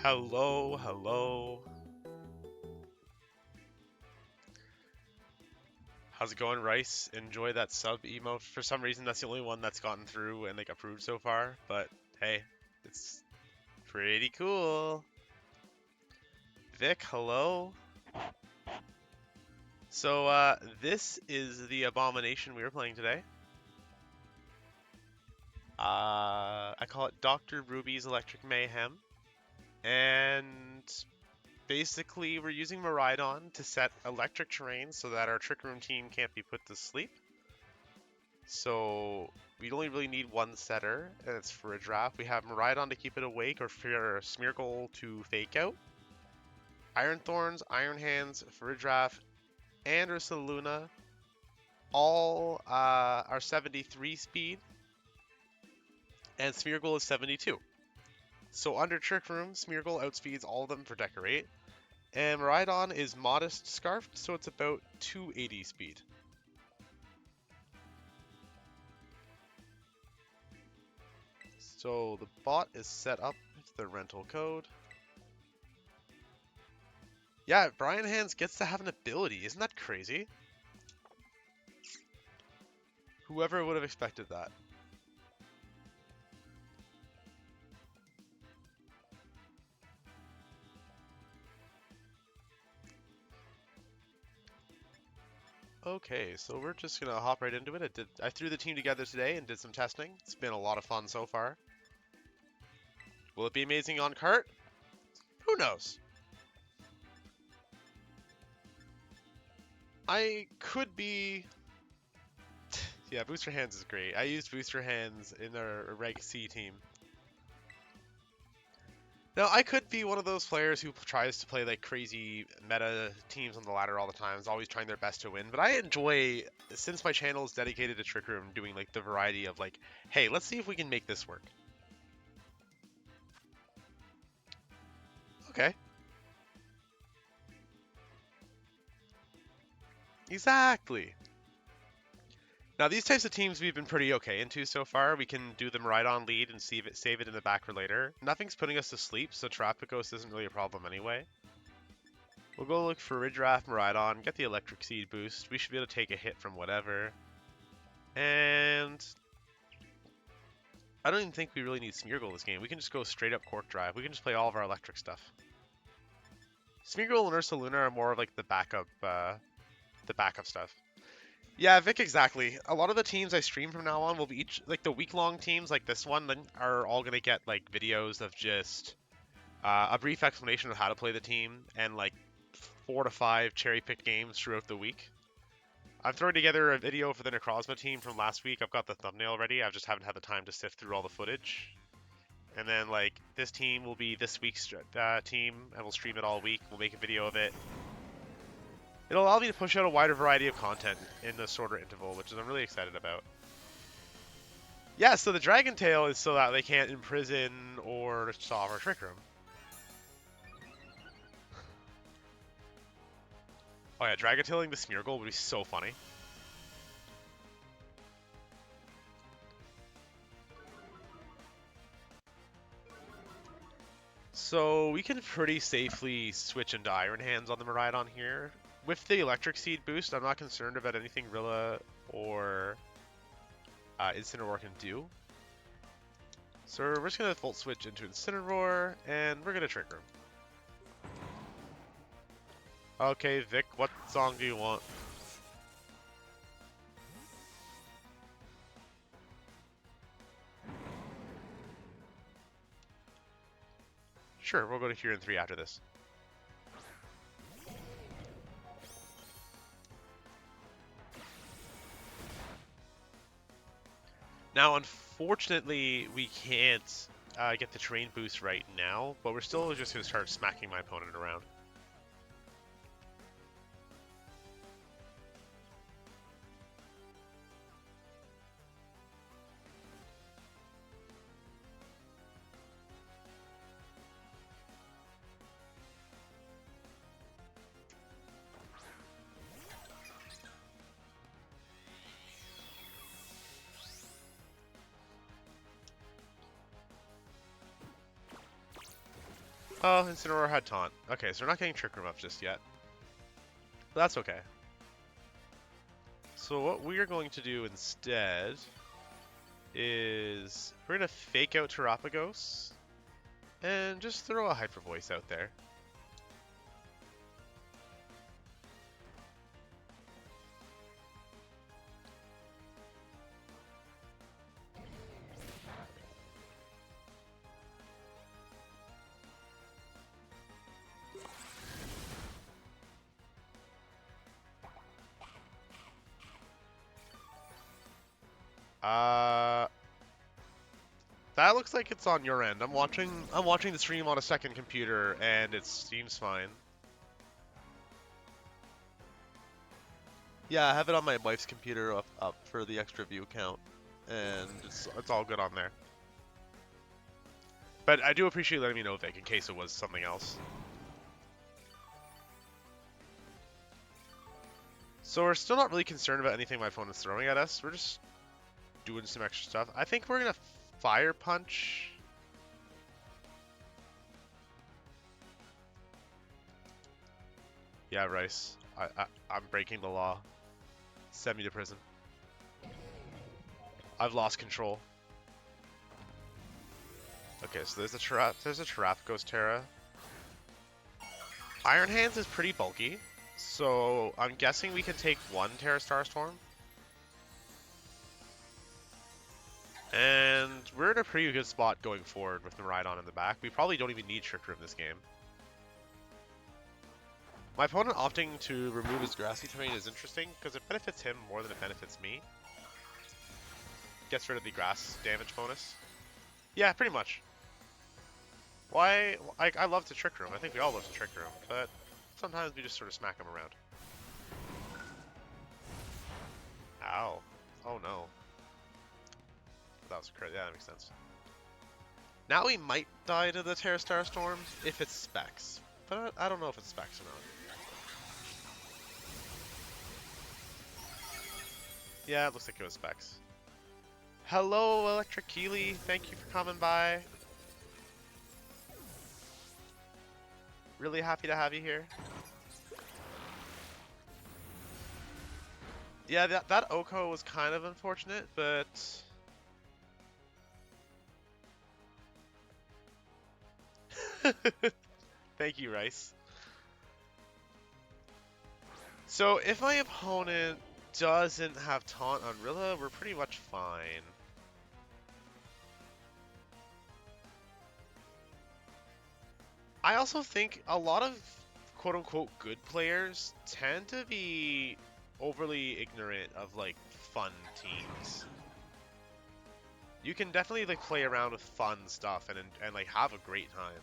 Hello, hello. How's it going, Rice? Enjoy that sub emote. For some reason, that's the only one that's gotten through and like approved so far. But hey, it's pretty cool. Vic, hello. So this is the abomination we were playing today. I call it Dr. Ruby's Electric Mayhem, and basically we're using Miraidon to set electric terrain so that our Trick Room team can't be put to sleep. So we only really need one setter, and it's Farigiraf. We have Miraidon to keep it awake, or for Smeargle to fake out. Iron Thorns, Iron Hands, Farigiraf, and Ursaluna all are 73 speed, and Smeargle is 72. So under Trick Room, Smeargle outspeeds all of them for Decorate, and Miraidon is modest Scarfed, so it's about 280 speed. So the bot is set up with the rental code. Yeah, Brian Hands gets to have an ability. Isn't that crazy? Whoever would have expected that? Okay, so we're just gonna hop right into it. I threw the team together today and did some testing. It's been a lot of fun so far. Will it be amazing on cart? Who knows? I could be... Yeah, Booster Hands is great. I used Booster Hands in our Reg C team. Now, I could be one of those players who tries to play like crazy meta teams on the ladder all the time, is always trying their best to win, but I enjoy, since my channel is dedicated to Trick Room, doing like the variety of like, hey, let's see if we can make this work. Okay. Exactly. Now, these types of teams we've been pretty okay into so far. We can do them right on lead and save it in the back for later. Nothing's putting us to sleep, so Terrapagos isn't really a problem anyway. We'll go look for Farigiraf, Miraidon, get the Electric Seed boost. We should be able to take a hit from whatever. And I don't even think we really need Smeargle this game. We can just go straight up Cork Drive. We can just play all of our electric stuff. Smeargle and Ursaluna are more of like the backup stuff. Yeah, Vic, exactly. A lot of the teams I stream from now on will be each, like the week-long teams like this one, then are all going to get like videos of just a brief explanation of how to play the team and like 4 to 5 cherry-picked games throughout the week. I'm throwing together a video for the Necrozma team from last week. I've got the thumbnail ready. I just haven't had the time to sift through all the footage. And then like this team will be this week's team, and we'll stream it all week. We'll make a video of it. It'll allow me to push out a wider variety of content in a shorter interval, which I'm really excited about. Yeah, so the Dragon Tail is so that they can't imprison or solve our Trick Room. Oh yeah, Dragon Tailing the Smeargle would be so funny. So we can pretty safely switch into Iron Hands on the Miraidon here. With the Electric Seed boost, I'm not concerned about anything Rilla or Incineroar can do. So we're just going to Volt Switch into Incineroar, and we're going to Trick Room. Okay, Vic, what song do you want? Sure, we'll go to Here in 3 after this. Now, unfortunately, we can't get the terrain boost right now, but we're still just going to start smacking my opponent around. Oh, Incineroar had Taunt. Okay, so we're not getting Trick Room up just yet. But that's okay. So what we are going to do instead is we're going to fake out Terapagos and just throw a Hyper Voice out there. That looks like it's on your end. I'm watching the stream on a second computer and it seems fine. Yeah, I have it on my wife's computer up for the extra view count, and it's all good on there. But I do appreciate letting me know, Vic, in case it was something else. So we're still not really concerned about anything my opponent's throwing at us. We're just doing some extra stuff. I think we're gonna Fire Punch. Yeah, Rice. I'm breaking the law. Send me to prison. I've lost control. Okay, so there's a Terapagos Terra. Iron Hands is pretty bulky, so I'm guessing we can take one Terra Starstorm. And we're in a pretty good spot going forward with Miraidon in the back. We probably don't even need Trick Room this game. My opponent opting to remove his grassy terrain is interesting because it benefits him more than it benefits me. Gets rid of the grass damage bonus. Yeah, pretty much. Why? I love to Trick Room. I think we all love to Trick Room, but sometimes we just sort of smack him around. Ow. Oh no. That was crazy. Yeah, that makes sense. Now we might die to the Terra Starstorm if it's Specs, but I don't know if it's Specs or not. Yeah, it looks like it was Specs. Hello, Electric Keely. Thank you for coming by. Really happy to have you here. Yeah, that Oko was kind of unfortunate, but... Thank you, Rice. So, if my opponent doesn't have Taunt on Rilla, we're pretty much fine. I also think a lot of quote-unquote good players tend to be overly ignorant of, like, fun teams. You can definitely, like, play around with fun stuff and like, have a great time.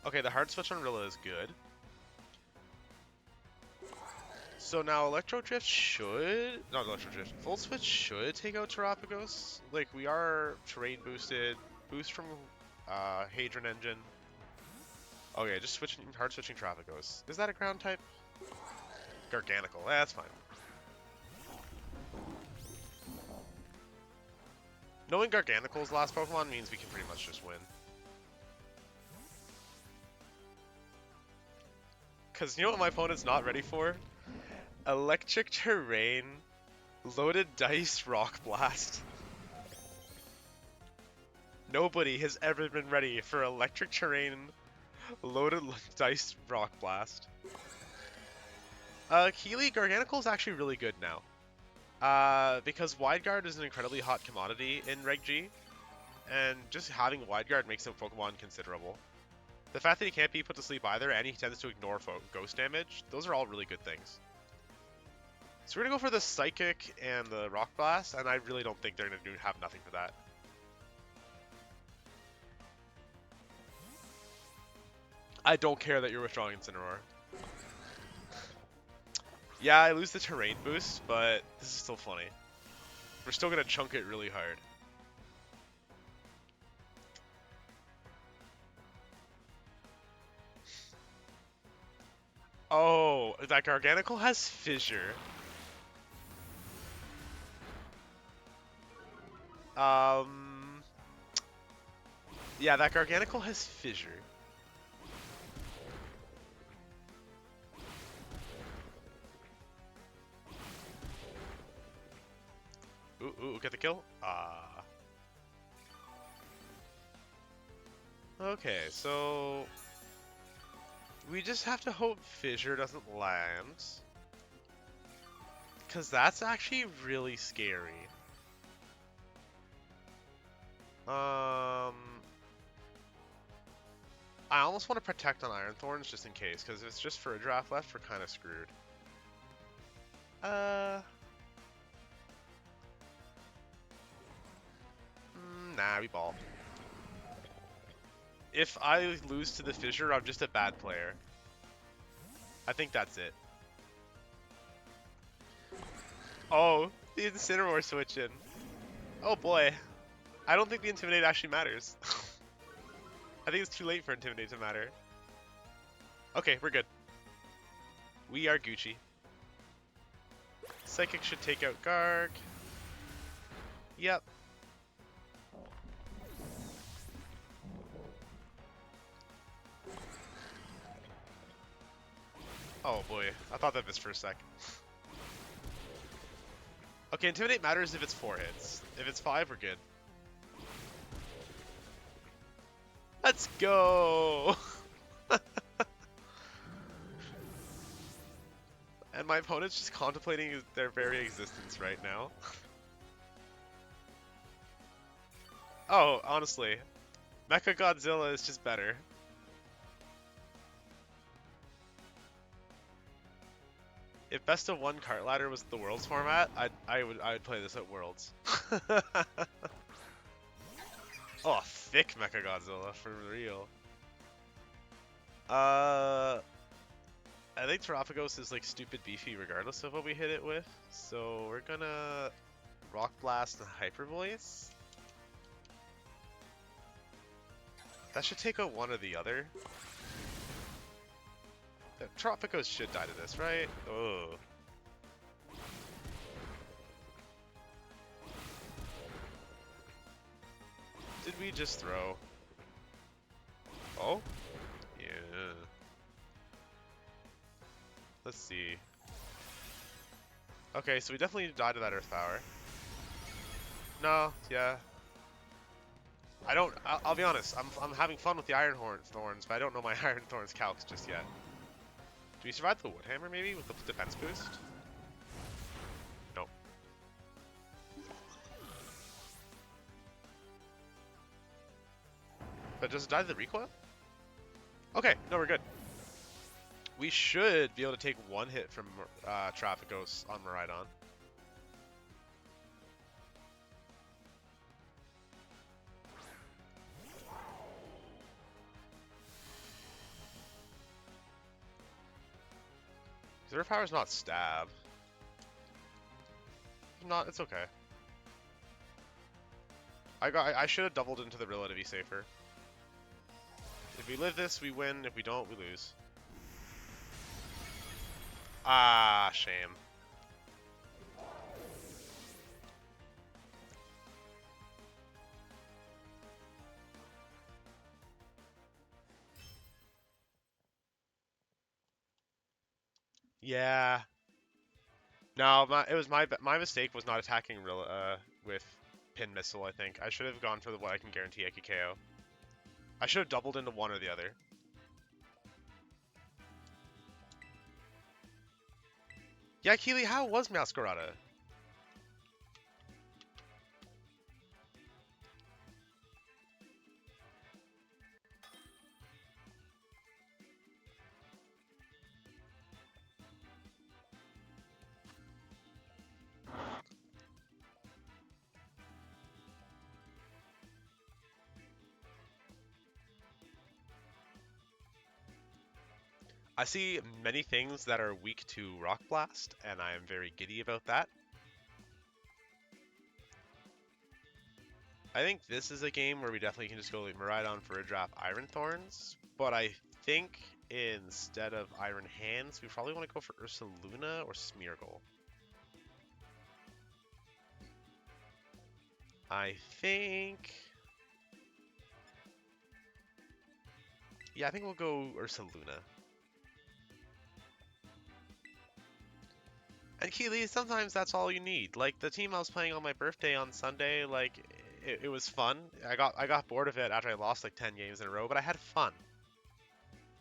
Okay, the hard switch on Rilla is good. So now Electro Drift should... Not Electro Drift. Full Switch should take out Terapagos. Like, we are terrain boosted. Boost from Hadron Engine. Okay, just hard switching Terapagos. Is that a ground type? Garganical. That's fine. Knowing Garganical's last Pokemon means we can pretty much just win. Because you know what my opponent's not ready for? Electric Terrain, Loaded Dice, Rock Blast. Nobody has ever been ready for Electric Terrain, Loaded Dice, Rock Blast. Keely, Garganical is actually really good now. Because Wide Guard is an incredibly hot commodity in Reg G, and just having Wide Guard makes him Pokemon considerable. The fact that he can't be put to sleep either, and he tends to ignore ghost damage, those are all really good things. So we're going to go for the Psychic and the Rock Blast, and I really don't think they're going to have nothing for that. I don't care that you're withdrawing Incineroar. Yeah, I lose the terrain boost, but this is still funny. We're still going to chunk it really hard. Oh, that Garganical has Fissure. Yeah, that Garganical has Fissure. Ooh, get the kill? Ah. Okay, so... we just have to hope Fissure doesn't land. Because that's actually really scary. I almost want to protect on Iron Thorns just in case, because if it's just for a draft left, we're kind of screwed. Nah, we ball. If I lose to the Fissure, I'm just a bad player. I think that's it. Oh, the Incineroar switch in. Oh boy. I don't think the Intimidate actually matters. I think it's too late for Intimidate to matter. Okay, we're good. We are Gucci. Psychic should take out Garg. Yep. Oh boy, I thought that missed for a sec. Okay, Intimidate matters if it's 4 hits. If it's 5, we're good. Let's go! And my opponent's just contemplating their very existence right now. Oh, honestly. Mecha Godzilla is just better. If best of 1 cart ladder was the Worlds format, I would play this at Worlds. Oh, thick Mecha Godzilla for real. I think Terapagos is like stupid beefy regardless of what we hit it with, so we're gonna Rock Blast and Hyper Voice. That should take out one or the other. Terapagos should die to this, right? Oh. Did we just throw? Oh? Yeah. Let's see. Okay, so we definitely need to die to that Earth Power. No, yeah. I'll be honest, I'm having fun with the Iron Thorns, but I don't know my Iron Thorns calcs just yet. Do we survive the Woodhammer maybe with the defense boost? Nope. But does it die to the recoil? Okay, no, we're good. We should be able to take 1 hit from Trafficos on Miraidon. Zero Power's not stab. Not, it's okay. I should have doubled into the Rilla to be safer. If we live this, we win. If we don't, we lose. Ah, shame. Yeah. No, it was my mistake was not attacking Rilla with Pin Missile, I think. I should have gone for what I can guarantee I could KO. I should have doubled into one or the other. Yeah, Keely, how was Masquerada? I see many things that are weak to Rock Blast, and I am very giddy about that. I think this is a game where we definitely can just go like Miraidon for a drop Iron Thorns, but I think instead of Iron Hands, we probably want to go for Ursaluna or Smeargle. I think Yeah, I think we'll go Ursaluna. And Keely, sometimes that's all you need. Like the team I was playing on my birthday on Sunday, like it was fun. I got bored of it after I lost like 10 games in a row, but I had fun.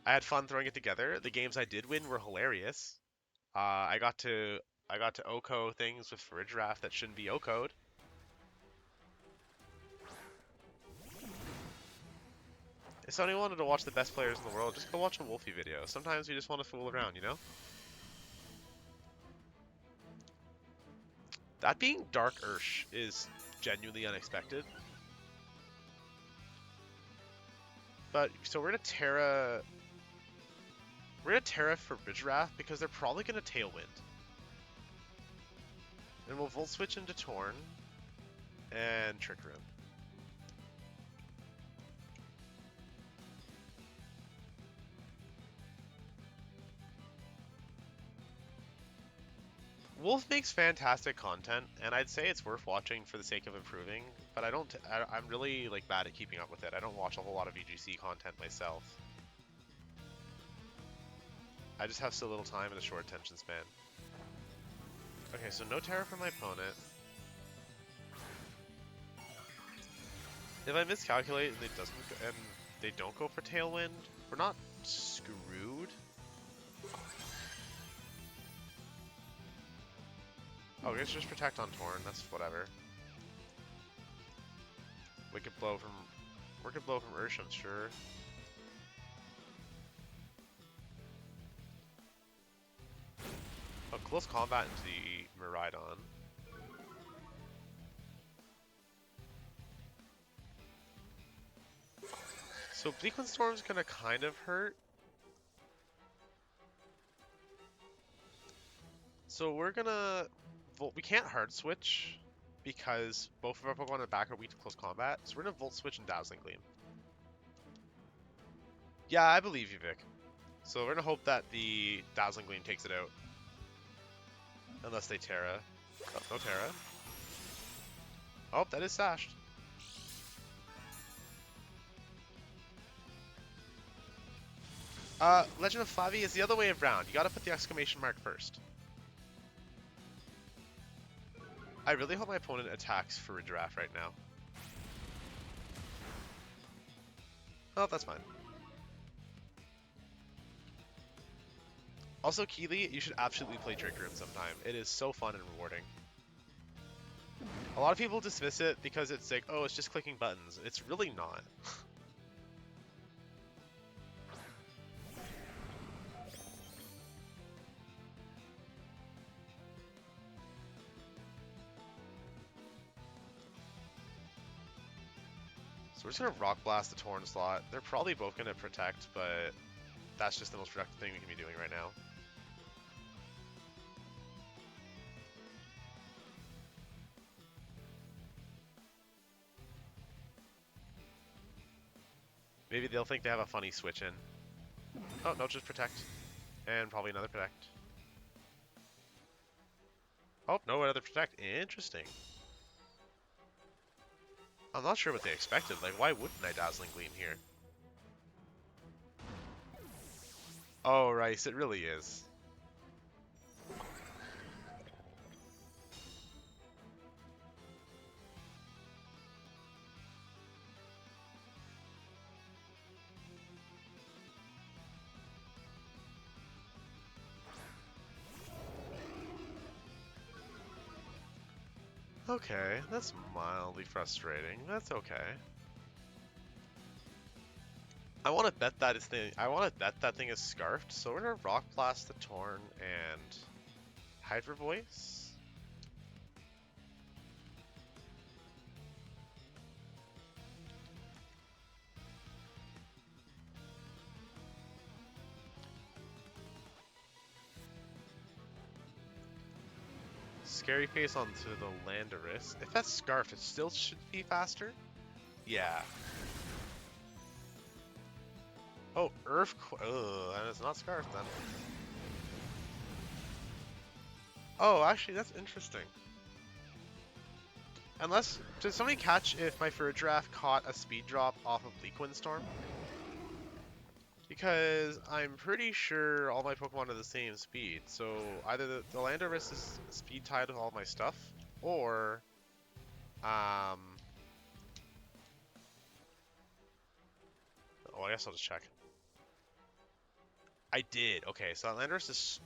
I had fun throwing it together. The games I did win were hilarious. I got to OHKO things with Farigiraf that shouldn't be OHKO'd. If somebody wanted to watch the best players in the world, just go watch a Wolfie video. Sometimes you just want to fool around, you know? That being Dark Ursh is genuinely unexpected. But, so we're gonna Terra for Farigiraf because they're probably gonna Tailwind. And we'll Volt Switch into Torn and Trick Room. Wolf makes fantastic content, and I'd say it's worth watching for the sake of improving, but I'm really like bad at keeping up with it. I don't watch a whole lot of VGC content myself. I just have so little time and a short attention span. Okay, so no Terra for my opponent. If I miscalculate and they don't go for Tailwind, we're not screwed. Oh, I guess just protect on Torn. That's whatever. Wicked blow from Ursh, I'm sure. Oh, close combat into the Miraidon. So Bleakwind Storm's gonna kind of hurt. So we're gonna we can't hard switch because both of our Pokemon in the back are weak to close combat. So we're gonna Volt Switch and Dazzling Gleam. Yeah, I believe you, Vic. So we're gonna hope that the Dazzling Gleam takes it out. Unless they Terra. Oh, no Terra. Oh, that is sashed. Legend of Flavi is the other way around. You gotta put the exclamation mark first. I really hope my opponent attacks Farigiraf right now. Oh, that's fine. Also, Keely, you should absolutely play Trick Room sometime. It is so fun and rewarding. A lot of people dismiss it because it's like, oh, it's just clicking buttons. It's really not. So we're just gonna Rock Blast the Torn slot. They're probably both gonna protect, but that's just the most productive thing we can be doing right now. Maybe they'll think they have a funny switch in. Oh, no, just protect. And probably another protect. Oh, no, another protect. Interesting. I'm not sure what they expected. Like, why wouldn't I Dazzling Gleam here? Oh, Rice, it really is. Okay, that's mildly frustrating. That's okay. I want to bet that thing is scarfed, so we're gonna Rock Blast the Torn and Hydro Voice. Scary Face onto the Landorus. If that's scarfed, it still should be faster. Yeah. Oh, Earthquake. Ugh, and it's not scarfed then. Oh, actually, that's interesting. Unless, did somebody catch if my Farigiraf caught a speed drop off of Bleakwind Storm? Because I'm pretty sure all my Pokemon are the same speed. So either the Landorus is speed tied with all my stuff, or oh, I guess I'll just check. I did. Okay, so Landorus is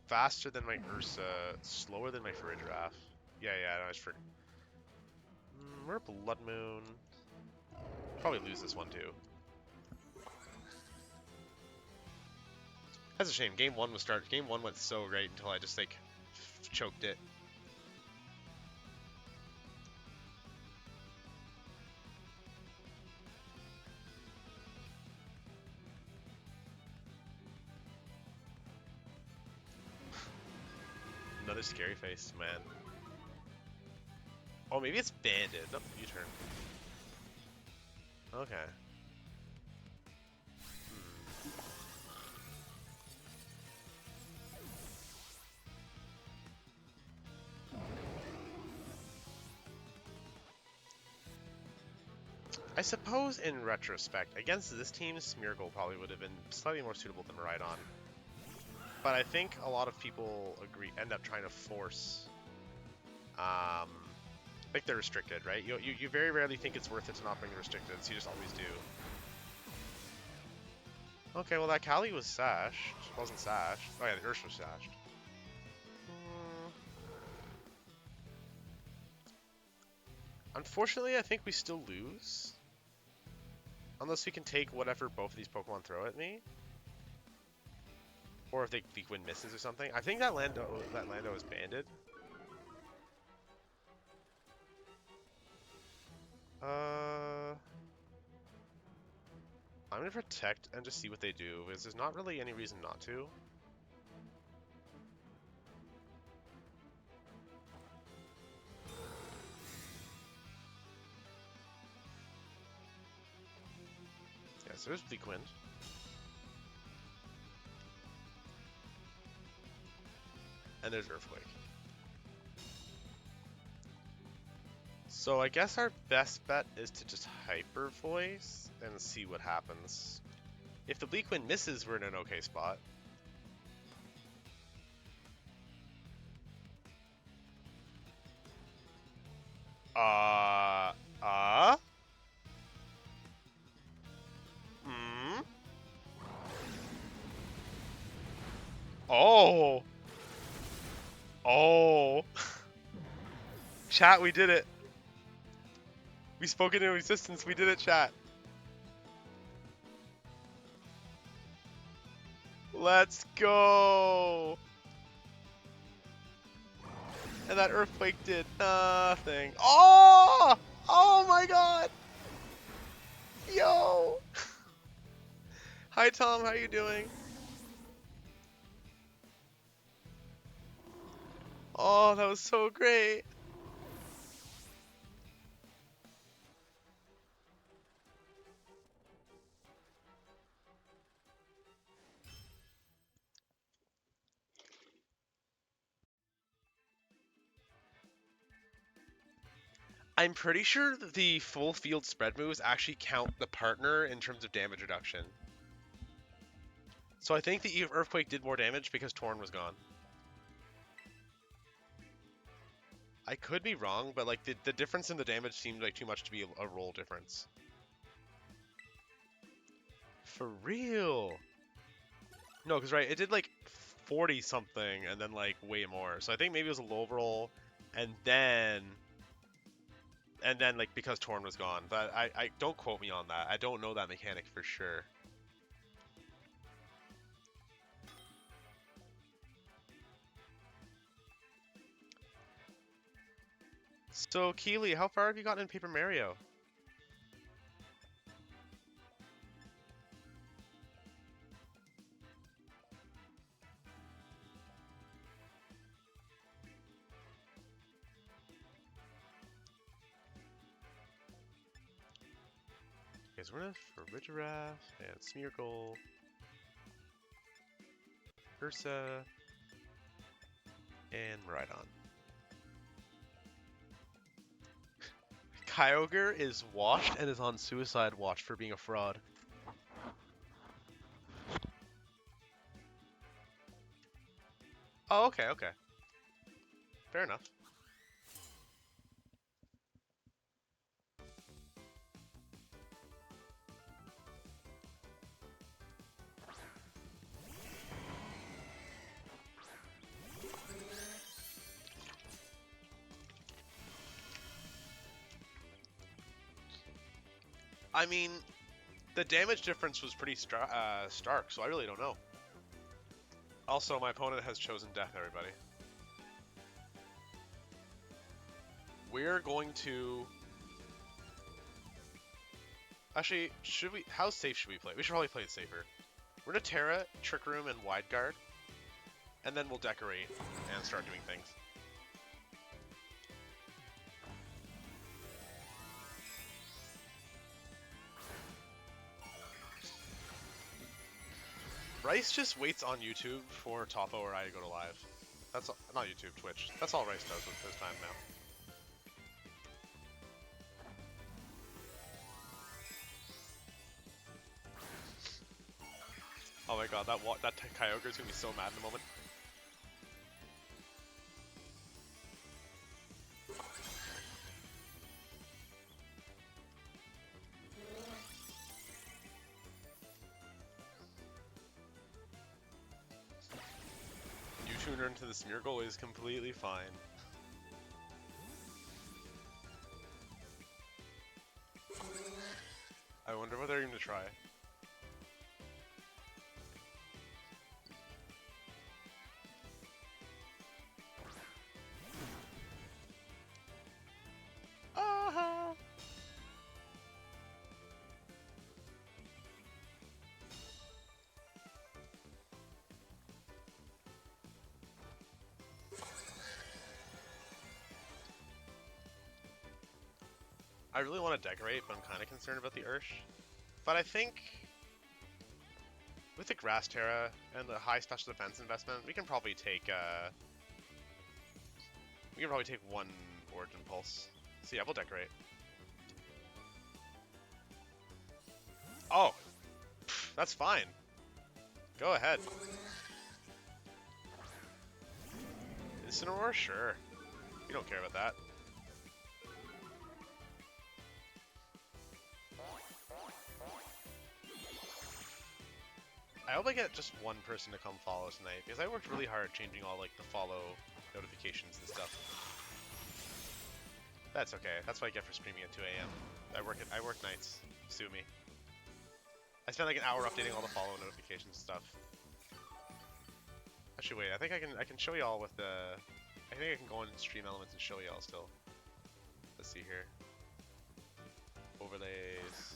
faster than my Ursa, slower than my Farigiraf. Yeah, no, I just forgot. We're Bloodmoon. Probably lose this one too. That's a shame. Game one went so great until I just like choked it. Another scary face, man. Oh, maybe it's banded. No, U-turn. Okay. I suppose in retrospect, against this team, Smeargle probably would have been slightly more suitable than Miraidon. But I think a lot of people end up trying to force, like they're restricted, right? You very rarely think it's worth it to not bring the restricted, so you just always do. Okay, well that Cali was sashed. Wasn't sashed. Oh yeah, the Ursh was sashed. Unfortunately, I think we still lose. Unless we can take whatever both of these Pokemon throw at me. Or if the Wind misses or something. I think that Lando is banded. I'm gonna protect and just see what they do, because there's not really any reason not to. Yeah, so there's Bleak Wind. And there's Earthquake. So I guess our best bet is to just Hyper Voice and see what happens. If the Bleak Wind misses, we're in an okay spot. Oh! Oh! Chat, we did it! We spoke into existence, we did it, chat! Let's go! And that Earthquake did nothing. Oh! Oh my god! Yo! Hi Tom, how you doing? Oh, that was so great! I'm pretty sure that the full field spread moves actually count the partner in terms of damage reduction. So I think the Earthquake did more damage because Torn was gone. I could be wrong, but like the difference in the damage seemed like too much to be a roll difference. For real? No, because right, it did like 40 something and then like way more. So I think maybe it was a low roll, and then like because Torn was gone. But I don't quote me on that. I don't know that mechanic for sure. So Keely, how far have you gotten in Paper Mario? Okay, so we're gonna Farigiraf and Smeargle, Ursa, and Miraidon. Kyogre is washed and is on suicide watch for being a fraud. Oh, okay, okay. Fair enough. I mean, the damage difference was pretty stark, so I really don't know. Also, my opponent has chosen death, everybody. We're going to... Actually, should we... How safe should we play? We should probably play it safer. We're gonna Terra, Trick Room, and Wide Guard. And then we'll decorate and start doing things. Rice just waits on YouTube for Topo or I to go to live. That's all, not YouTube, Twitch. That's all Rice does with his time now. Oh my god, that Kyogre's gonna be so mad in a moment. U-tuner into the Smeargle is completely fine. I wonder what they're going to try. I really want to decorate, but I'm kind of concerned about the Ursh. But I think with the Grass Terra and the high special defense investment, we can probably take one Origin Pulse. So yeah, we'll decorate. Oh, that's fine. Go ahead. Incineroar? Sure. We don't care about that. I hope I get just one person to come follow tonight, because I worked really hard changing all like the follow notifications and stuff. That's okay. That's what I get for streaming at 2 a.m. I work nights. Sue me. I spent like an hour updating all the follow notifications and stuff. Actually, wait. I think I can show y'all with the. I think I can go in stream elements and show y'all still. Let's see here. Overlays.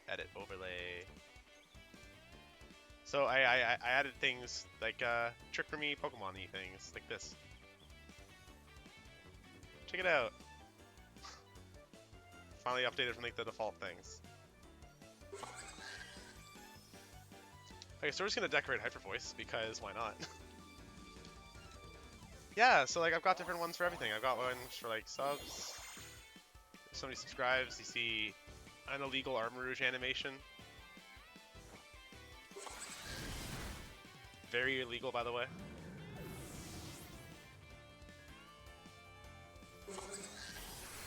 Edit overlay. So I added things like Trick for Me Pokemon-y things like this. Check it out. Finally updated from like the default things. Okay, so we're just gonna decorate Hyper Voice because why not? Yeah, so like I've got different ones for everything. I've got ones for like subs. If somebody subscribes, you see an illegal Armarouge animation. Very illegal, by the way.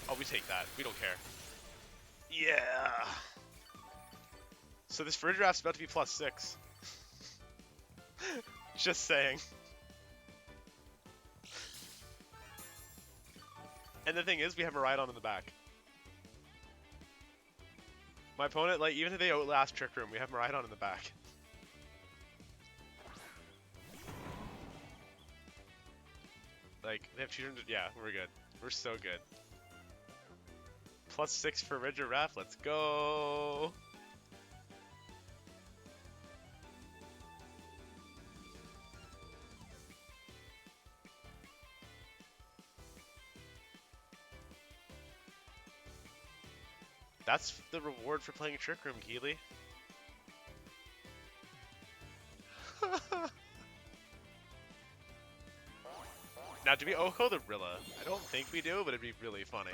Oh, we take that. We don't care. Yeah! So this Farigiraf's about to be +6. Just saying. And the thing is, we have Miraidon in the back. My opponent, like, even if they outlast Trick Room, we have Miraidon in the back. Like, they have children. Yeah, we're good. We're so good. +6 for Farigiraf. Let's go. That's the reward for playing Trick Room, Keely. Now, do we Oko the Rilla? I don't think we do, but it'd be really funny.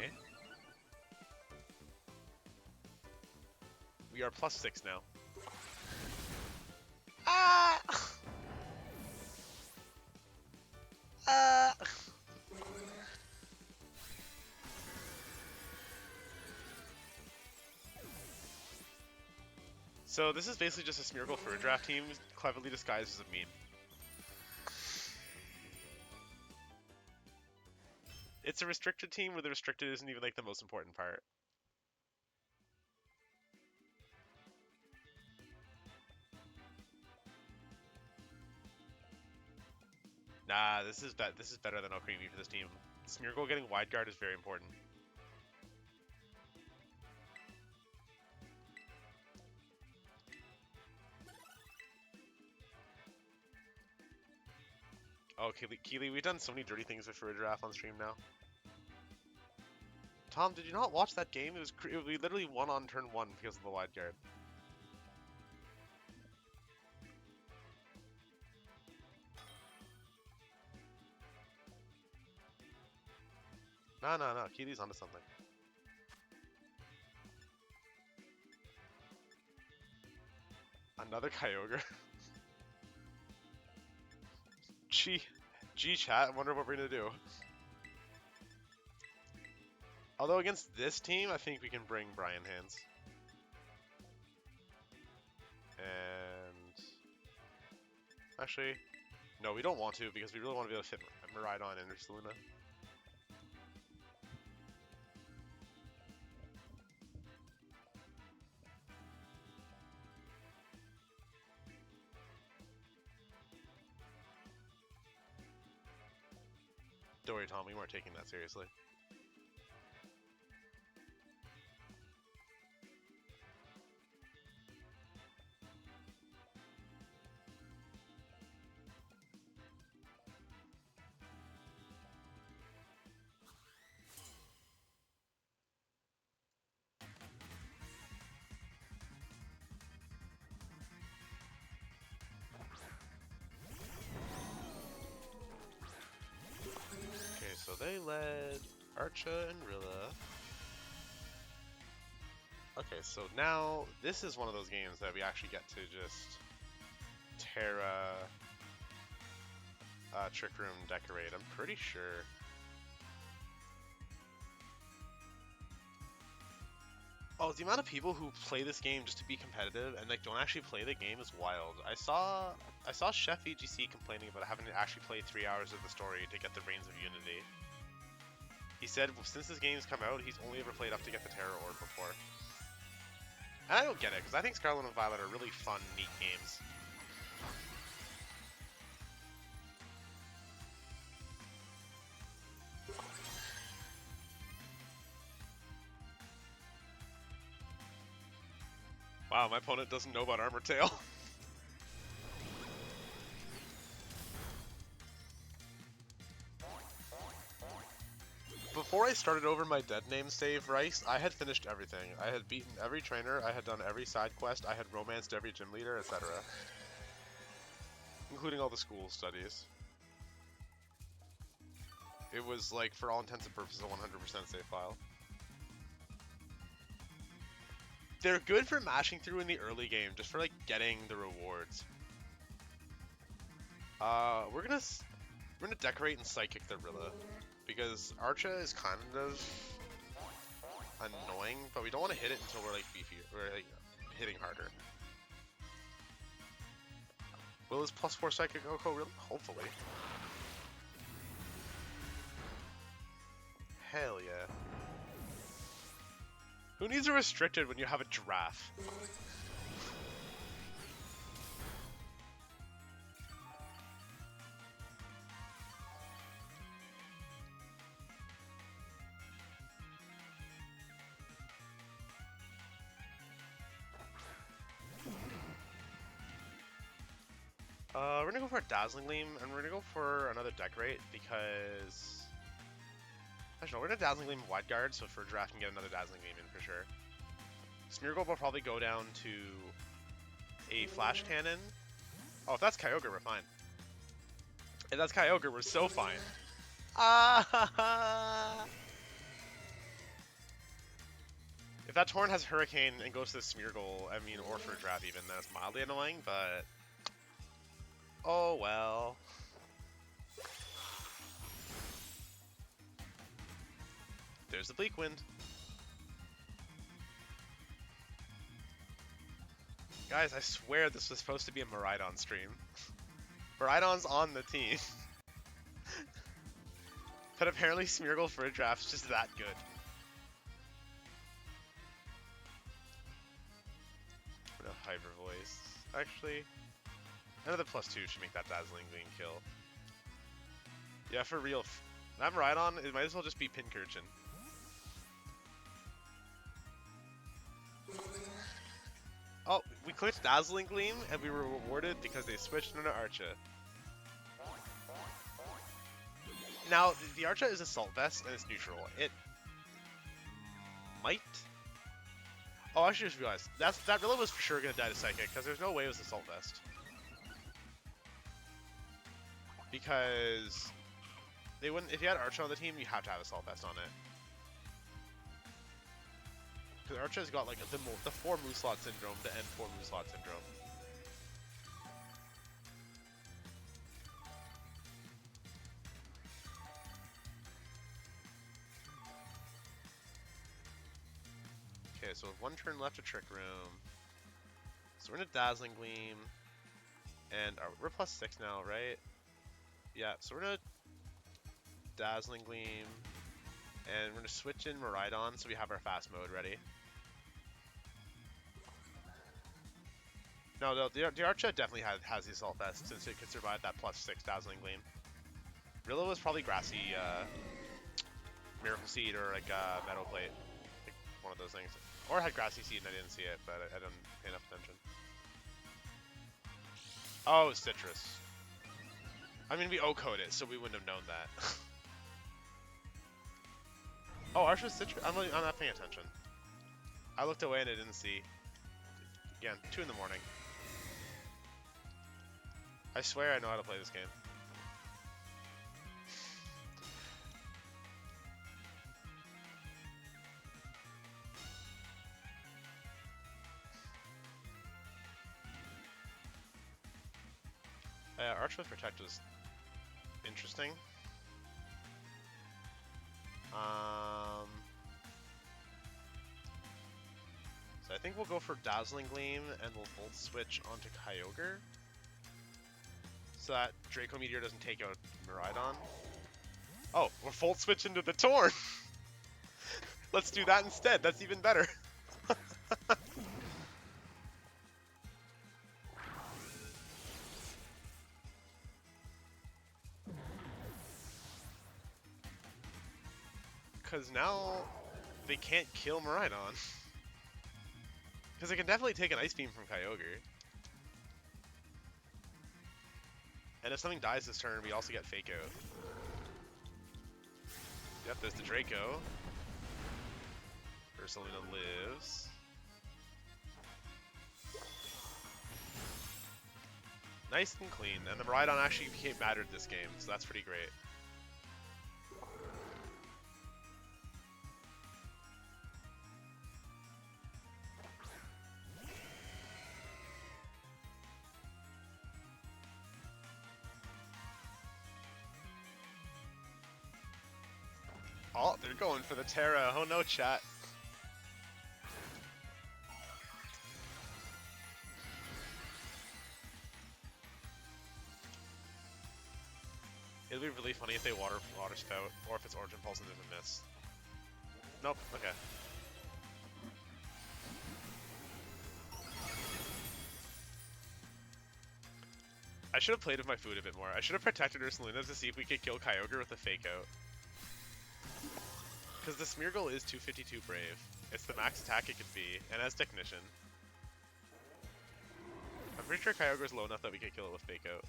We are +6 now. Ah! Uh... So this is basically just a Smeargle Farigiraf team cleverly disguised as a meme. It's a restricted team where the restricted isn't even like the most important part. Nah, this is better than Okreamy for this team. Smeargle getting wide guard is very important. Oh, Keely, we've done so many dirty things with Farigiraf on stream now. Tom, did you not watch that game? We literally won on turn 1 because of the wide guard. No, Keely's onto something. Another Kyogre. G chat, I wonder what we're gonna do. Although against this team, I think we can bring Brian Hands. And actually, no, we don't want to because we really want to be able to fit Miraidon and Ursaluna. Don't worry, Tom, we weren't taking that seriously. Okay, so they led Archa and Rilla. Okay, so now this is one of those games that we actually get to just Terra, Trick Room, Decorate. I'm pretty sure. Oh, the amount of people who play this game just to be competitive and like don't actually play the game is wild. I saw Chef EGC complaining about having to actually play 3 hours of the story to get the Reigns of Unity. He said since this game's come out, he's only ever played up to get the Terror Orb before. And I don't get it, because I think Scarlet and Violet are really fun, neat games. Wow, my opponent doesn't know about Armor Tail. Before I started over my dead name save, Rice, I had finished everything. I had beaten every trainer, I had done every side quest, I had romanced every gym leader, etc. Including all the school studies. It was like, for all intents and purposes, a 100% save file. They're good for mashing through in the early game, just for like getting the rewards. We're gonna decorate and psychic the Rilla, because Archa is kind of annoying, but we don't want to hit it until we're like beefier, we're like hitting harder. Will his +4 psychic Oko really? Hopefully. Hell yeah. Who needs a restricted when you have a giraffe? We're gonna go for a Dazzling Gleam, and we're gonna go for another Decorate, because... Actually, no, we're gonna Dazzling Gleam Wide Guard, so for draft can get another Dazzling Gleam in for sure. Smeargle will probably go down to a Flash Cannon. Oh, if that's Kyogre, we're fine. If that's Kyogre, we're so fine. Ah! If that Torn has Hurricane and goes to the Smeargle, I mean, or for a draft even, that's mildly annoying, but... Oh well. There's the Bleak Wind. Guys, I swear this was supposed to be a Miraidon stream. Miraidon's on the team. But apparently Smeargle Farigiraf is just that good. No Hyper Voice. Actually, another +2 should make that Dazzling Gleam kill. Yeah, for real. That Miraidon, it might as well just be Pincurchin. Oh, we clicked Dazzling Gleam, and we were rewarded because they switched into Archa. Now, the Archa is Assault Vest, and it's neutral. It might... Oh, I should just realize, that Rilla was for sure going to die to Psychic, because there's no way it was Assault Vest. Because... they wouldn't... if you had Archa on the team, you have to have Assault Vest on it. Because Archa's got, like, the 4 move slot syndrome to end 4 move slot syndrome. Okay, so 1 turn left to Trick Room. So we're in a Dazzling Gleam. And we're +6 now, right? Yeah, so we're in a Dazzling Gleam. And we're going to switch in Miraidon so we have our fast mode ready. No, the Archa definitely has the Assault Vest since it could survive that +6 Dazzling Gleam. Rilla was probably Grassy Miracle Seed or like Meadow Plate. Like one of those things. Or had Grassy Seed and I didn't see it, but I didn't pay enough attention. Oh, Citrus. I mean, we O-code it, so we wouldn't have known that. Oh, Archa's Citrus? I'm not paying attention. I looked away and I didn't see. Again, 2 in the morning. I swear I know how to play this game. Arch with Protect was interesting. So I think we'll go for Dazzling Gleam and we'll Volt Switch onto Kyogre. So that Draco Meteor doesn't take out Miraidon. Oh, we're Volt Switch into the Thorn! Let's do that instead, that's even better. Because now they can't kill Miraidon. Because they can definitely take an Ice Beam from Kyogre. And if something dies this turn, we also get Fake Out. Yep, there's the Draco. Ursaluna lives. Nice and clean. And the Miraidon actually mattered this game, so that's pretty great. Oh, they're going for the Terra. Oh no, chat. It'll be really funny if they water spout, or if its Origin Pulse and there's a miss. Nope, okay. I should have played with my food a bit more. I should have protected Ursaluna to see if we could kill Kyogre with a Fake Out. Because the Smeargle is 252 Brave. It's the max attack it could be, and has Technician. I'm pretty sure Kyogre's low enough that we could kill it with Fake Out.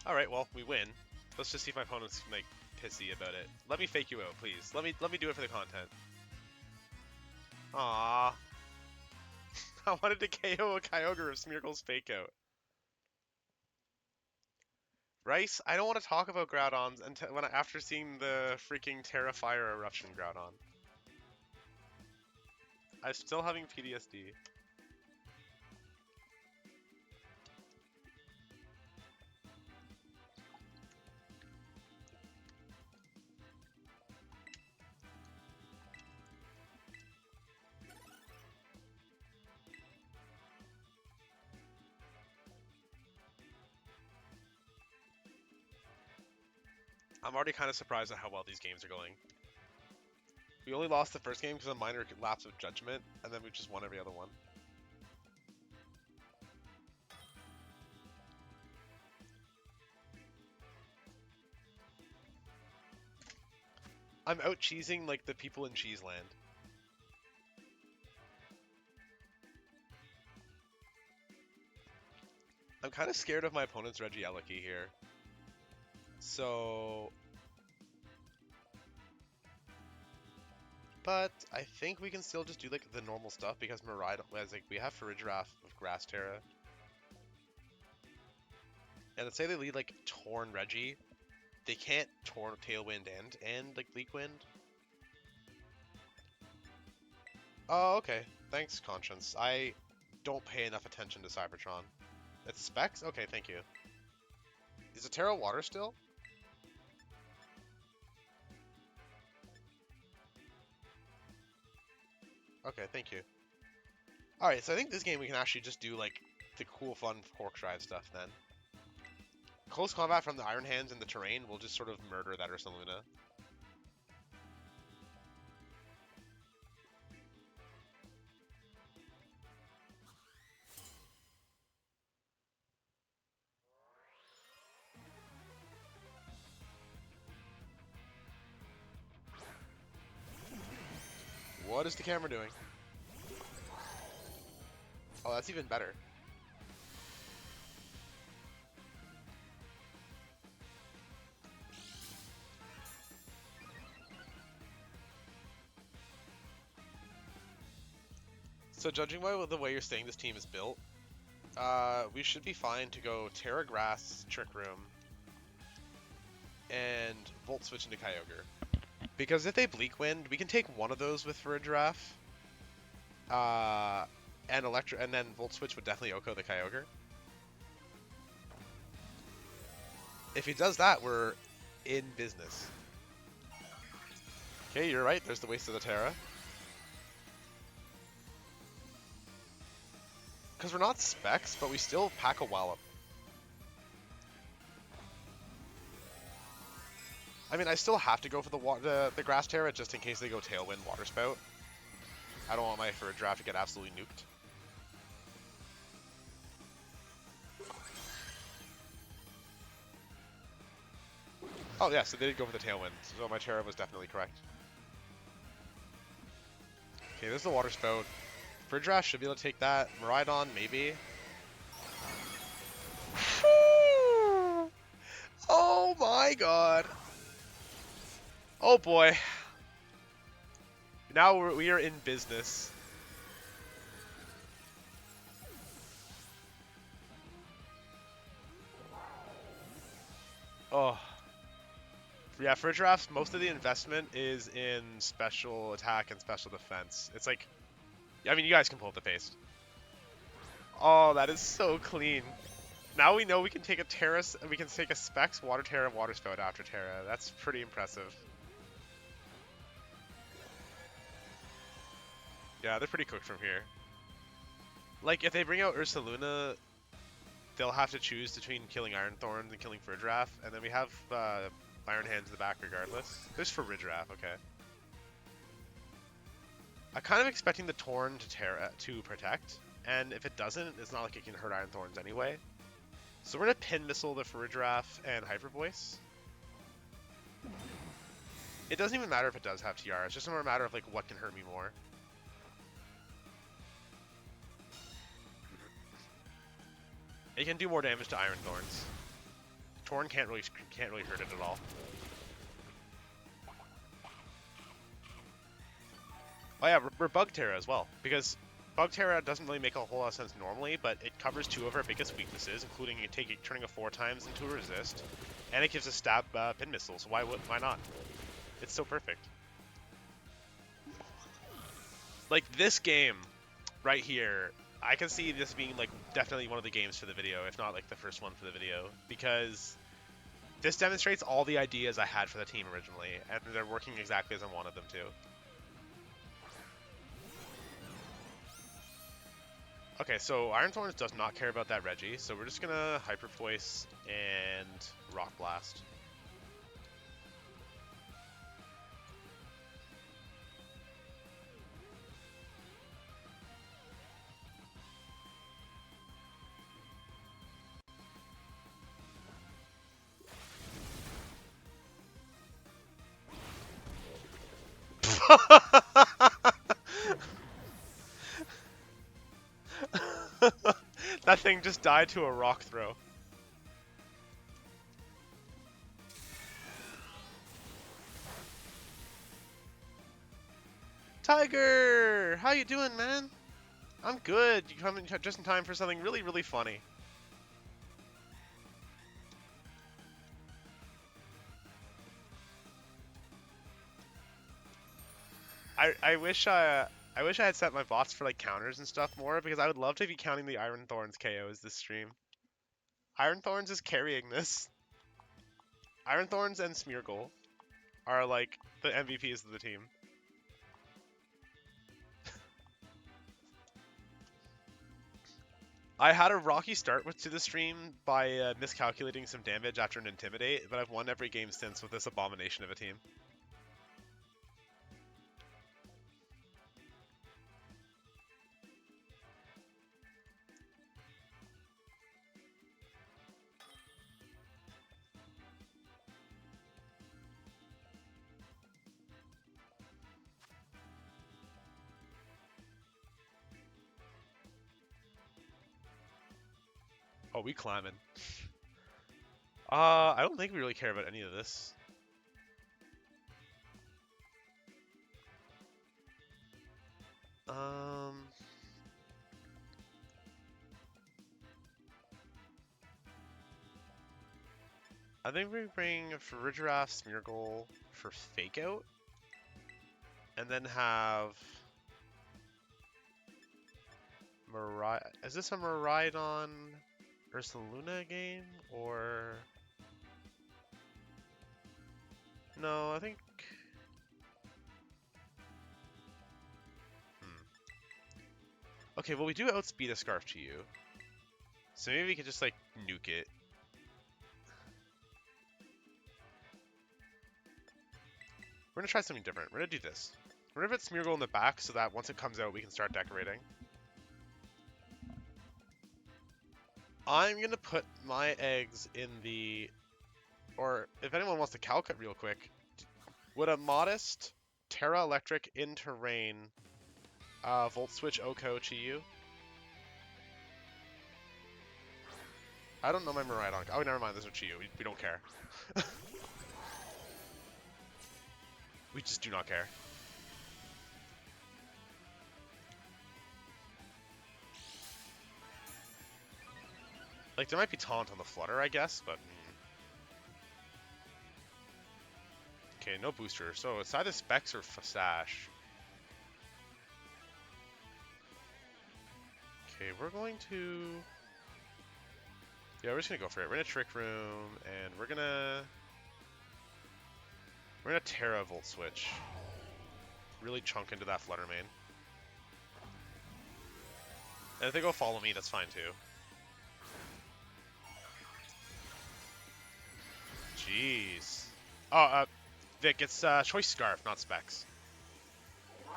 Alright, well, we win. Let's just see if my opponent's, like, pissy about it. Let me fake you out, please. Let me do it for the content. Aww. I wanted to KO a Kyogre of Smeargle's Fake Out. Rice, I don't want to talk about Groudons until after seeing the freaking Terra Fire Eruption Groudon. I'm still having PTSD. I'm already kind of surprised at how well these games are going. We only lost the first game because of a minor lapse of judgment, and then we just won every other one. I'm out cheesing like the people in Cheeseland. I'm kind of scared of my opponent's Regieleki here. So... But I think we can still just do like the normal stuff because Miraidon, like we have Farigiraf with Grass Terra. And let's say they lead like Torn Reggie. They can't Torn Tailwind and like Leak Wind. Oh, okay. Thanks, Conscience. I don't pay enough attention to Cybertron. It's Specs? Okay, thank you. Is it Terra Water still? Okay, thank you. Alright, so I think this game we can actually just do like the cool fun Cork Drive stuff then. Close combat from the Iron Hands in the terrain will just sort of murder that Ursaluna. What is the camera doing? Oh, that's even better. So judging by the way you're saying this team is built, we should be fine to go Terra Grass, Trick Room, and Volt Switch into Kyogre. Because if they Bleak Wind, we can take one of those with Farigiraf, and then Volt Switch would definitely Oko the Kyogre. If he does that, we're in business. Okay, you're right. There's the waste of the Terra. Because we're not Specs, but we still pack a Wallop. I mean, I still have to go for the Grass Terra just in case they go Tailwind, Water Spout. I don't want my Farigiraf to get absolutely nuked. Oh yeah, so they did go for the Tailwind, so my Terra was definitely correct. Okay, this is the Water Spout. Farigiraf should be able to take that. Miraidon, maybe. Oh my god. Oh boy. Now we are in business. Oh. Yeah, Farigiraf, most of the investment is in special attack and special defense. It's like, I mean, you guys can pull up the paste. Oh, that is so clean. Now we know we can take a Terra, we can take a Specs, Water Terra, and Water Spout after Terra. That's pretty impressive. Yeah, they're pretty cooked from here. Like, if they bring out Ursaluna, they'll have to choose between killing Iron Thorns and killing Farigiraf, and then we have Iron Hands in the back regardless. There's Farigiraf, okay. I'm kind of expecting the Torn to protect, and if it doesn't, it's not like it can hurt Iron Thorns anyway. So we're going to Pin Missile the Farigiraf and Hyper Voice. It doesn't even matter if it does have TR, it's just a matter of like what can hurt me more. It can do more damage to Iron Thorns. Torn can't really hurt it at all. Oh yeah, we're Bug Terra as well, because Bug Terra doesn't really make a whole lot of sense normally, but it covers two of our biggest weaknesses, including turning a 4 times into a resist, and it gives us stab pin missiles. So why not? It's so perfect. Like this game right here, I can see this being like definitely one of the games for the video, if not like the first one for the video, because this demonstrates all the ideas I had for the team originally, and they're working exactly as I wanted them to. Okay, so Iron Thorns does not care about that Reggie, so we're just gonna Hyper Voice and Rock Blast. That thing just died to a rock throw. Tiger! How you doing, man? I'm good. You come in just in time for something really, really funny. I wish I had set my bots for like counters and stuff more, because I would love to be counting the Iron Thorns KOs this stream. Iron Thorns is carrying this. Iron Thorns and Smeargle are like the MVPs of the team. I had a rocky start to the stream by miscalculating some damage after an Intimidate, but I've won every game since with this abomination of a team. Oh, we climbing. I don't think we really care about any of this. I think we bring Farigiraf, Smeargle for Fake Out, and then have Is this a Miraidon Ursaluna game, or no? I think. Okay, well we do outspeed a Scarf to you, so maybe we could just like nuke it. We're gonna try something different. We're gonna do this. We're gonna put Smeargle in the back so that once it comes out, we can start decorating. I'm gonna put my eggs in the, or if anyone wants to calc it real quick, would a modest Terra Electric in terrain Volt Switch Oko to you? I don't know my Miraidon. Oh, never mind. This is Chiyu. We don't care. We just do not care. Like, there might be taunt on the Flutter, I guess, but... Okay, no booster. So it's either Specs or Sash. Okay, we're going to... Yeah, we're just gonna go for it. We're in a Trick Room, and we're gonna Terra Volt Switch. Really chunk into that Flutter main. And if they go follow me, that's fine too. Jeez. Oh, Vic, it's Choice Scarf, not Specs.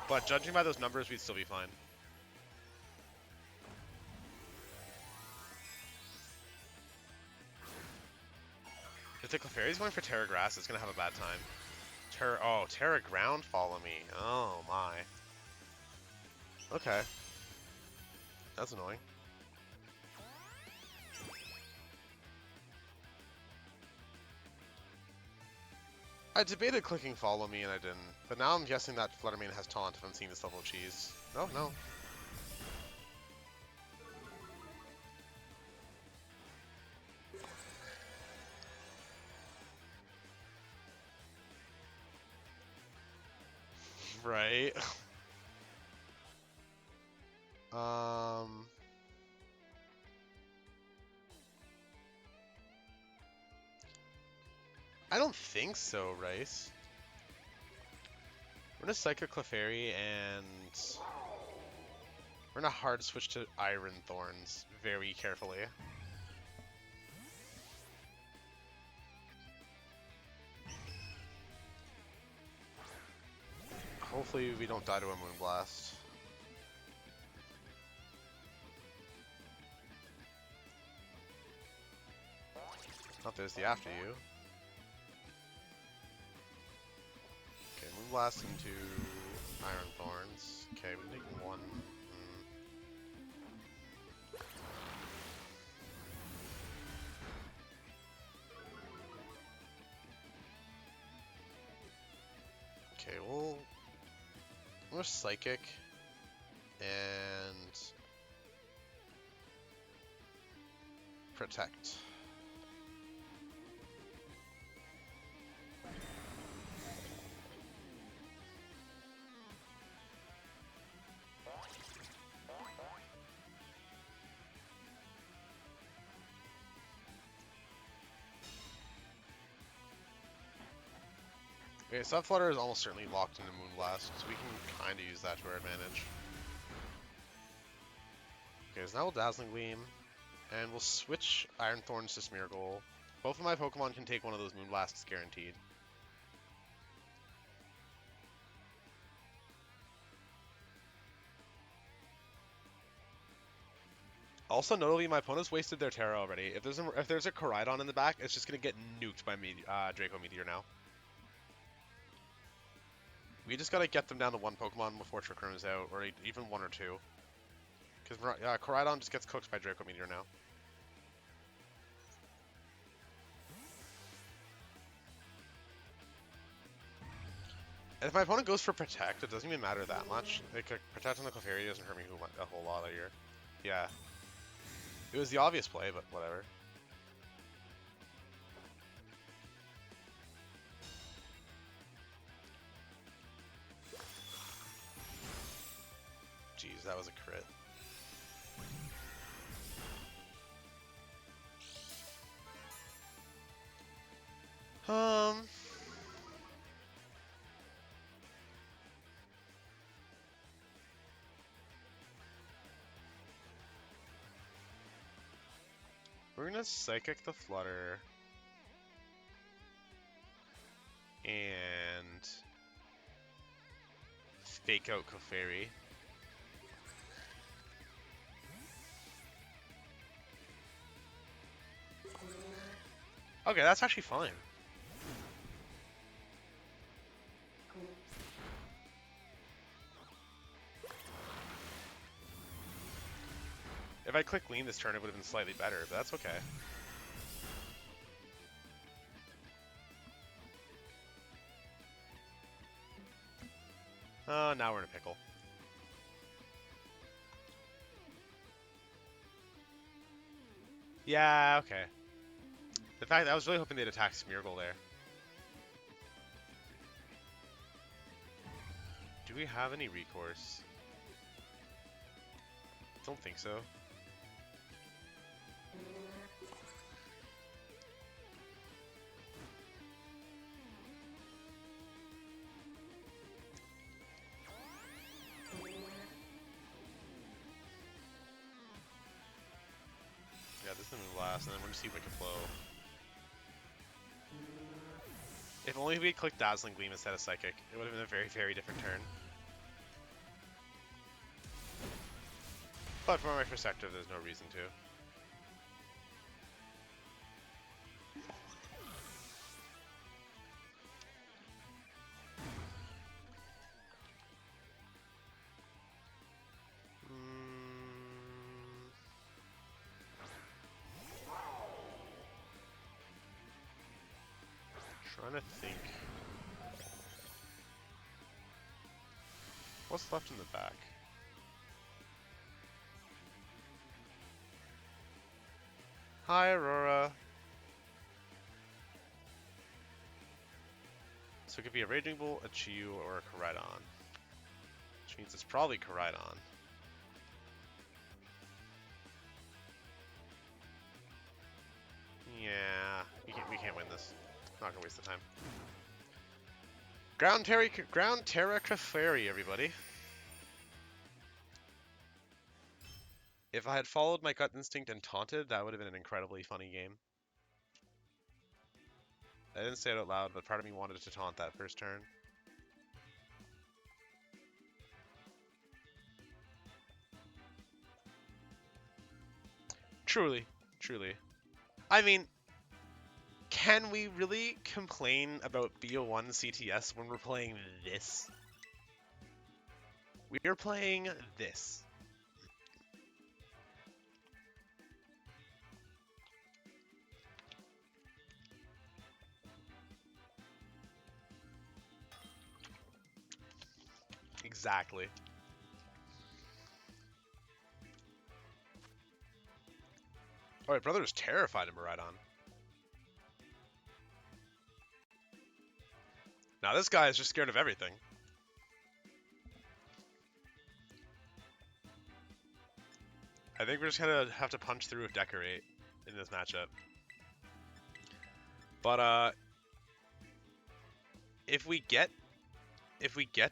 But judging by those numbers, we'd still be fine. If the Clefairy's going for Terra Grass, it's going to have a bad time. Terra Ground follow me. Oh my. Okay. That's annoying. I debated clicking follow me and I didn't. But now I'm guessing that Fluttermane has taunt if I'm seeing this level of cheese. No, no. Right. Um, I don't think so, Rice. We're gonna Psychic Clefairy and we're gonna hard switch to Iron Thorns very carefully. Hopefully we don't die to a Moonblast. Oh, there's the after you. Okay, Moonblast into Iron Thorns. Okay, we take one. Okay, we're Psychic and Protect. Okay, Sub Flutter is almost certainly locked into Moonblast, so we can kind of use that to our advantage. Okay, so now we'll Dazzling Gleam, and we'll switch Iron Thorns to Smeargle. Both of my Pokemon can take one of those Moonblasts guaranteed. Also, notably, my opponent's wasted their Terra already. If there's a Miraidon in the back, it's just gonna get nuked by Draco Meteor now. We just gotta get them down to one Pokemon before Trick Room is out, or even one or two. Because Miraidon just gets cooked by Draco Meteor now. And if my opponent goes for Protect, it doesn't even matter that much. Like, Protect on the Clefairy doesn't hurt me a whole lot here. Yeah. It was the obvious play, but whatever. Jeez, that was a crit. We're gonna Psychic the Flutter. And fake out Clefairy. Okay, that's actually fine. If I click Lean this turn, it would have been slightly better, but that's okay. Now we're in a pickle. Yeah, okay. In fact, I was really hoping they'd attack Smeargle there. Do we have any recourse? Don't think so. Yeah, this is the Moonblast, and then we're gonna see Wicked Flow. If only we had clicked Dazzling Gleam instead of Psychic, it would have been a very, very different turn. But from my perspective, there's no reason to. Trying to think. What's left in the back? Hi, Aurora. So it could be a Raging Bolt, a Chiyu, or a Miraidon. Which means it's probably Miraidon. Yeah, we can't win this. Not gonna waste the time. Ground Terra Clefairy, everybody. If I had followed my gut instinct and taunted, that would have been an incredibly funny game. I didn't say it out loud, but part of me wanted to taunt that first turn. Truly, truly. I mean, can we really complain about BO1 CTS when we're playing this? We are playing this. Exactly. Oh, my brother was terrified of Miraidon. Now this guy is just scared of everything. I think we're just gonna have to punch through with Decorate in this matchup. But if we get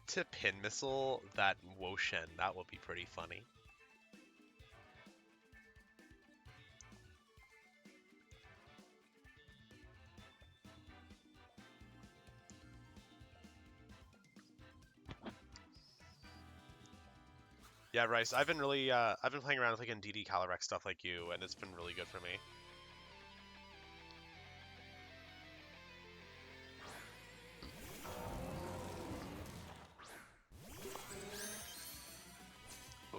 to Pin Missile that Woshen, that will be pretty funny. Yeah, Rice. I've been playing around with like DD Calyrex stuff like you, and it's been really good for me. Ooh.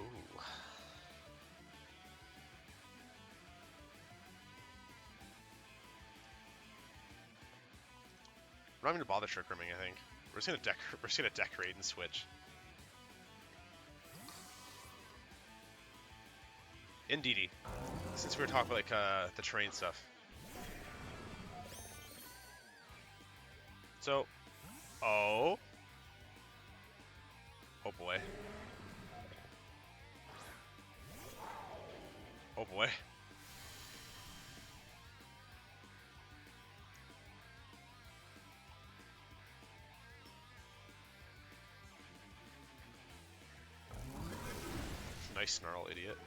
We're not even gonna bother Trick Rooming, I think. We're just gonna decorate and switch. In DD, since we were talking about like the terrain stuff. So, oh boy, oh boy. Nice snarl, idiot.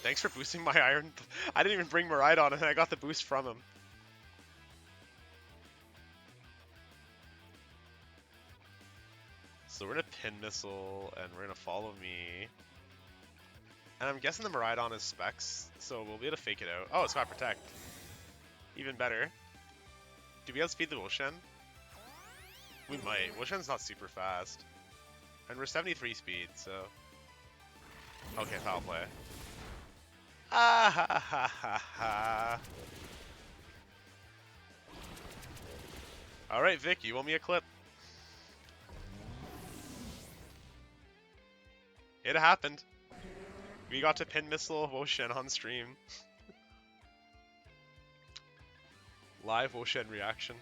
Thanks for boosting my iron. I didn't even bring Miraidon and I got the boost from him. So we're gonna Pin Missile and we're gonna follow me. And I'm guessing the Miraidon is Specs, so we'll be able to fake it out. Oh, it's got Protect. Even better. Do we outspeed the Woshen? We might. Woshen's not super fast. And we're 73 speed, so... Okay, foul play. Ah ha ha ha ha. Alright, Vic, you owe me a clip. It happened. We got to Pin Missile Woshen on stream. Live Woshen reaction.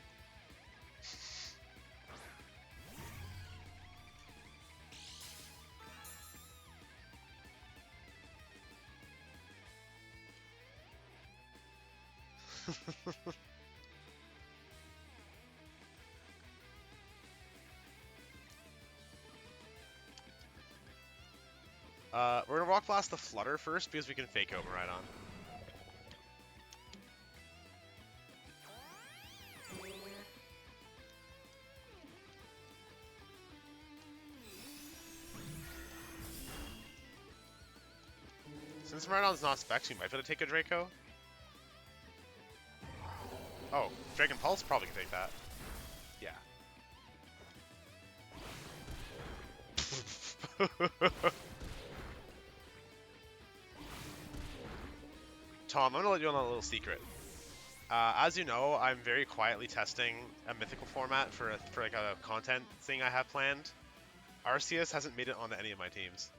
We're gonna Rock Blast the Flutter first because we can fake out Miraidon. Since Miraidon's not Specs, we might be able to take a Draco. Oh, Dragon Pulse probably can take that. Yeah. Tom, I'm gonna let you in on a little secret. As you know, I'm very quietly testing a mythical format for like a content thing I have planned. Arceus hasn't made it onto any of my teams.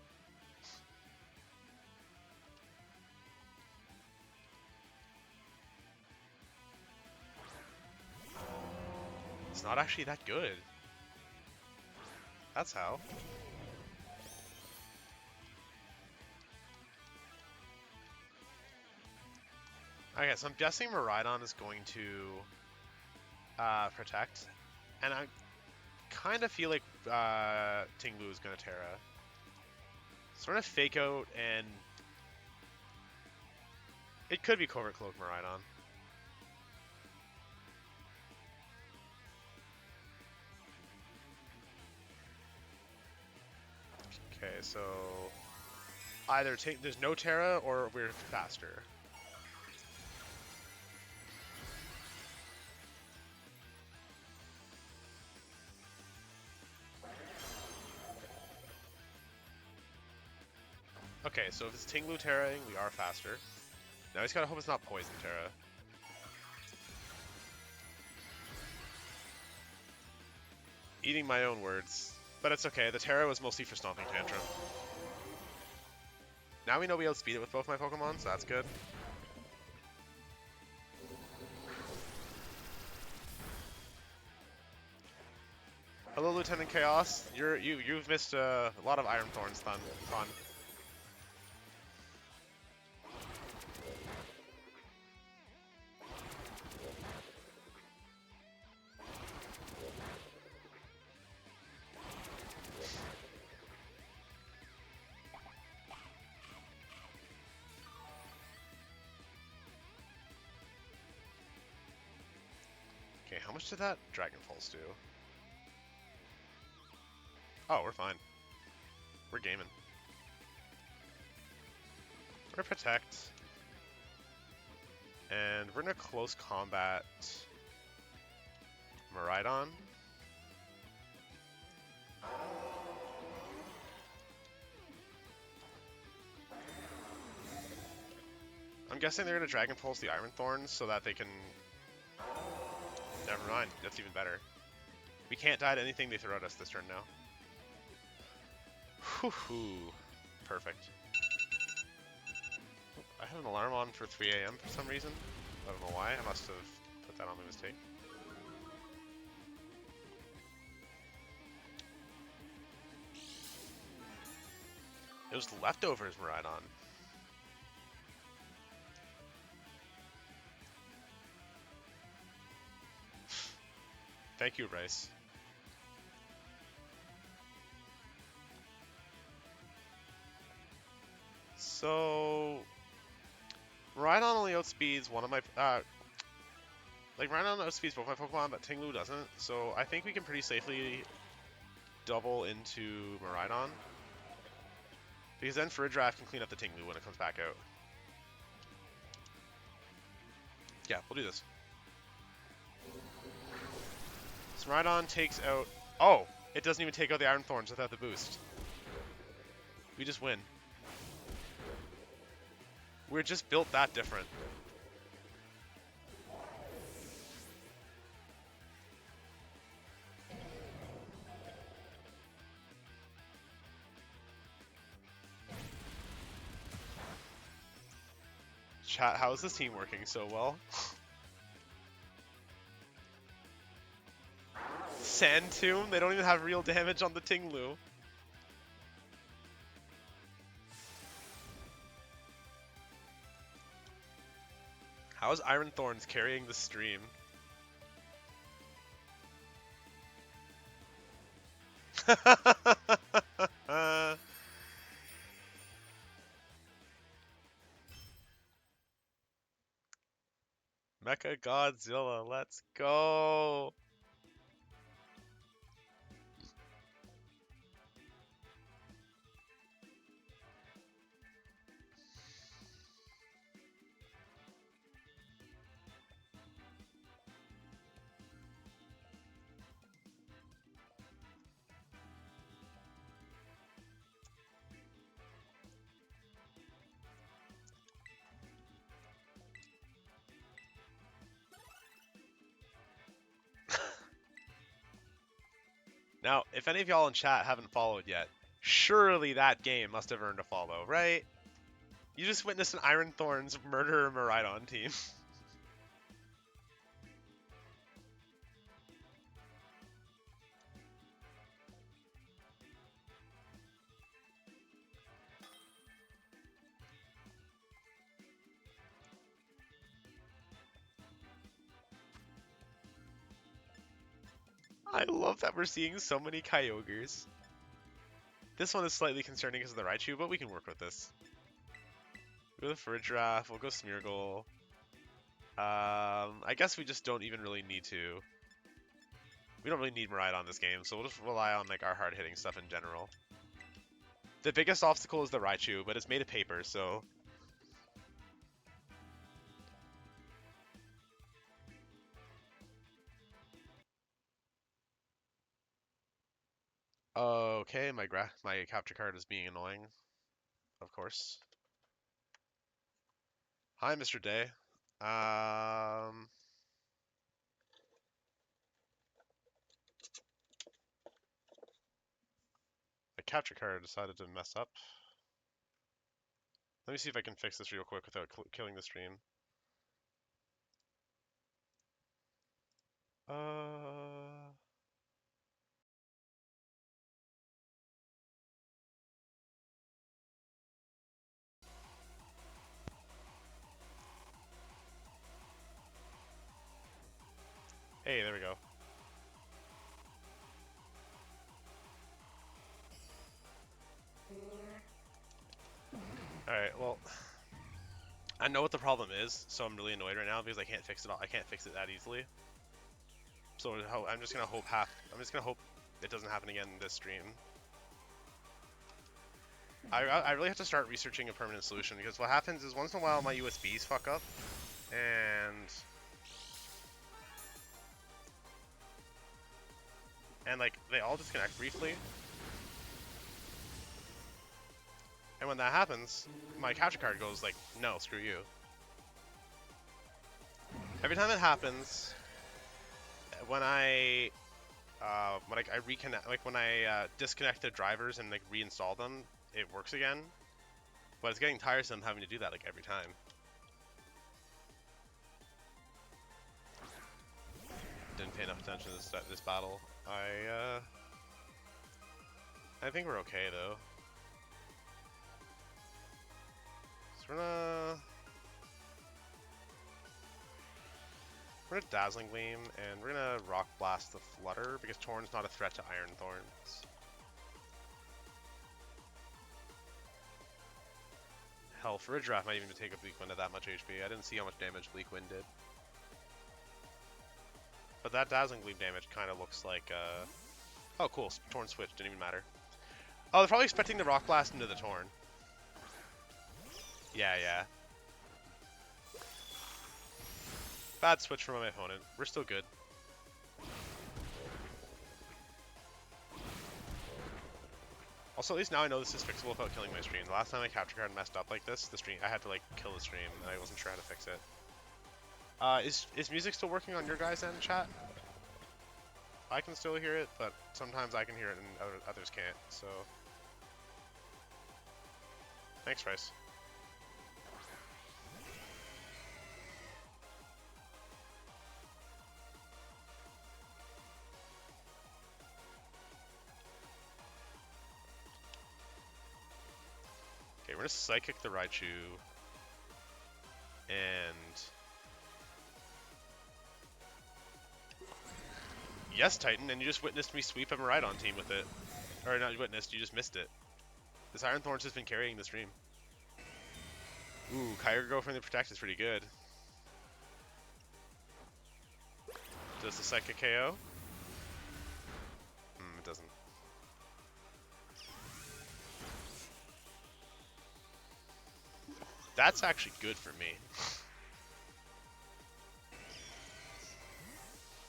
It's not actually that good. That's how. Okay, so I'm guessing Miraidon is going to protect, and I kind of feel like Tinglu is going to Terra. So we're going to Fake Out, and it could be Covert Cloak Miraidon. Okay, so either there's no Terra or we're faster. Okay, so if it's Tinglu Terraing, we are faster. Now he's gotta hope it's not Poison Terra. Eating my own words. But it's okay, the Terra was mostly for Stomping Tantrum. Now we know we outspeed it with both my Pokemon, so that's good. Hello, Lieutenant Chaos. You've missed a lot of Iron Thorns fun. Okay, how much did that Dragon Pulse do? Oh, we're fine. We're gaming. We're gonna Protect. And we're gonna Close Combat Miraidon. I'm guessing they're gonna Dragon Pulse the Iron Thorns so that they can... Never mind, that's even better. We can't die to anything they throw at us this turn now. Whew. Perfect. I had an alarm on for 3 AM for some reason. I don't know why. I must have put that on by mistake. It was leftovers, Miraidon. Thank you, Rice. So... Miraidon only outspeeds one of my... Miraidon outspeeds both my Pokemon, but Tinglu doesn't. So I think we can pretty safely double into Miraidon. Because then Farigiraf can clean up the Tinglu when it comes back out. Yeah, we'll do this. So Miraidon takes out... Oh! It doesn't even take out the Iron Thorns without the boost. We just win. We're just built that different. Chat, how is this team working so well? Sand Tomb? They don't even have real damage on the Tinglu. How is Iron Thorns carrying the stream? Mecha Godzilla, let's go! Now, if any of y'all in chat haven't followed yet, surely that game must have earned a follow, right? You just witnessed an Iron Thorns murder Miraidon team. I love that we're seeing so many Kyogres. This one is slightly concerning because of the Raichu, but we can work with this. We'll go the Farigiraf, we'll go Smeargle. I guess we just don't even really need to. We don't really need Miraidon this game, so we'll just rely on like our hard-hitting stuff in general. The biggest obstacle is the Raichu, but it's made of paper, so... Okay, my capture card is being annoying, of course. Hi, Mr. Day. My capture card decided to mess up. Let me see if I can fix this real quick without killing the stream. Hey, there we go. Alright, well, I know what the problem is, so I'm really annoyed right now because I can't fix it all. I can't fix it that easily. So I'm just gonna hope it doesn't happen again in this stream. I really have to start researching a permanent solution because what happens is once in a while my USBs fuck up and like they all disconnect briefly. And when that happens, my capture card goes like, no, screw you. Every time it happens, when I reconnect, like when I disconnect the drivers and like reinstall them, it works again. But it's getting tiresome having to do that like every time. Didn't pay enough attention to this battle. I think we're okay though. So we're gonna Dazzling Gleam and we're gonna Rock Blast the Flutter because Thorns not a threat to Iron Thorns. Hell, Farigiraf might even take a Bleak Wind at that much HP. I didn't see how much damage Bleak Wind did. But that Dazzling Gleam damage kind of looks like, oh cool, Torn switch, didn't even matter. Oh, they're probably expecting the Rock Blast into the Torn. Yeah. Bad switch from my opponent. We're still good. Also, at least now I know this is fixable without killing my stream. The last time my capture card messed up like this, I had to like kill the stream, and I wasn't sure how to fix it. Is music still working on your guys' end, chat? I can still hear it, but sometimes I can hear it and others can't, so... Thanks, Rice. Okay, we're gonna Psychic the Raichu. And... Yes, Titan, and you just witnessed me sweep a Miraidon team with it. Or not witnessed, you just missed it. This Iron Thorns has been carrying the stream. Ooh, Kyogre from the Protect is pretty good. Does the Psychic KO? It doesn't. That's actually good for me.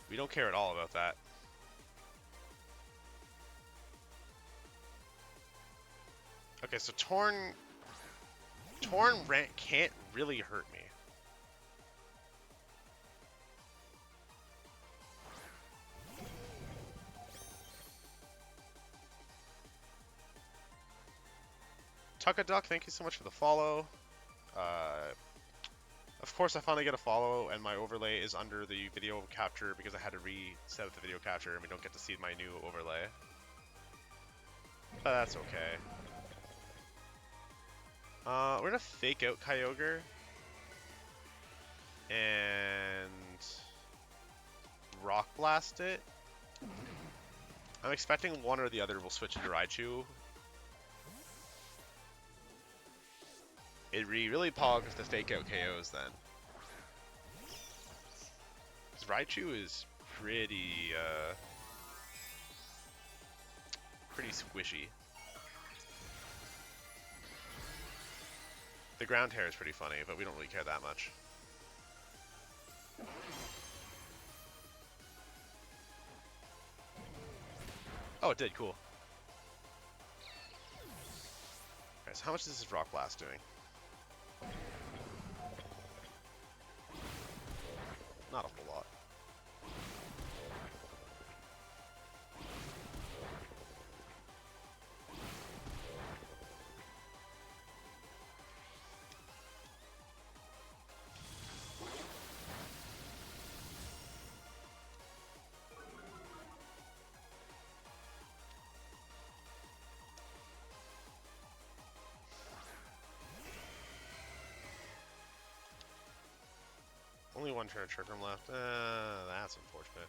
We don't care at all about that. Okay, so Torn can't really hurt me. Tuckaduck, thank you so much for the follow. Of course, I finally get a follow, and my overlay is under the video capture because I had to reset the video capture, and we don't get to see my new overlay. But that's okay. We're gonna fake out Kyogre and Rock Blast it. I'm expecting one or the other will switch into Raichu. It really pogs the fake out KOs then. Because Raichu is pretty squishy. The ground hair is pretty funny, but we don't really care that much. Oh, it did. Cool. Okay, so how much is this Rock Blast doing? Not a whole lot. Only one turn of Trick Room left. That's unfortunate.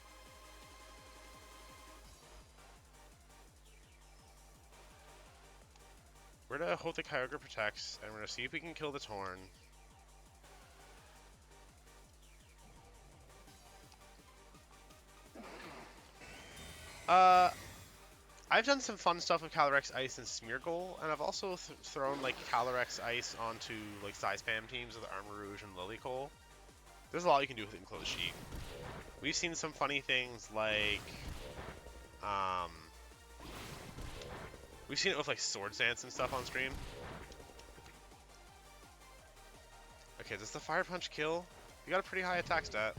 We're gonna hope the Kyogre protects, and we're gonna see if we can kill the Torn. I've done some fun stuff with Calyrex Ice and Smeargle, and I've also thrown like Calyrex Ice onto like size spam teams with Armarouge and Lilycole. There's a lot you can do with Enclosed Sheet. We've seen some funny things like, we've seen it with like Swords Dance and stuff on stream. Okay, does the Fire Punch kill? You got a pretty high attack stat.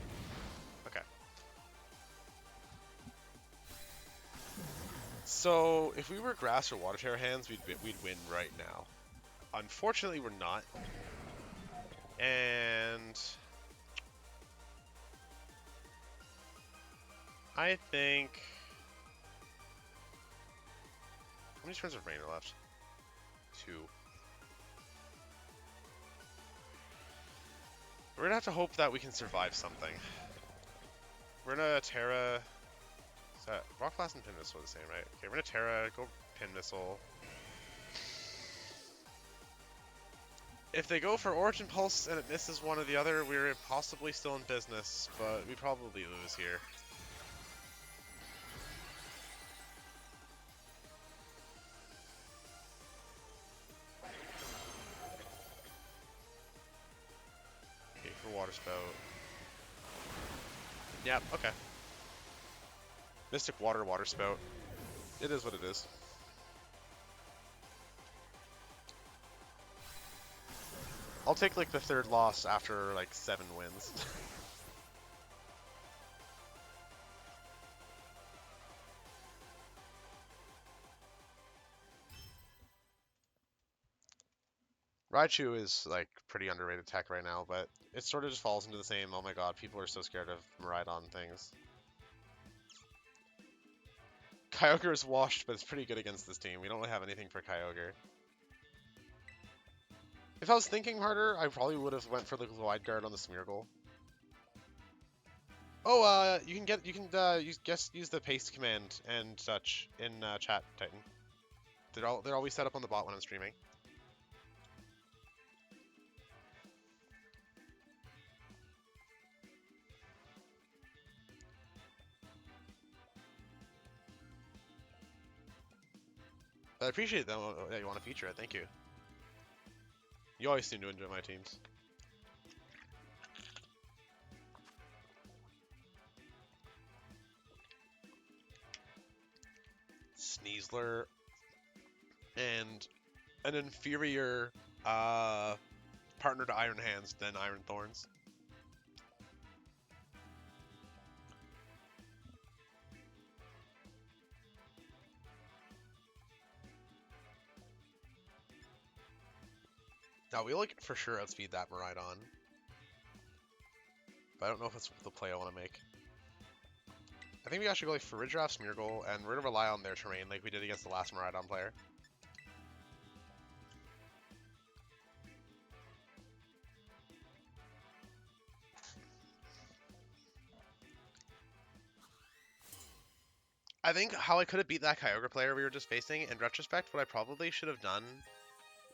Okay. So, if we were Grass or Water Terror hands, we'd win right now. Unfortunately, we're not. And I think... How many turns of Rain are left? 2. We're gonna have to hope that we can survive something. We're gonna Terra... Is that Rock Blast and Pin Missile are the same, right? Okay, we're gonna Terra, go Pin Missile. If they go for Origin Pulse and it misses one or the other, we're possibly still in business, but we probably lose here. Okay, for Water Spout. Yep, okay. Mystic Water, Water Spout. It is what it is. I'll take like the third loss after like 7 wins. Raichu is like pretty underrated tech right now, but it sort of just falls into the same, oh my god, people are so scared of Miraidon things. Kyogre is washed, but it's pretty good against this team. We don't really have anything for Kyogre. If I was thinking harder, I probably would have went for the Wide Guard on the Smeargle. Oh, you can use the paste command and such in chat, Titan. They're always set up on the bot when I'm streaming. I appreciate that you want to feature it. Thank you. You always seem to enjoy my teams. Sneasler and an inferior partner to Iron Hands than Iron Thorns. Now we like for sure outspeed that Miraidon, but I don't know if it's the play I want to make. I think we actually go like Farigiraf, Smeargle, and we're gonna rely on their terrain like we did against the last Miraidon player. I think how I could have beat that Kyogre player we were just facing, in retrospect, what I probably should have done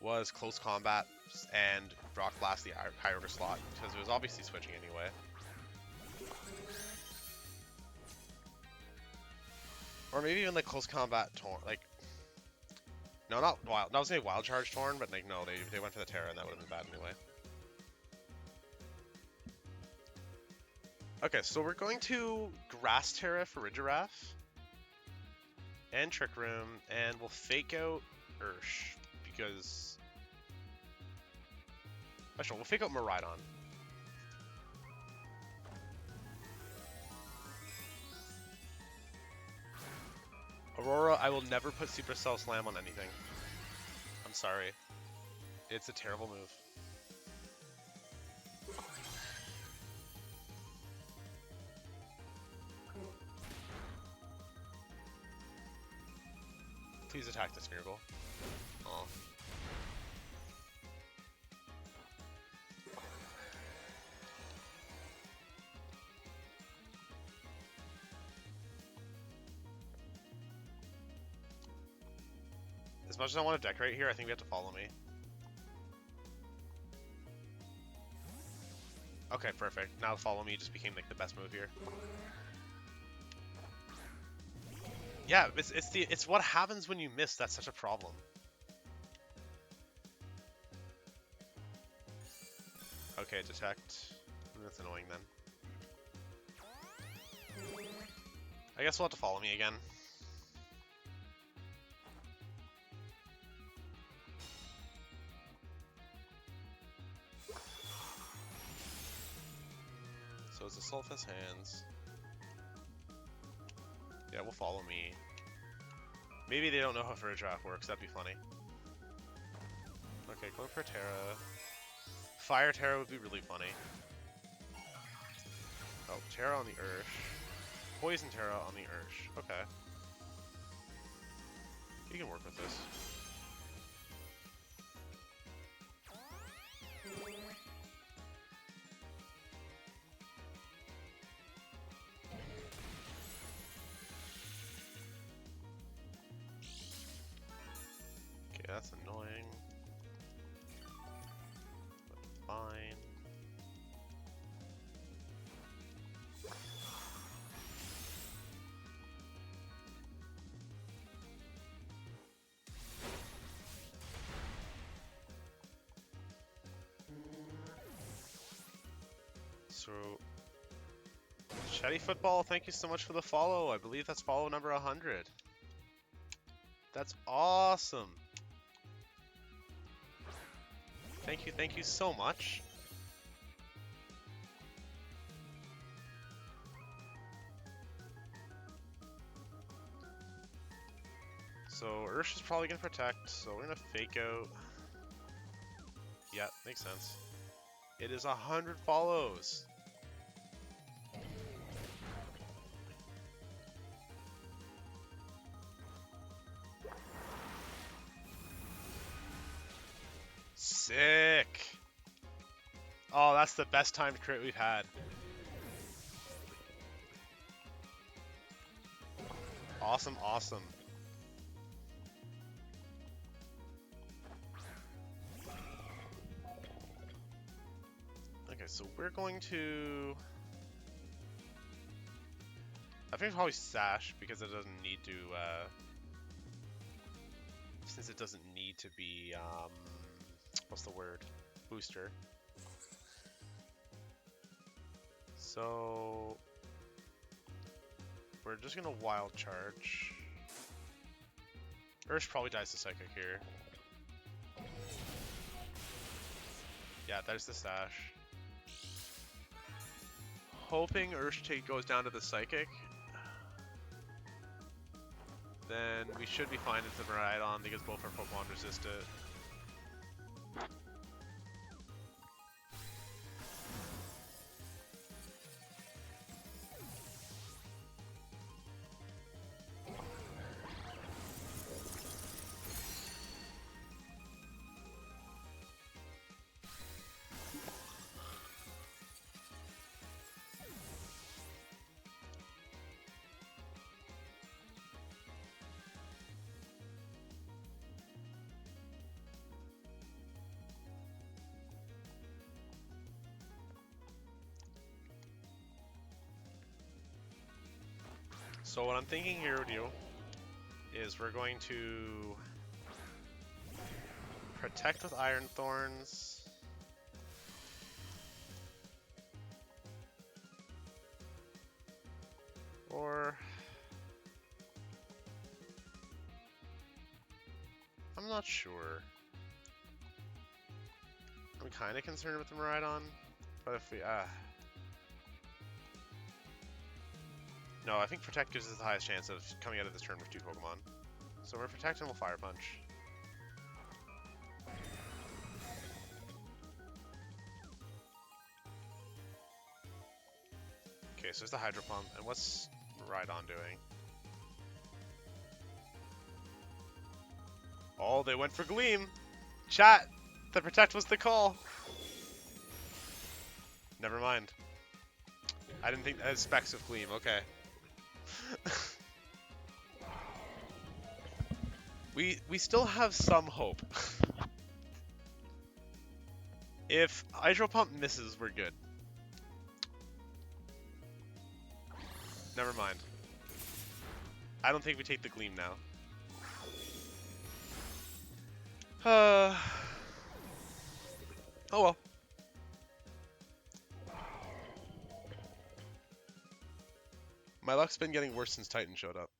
was close combat and Rock Blast the Kyogre slot, because it was obviously switching anyway. Or maybe even like close combat Torn, like, no, not wild. I was gonna say Wild Charge Torn, but like no, they went for the Terra, and that would have been bad anyway. Okay, so we're going to Grass Terra Farigiraf and Trick Room, and we'll fake out Ursh because actually we'll fake out Miraidon. Aurora, I will never put Supercell Slam on anything. I'm sorry. It's a terrible move. Please attack the Smeargle. Oh. As much as I want to decorate here, I think we have to follow me. Okay, perfect. Now follow me just became like the best move here. Yeah, it's what happens when you miss that's such a problem. Okay, detect. That's annoying then. I guess we'll have to follow me again. So it's a Sulphus Hands. Yeah, we'll follow me. Maybe they don't know how Farigiraf works, that'd be funny. Okay, going for Terra. Fire Terra would be really funny. Oh, Terra on the Ursh. Poison Terra on the Ursh. Okay. You can work with this. Okay, that's annoying. But fine. So, Chatty Football, thank you so much for the follow. I believe that's follow number 100. That's awesome. Thank you so much. So Ursh is probably gonna protect, so we're gonna fake out. Yeah, makes sense. It is 100 follows. Sick. Oh, that's the best timed crit we've had. Awesome, awesome. Okay, so we're going to... I think probably Sash, because it doesn't need to, since it doesn't need to be, what's the word? Booster. So... we're just gonna Wild Charge. Ursh probably dies to Psychic here. Yeah, there's the Sash. Hoping Ursh goes down to the Psychic. Then we should be fine into Miraidon because both our Pokemon resist it. So what I'm thinking here with you is we're going to protect with Iron Thorns. Or I'm not sure. I'm kind of concerned with the Miraidon, but if we no, I think Protect gives us the highest chance of coming out of this turn with 2 Pokemon. So we're Protect and we'll Fire Punch. Okay, so there's the Hydro Pump, and what's Miraidon doing? Oh, they went for Gleam! Chat! The Protect was the call! Never mind. I didn't think that had specs of Gleam, okay. We still have some hope. If Hydro Pump misses, we're good. Never mind. I don't think we take the Gleam now. Oh well. My luck's been getting worse since Titan showed up.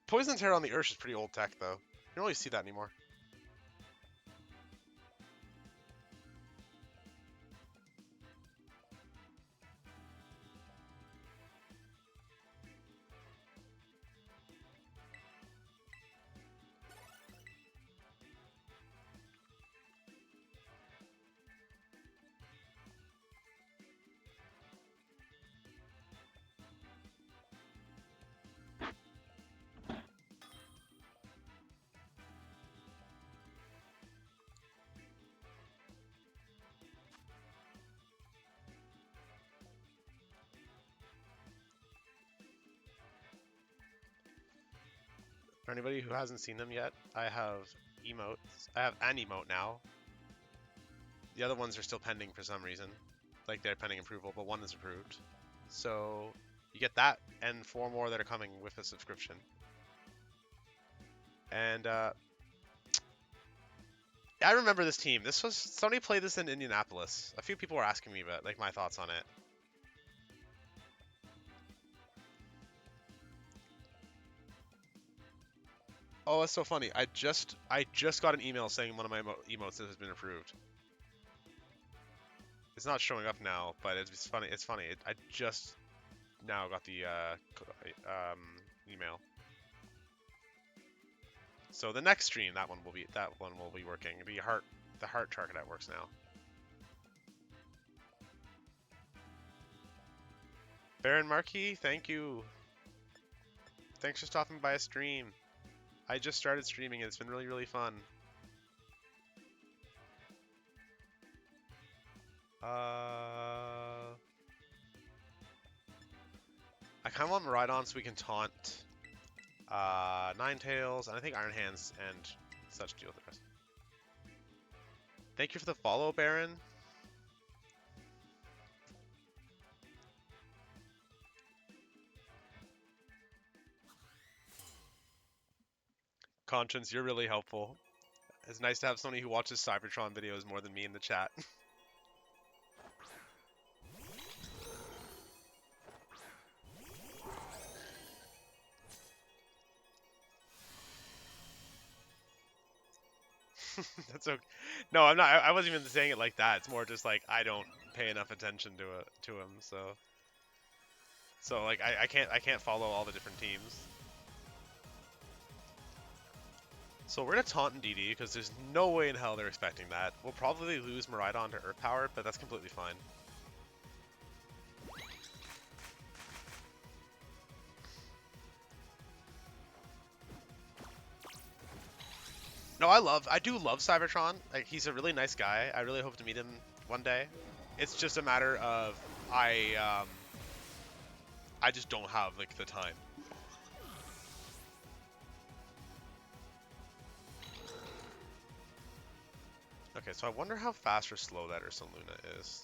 Poison Terror on the Ursh is pretty old tech, though. You don't really see that anymore. For anybody who hasn't seen them yet, I have emotes. I have an emote now. The other ones are still pending for some reason. Like they're pending approval, but one is approved. So you get that and 4 more that are coming with a subscription. And I remember this team. This was somebody played this in Indianapolis. A few people were asking me about like my thoughts on it. Oh, that's so funny. I just got an email saying one of my emotes has been approved. It's not showing up now, but it's funny. It's funny. I just now got the email. So the next stream, that one will be working. The heart target that works now. Baron Marquis, thank you. Thanks for stopping by a stream. I just started streaming and it's been really, really fun. I kind of want Miraidon so we can taunt Ninetales, and I think Iron Hands and such deal with the rest. Thank you for the follow, Baron. Conscience, you're really helpful. It's nice to have somebody who watches Cybertron videos more than me in the chat. That's okay. No, I'm not. I wasn't even saying it like that. It's more just like I don't pay enough attention to him. So like I can't follow all the different teams. So we're gonna taunt and DD because there's no way in hell they're expecting that. We'll probably lose Miraidon to Earth Power, but that's completely fine. No, I do love Cybertron. Like he's a really nice guy. I really hope to meet him one day. It's just a matter of I just don't have like the time. Okay, so I wonder how fast or slow that Ursaluna is.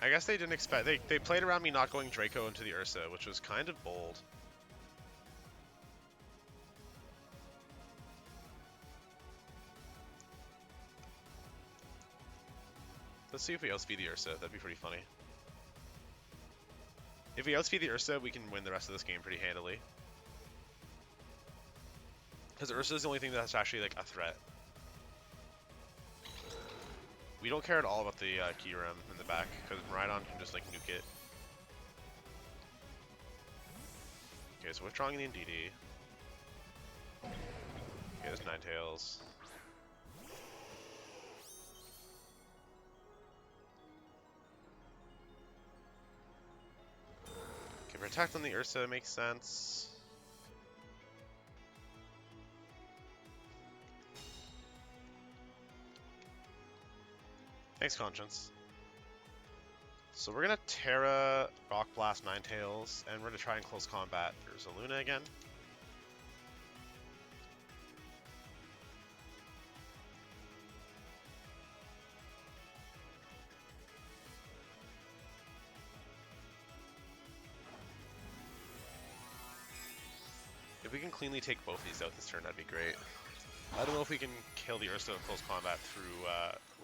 I guess they didn't expect... They played around me not going Draco into the Ursa, which was kind of bold. Let's see if we outspeed the Ursa. That'd be pretty funny. If we outspeed the Ursa, we can win the rest of this game pretty handily. Because Ursa is the only thing that's actually like a threat. We don't care at all about the Kyurem in the back, because Miraidon can just like nuke it. Okay, so withdrawing the NDD. Okay, there's Ninetales. Okay, protect on the Ursa makes sense. Thanks, Conscience. So we're gonna Terra, Rock Blast, Ninetales, and we're gonna try and close combat Ursaluna again. If we can cleanly take both these out this turn, that'd be great. I don't know if we can kill the Ursa in close combat through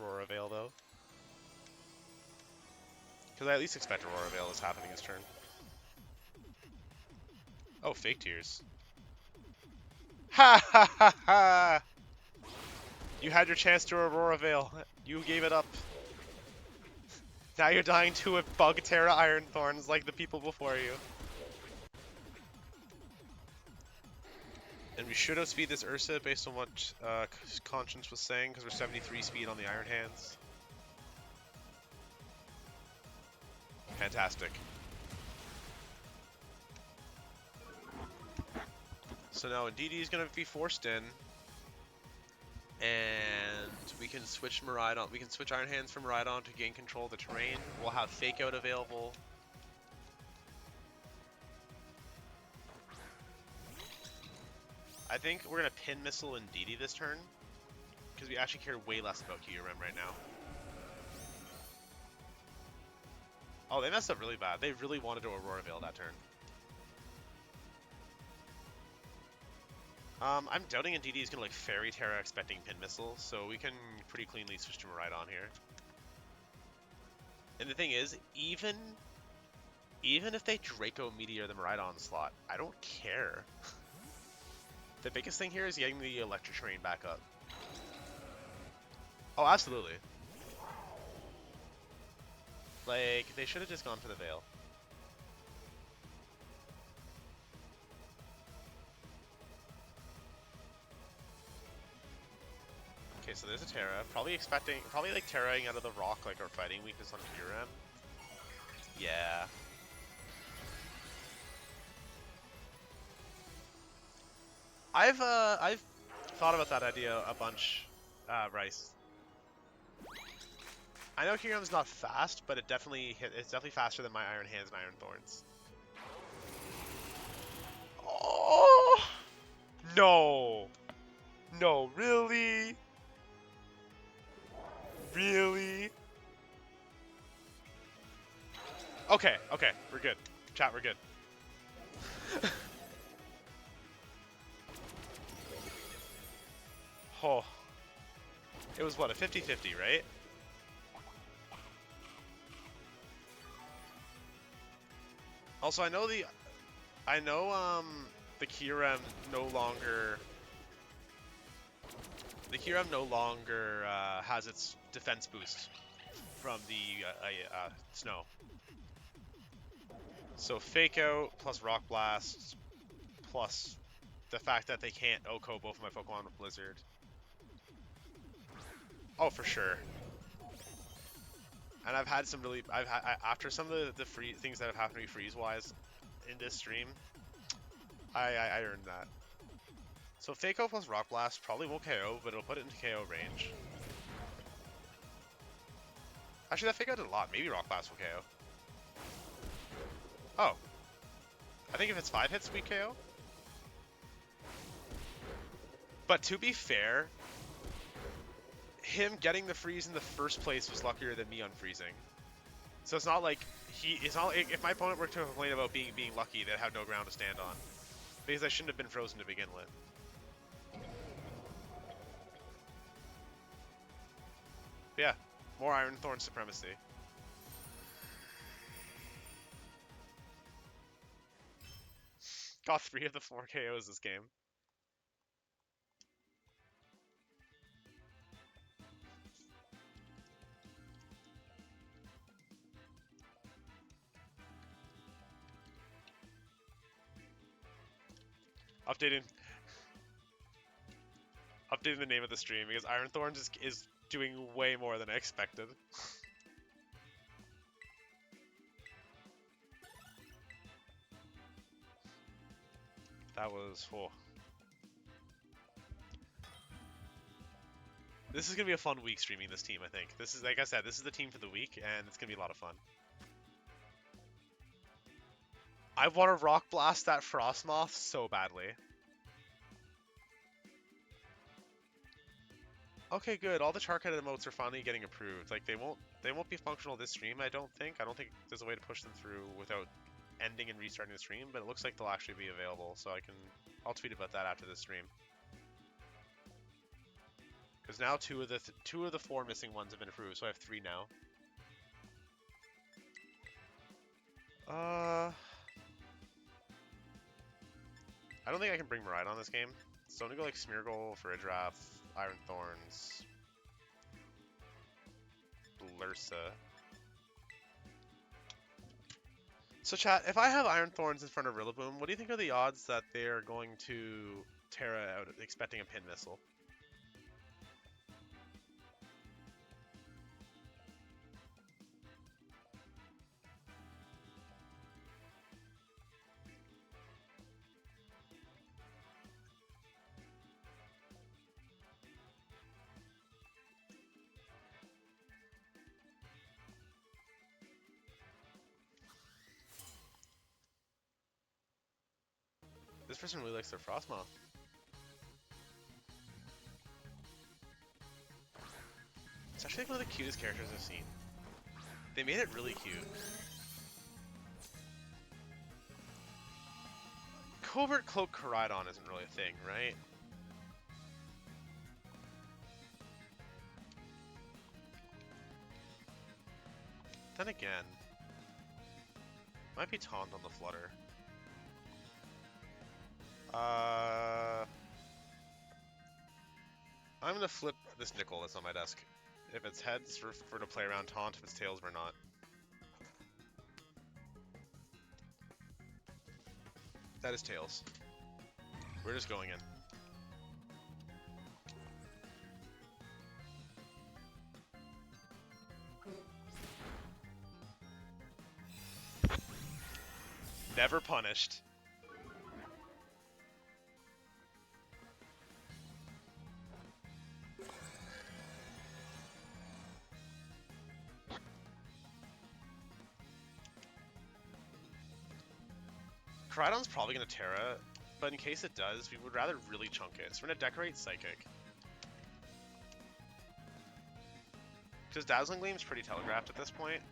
Aurora Veil, though. Because I at least expect Aurora Veil is happening this turn. Oh, Fake Tears. Ha ha ha ha! You had your chance to Aurora Veil. You gave it up. Now you're dying to a Bug Terra Iron Thorns like the people before you. And we should have speed this Ursa based on what Conscience was saying, because we're 73 speed on the Iron Hands. Fantastic. So now DD is going to be forced in, and we can switch Miraidon. We can switch Iron Hands from Miraidon to gain control of the terrain. We'll have Fake Out available. I think we're going to Pin Missile and DD this turn, because we actually care way less about Kyurem right now. Oh, they messed up really bad. They really wanted to Aurora Veil that turn. I'm doubting NDD is going to like Fairy Terra expecting Pin Missile, so we can pretty cleanly switch to Miraidon here. And the thing is, even if they Draco Meteor the Miraidon slot, I don't care. The biggest thing here is getting the Electric Terrain back up. Oh, absolutely. Like, they should have just gone for the Veil. Okay, so there's a Terra. Probably like Terraing out of the rock, like our fighting weakness on Kyurem. Yeah. I've thought about that idea a bunch, Rice. I know Kyurem's not fast, but it's definitely faster than my Iron Hands and Iron Thorns. Oh no! No, really? Really? Okay, we're good. Chat, we're good. Oh. It was what, a 50-50, right? Also, I know the Kyurem no longer has its defense boost from the snow. So Fake Out plus Rock Blast plus the fact that they can't OHKO both of my Pokemon with Blizzard. Oh, for sure. And I've had some really, after some of the free things that have happened to me freeze-wise in this stream, I earned that. So Fake Out plus Rock Blast probably won't KO, but it'll put it into KO range. Actually, that Fake Out did a lot. Maybe Rock Blast will KO. Oh. I think if it's 5 hits, we KO. But to be fair, him getting the freeze in the first place was luckier than me unfreezing. So it's not like it's not like if my opponent were to complain about being lucky, they'd have no ground to stand on. Because I shouldn't have been frozen to begin with. But yeah, more Iron Thorn supremacy. Got 3 of the 4 KOs this game. Updating the name of the stream because Iron Thorns is doing way more than I expected. That was This is gonna be a fun week streaming this team, I think. This is, like I said, this is the team for the week, and it's gonna be a lot of fun. I want to Rock Blast that Frostmoth so badly. Okay, good. All the Charkhead emotes are finally getting approved. Like they won't be functional this stream, I don't think. I don't think there's a way to push them through without ending and restarting the stream, but it looks like they'll actually be available, so I'll tweet about that after this stream. Because now two of the 4 missing ones have been approved, so I have 3 now. I don't think I can bring Miraidon this game. So I'm gonna go like Smeargle, Farigiraf, Iron Thorns, Blursa. So chat, if I have Iron Thorns in front of Rillaboom, what do you think are the odds that they're going to Terra out expecting a pin missile? This person really likes their Frostmoth. It's actually like one of the cutest characters I've seen. They made it really cute. Covert Cloak Miraidon isn't really a thing, right? Then again, might be Taunt on the Flutter. I'm gonna flip this nickel that's on my desk. If it's heads, for to play around Taunt. If it's tails, we're not. That is tails. We're just going in. Never punished. Miraidon's probably gonna Terra, but in case it does, we would rather really chunk it. So we're gonna decorate Psychic. Because Dazzling Gleam's pretty telegraphed at this point.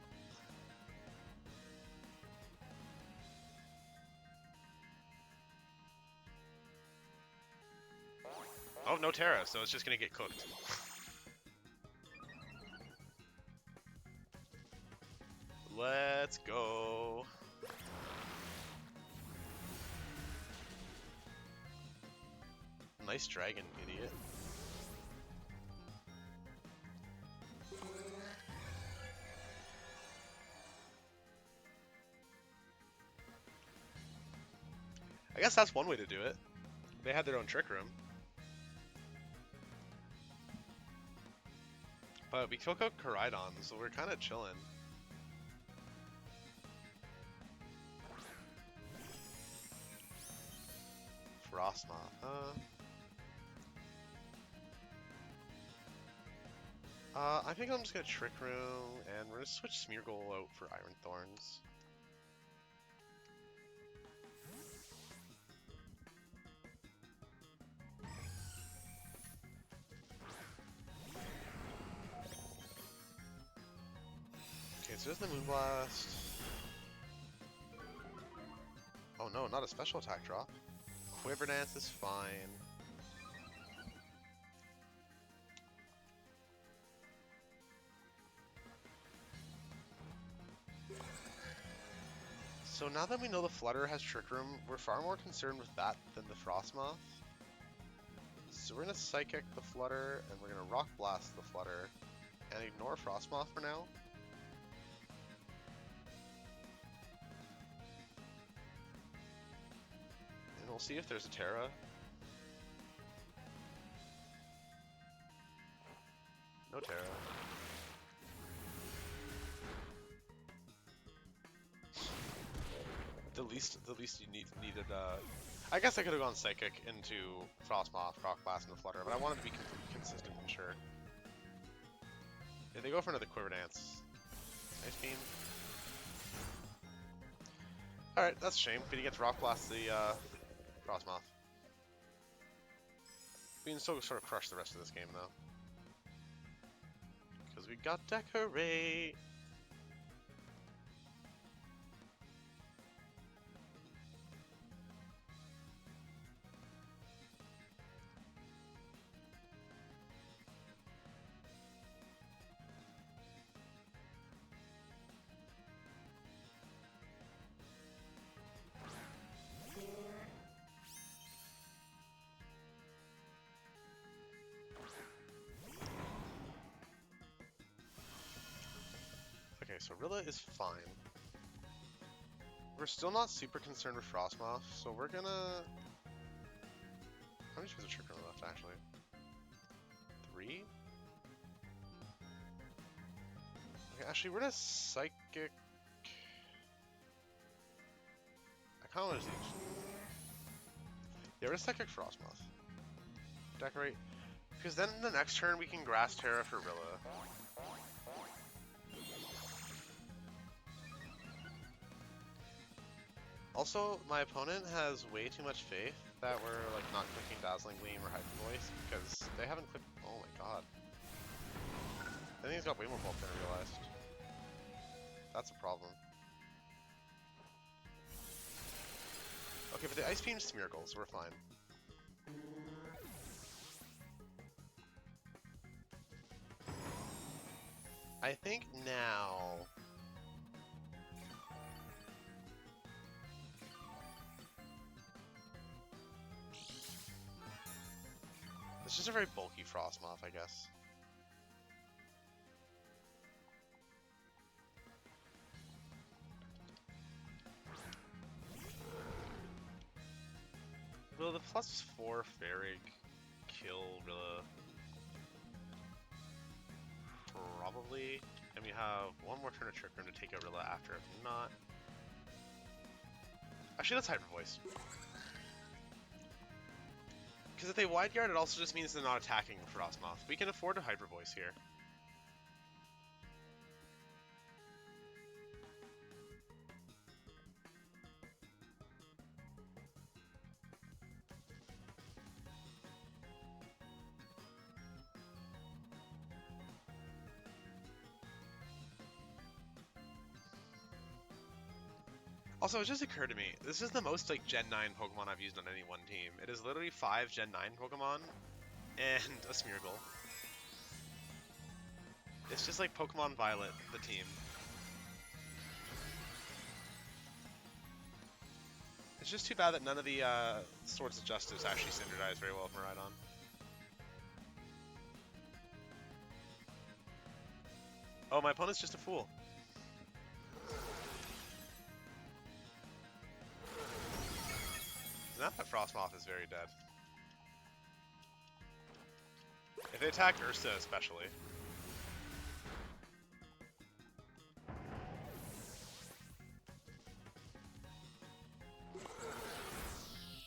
Oh, no Terra, so it's just gonna get cooked. Let's go. Nice dragon, idiot. I guess that's one way to do it. They had their own trick room. But we took out Miraidon, so we're kind of chilling. Frostmoth, I think I'm just gonna Trick Room, and we're gonna switch Smeargle out for Iron Thorns. Okay, so there's the Moonblast. Oh no, not a special attack drop. Quiver Dance is fine. So now that we know the Flutter has Trick Room, we're far more concerned with that than the Frostmoth. So we're gonna Psychic the Flutter, and we're gonna Rock Blast the Flutter, and ignore Frostmoth for now. And we'll see if there's a Terra. No Terra. The least you needed. I guess I could have gone Psychic into Frostmoth, Rock Blast, and the Flutter, but I wanted to be consistent and sure. Yeah, they go for another Quiver Dance. Ice Beam. Alright, that's a shame, but he gets Rock Blast the Frostmoth. We can still sort of crush the rest of this game, though. Because we got Decorate! Okay, so Rilla is fine. We're still not super concerned with Frostmoth, so we're gonna... How many shows of Trick Room left, actually? 3? Okay, actually, we're gonna Psychic... I kinda wanna see... Yeah, we're gonna Psychic Frostmoth. Decorate. Because then the next turn we can Grass Terra for Rilla. Also, my opponent has way too much faith that we're like not clicking Dazzling Gleam or Hyper Voice because they haven't clicked. Oh my god! I think he's got way more bulk than I realized. That's a problem. Okay, but the Ice Beam Smeargle, so we're fine. I think now. It's just a very bulky Frostmoth, I guess. Will the +4 Farig kill Rilla? Probably. And we have one more turn of Trick Room to take out Rilla after. If not... Actually, let's Hyper Voice. Because if they Wide Guard, it also just means they're not attacking Frostmoth. We can afford to Hyper Voice here. Also, it just occurred to me, this is the most like Gen 9 Pokemon I've used on any one team. It is literally 5 Gen 9 Pokemon and a Smeargle. It's just like Pokemon Violet, the team. It's just too bad that none of the Swords of Justice actually synergize very well with Miraidon. Oh, my opponent's just a fool. Not that Frostmoth is very dead. If they attacked Ursa especially.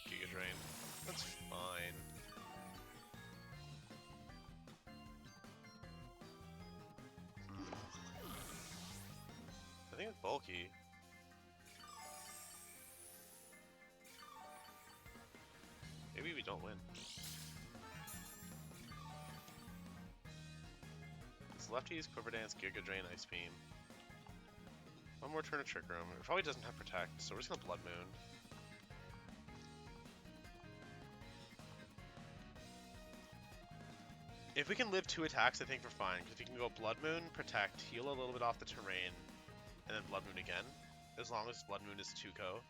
Giga Drain. That's fine. I think it's bulky. Maybe we don't win. It's lefties, Quiver Dance, Giga Drain, Ice Beam. One more turn of Trick Room. It probably doesn't have Protect, so we're just gonna Blood Moon. If we can live 2 attacks, I think we're fine. Because if we can go Blood Moon, Protect, heal a little bit off the terrain, and then Blood Moon again, as long as Blood Moon is 2-co.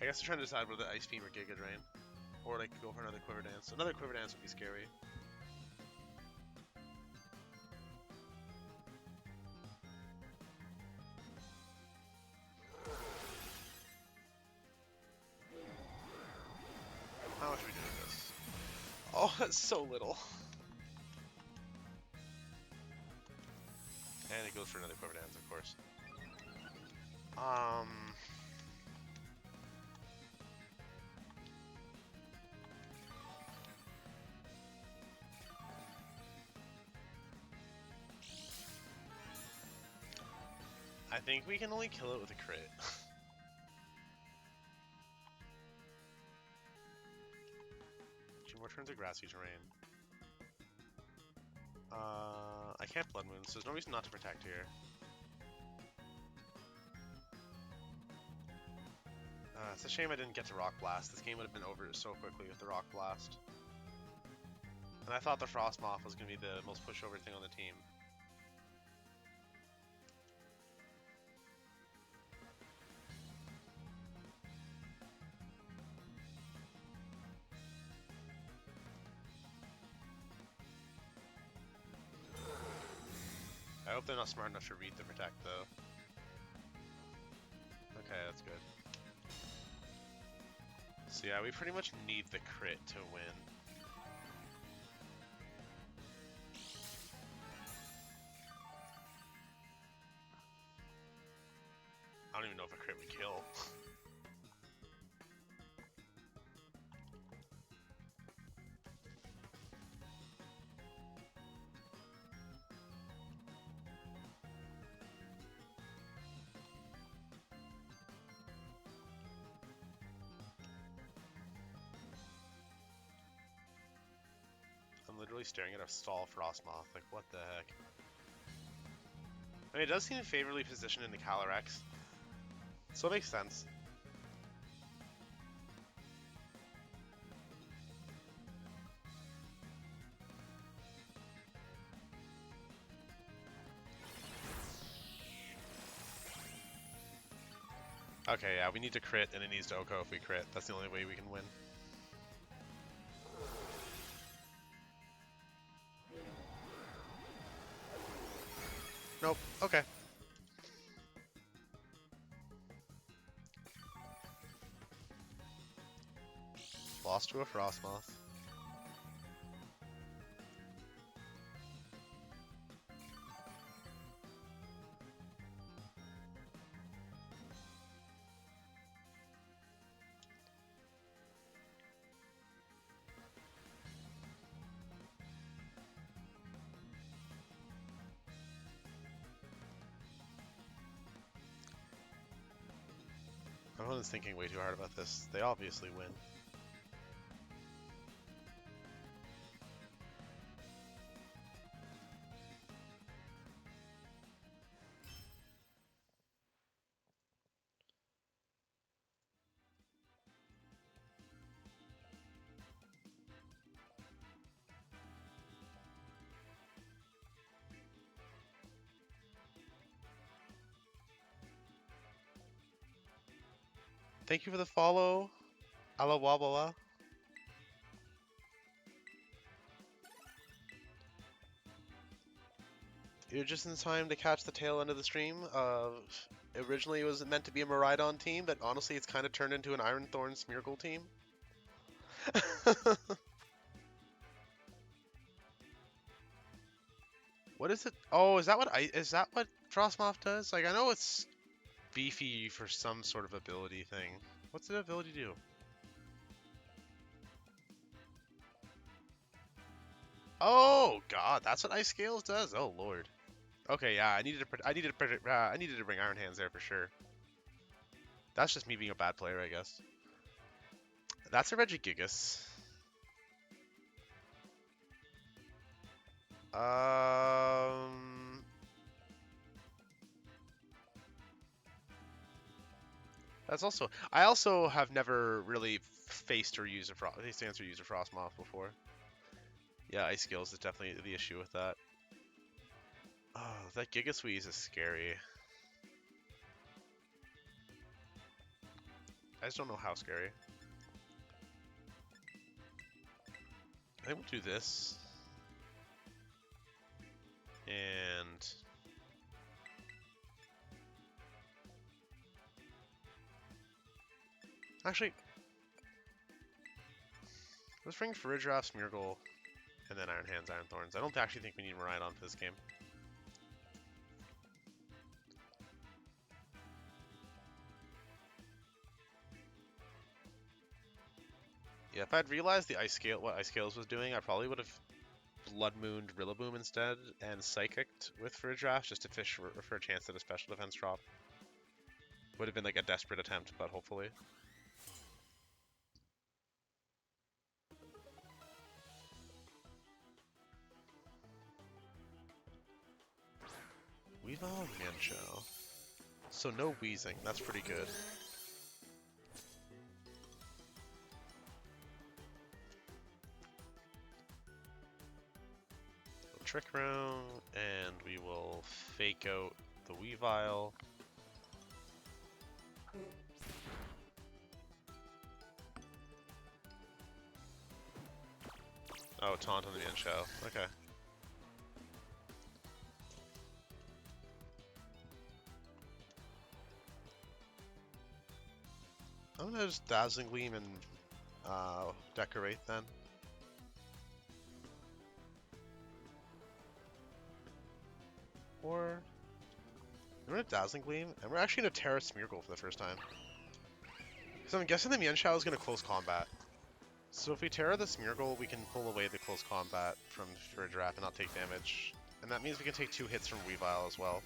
I guess I'm trying to decide whether Ice Beam or Giga Drain. Or like go for another Quiver Dance. Another Quiver Dance would be scary. How much are we doing this? Oh, that's so little. And it goes for another Quiver Dance, of course. I think we can only kill it with a crit. 2 more turns of Grassy Terrain. I can't Blood Moon, so there's no reason not to Protect here. It's a shame I didn't get to Rock Blast. This game would have been over so quickly with the Rock Blast. And I thought the Frost Moth was going to be the most pushover thing on the team. I hope they're not smart enough to read the Protect, though. Okay, that's good. So yeah, we pretty much need the crit to win. I don't even know if a crit would kill. I'm literally staring at a stall Frostmoth, like what the heck. I mean, it does seem favorably positioned in the Calyrex, so it makes sense. Okay, yeah, we need to crit, and it needs to OHKO if we crit. That's the only way we can win. Nope, okay. Lost to a Frostmoth. Everyone's thinking way too hard about this. They obviously win. Thank you for the follow, Alawabala. You're just in time to catch the tail end of the stream. Originally it was meant to be a Miraidon team, but honestly it's kind of turned into an Iron Thorn Smeargle team. What is it? Oh, is that what Frostmoth does? Like, I know it's beefy for some sort of ability thing. What's the ability do? Oh God, that's what Ice Scales does. Oh Lord. Okay, yeah, I needed to bring Iron Hands there for sure. That's just me being a bad player, I guess. That's a Regigigas. That's also. I also have never really faced or used a Frostmoth before. Yeah, Ice Skills is definitely the issue with that. Oh, that Gigasqueeze is scary. I just don't know how scary. I think we'll do this. And... Actually... Let's bring Farigiraf, Smeargle, and then Iron Hands, Iron Thorns. I don't actually think we need Miraidon for this game. Yeah, if I'd realized what Ice Scales was doing, I probably would have Bloodmooned Rillaboom instead and Psychicked with Farigiraf just to fish for a chance at a special defense drop. Would have been like a desperate attempt, but hopefully. Weavile and Mienshao. So no wheezing, that's pretty good. We'll Trick Room, and we will fake out the Weavile. Oh, taunt on the Mienshao. Okay. I'm gonna just Dazzling Gleam and Decorate then. Or I'm gonna Dazzling Gleam, and we're actually gonna Terra Smeargle for the first time. Because I'm guessing the Mienshao is gonna close combat. So if we Terra the Smeargle, we can pull away the close combat from Farigiraf and not take damage. And that means we can take 2 hits from Weavile as well.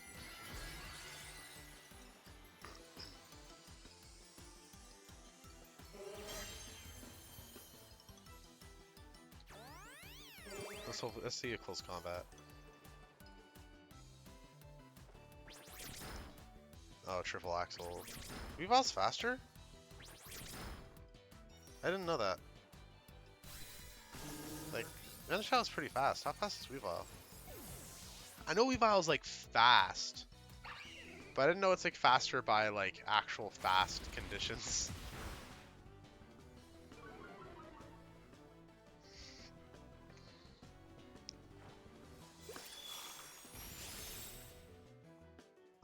Let's see a close combat. Oh, triple axle. Weavile's faster? I didn't know that. Like, Mienshao is pretty fast. How fast is Weavile? I know Weavile's like fast, but I didn't know it's like faster by like actual fast conditions.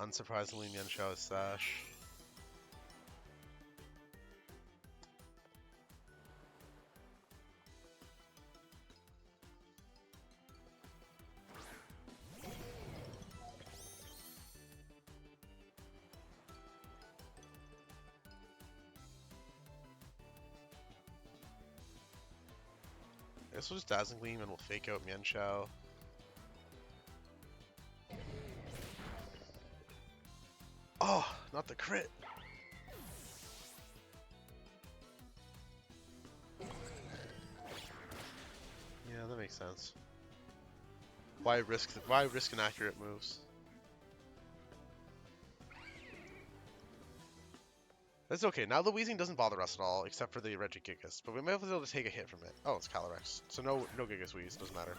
Unsurprisingly, Mienshao is Sash. I guess we'll just Dazzling Gleam and we'll fake out Mienshao. Oh, not the crit. Yeah, that makes sense. Why risk inaccurate moves? That's okay. Now the wheezing doesn't bother us at all, except for the Regigigas, but we might be able to take a hit from it. Oh, it's Calyrex. So no Gigas wheeze, doesn't matter.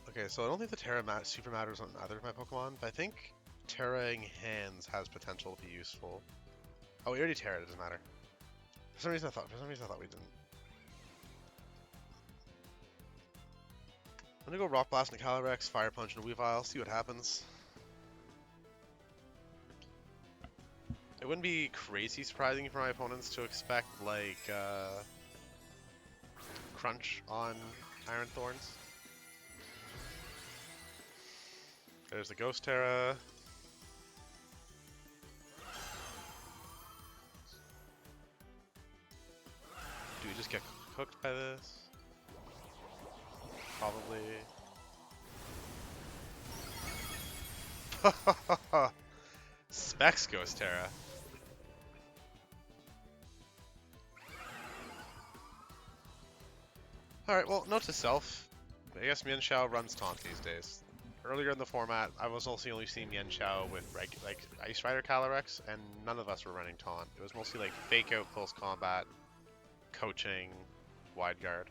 Okay, so I don't think the Terra super matters on either of my Pokemon, but I think Terraing Hands has potential to be useful. Oh, we already Terra'd, it doesn't matter. For some reason I thought we didn't. I'm gonna go Rock Blast into Calyrex, Fire Punch into Weavile, see what happens. It wouldn't be crazy surprising for my opponents to expect like Crunch on Iron Thorns. There's the Ghost Terra. Do we just get cooked by this? Probably. Specs Ghost Terra. Alright, well, note to self. I guess Mian Xiao runs taunt these days. Earlier in the format, I was also only seeing Mian Xiao with like Ice Rider Calyrex, and none of us were running taunt. It was mostly like fake out close combat, coaching, wide guard.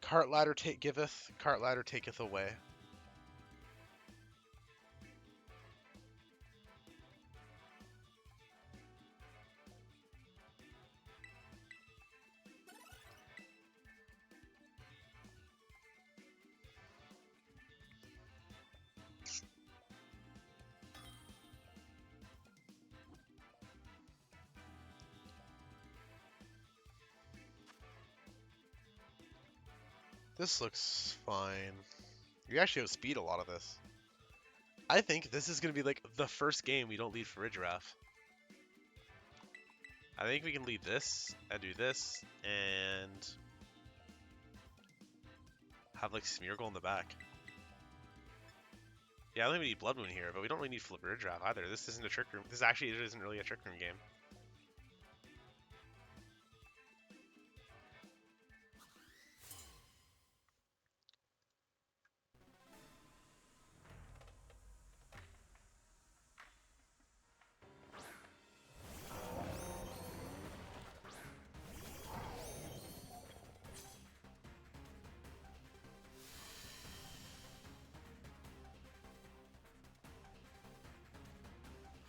Cart ladder giveth, cart ladder taketh away. This looks fine. You actually outspeed a lot of this. I think this is going to be like the first game we don't lead Farigiraf. I think we can lead this and do this and have like Smeargle in the back. Yeah, I think we need Bloodmoon here, but we don't really need Farigiraf either. This isn't a trick room. This actually isn't really a trick room game.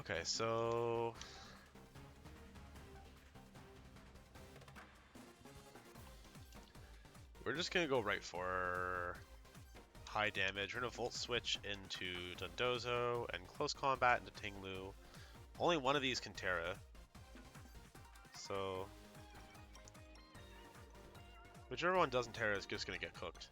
Okay, so we're just gonna go right for high damage. We're gonna Volt Switch into Dondozo and close combat into Tinglu. Only one of these can Terra. So whichever one doesn't Terra is just gonna get cooked.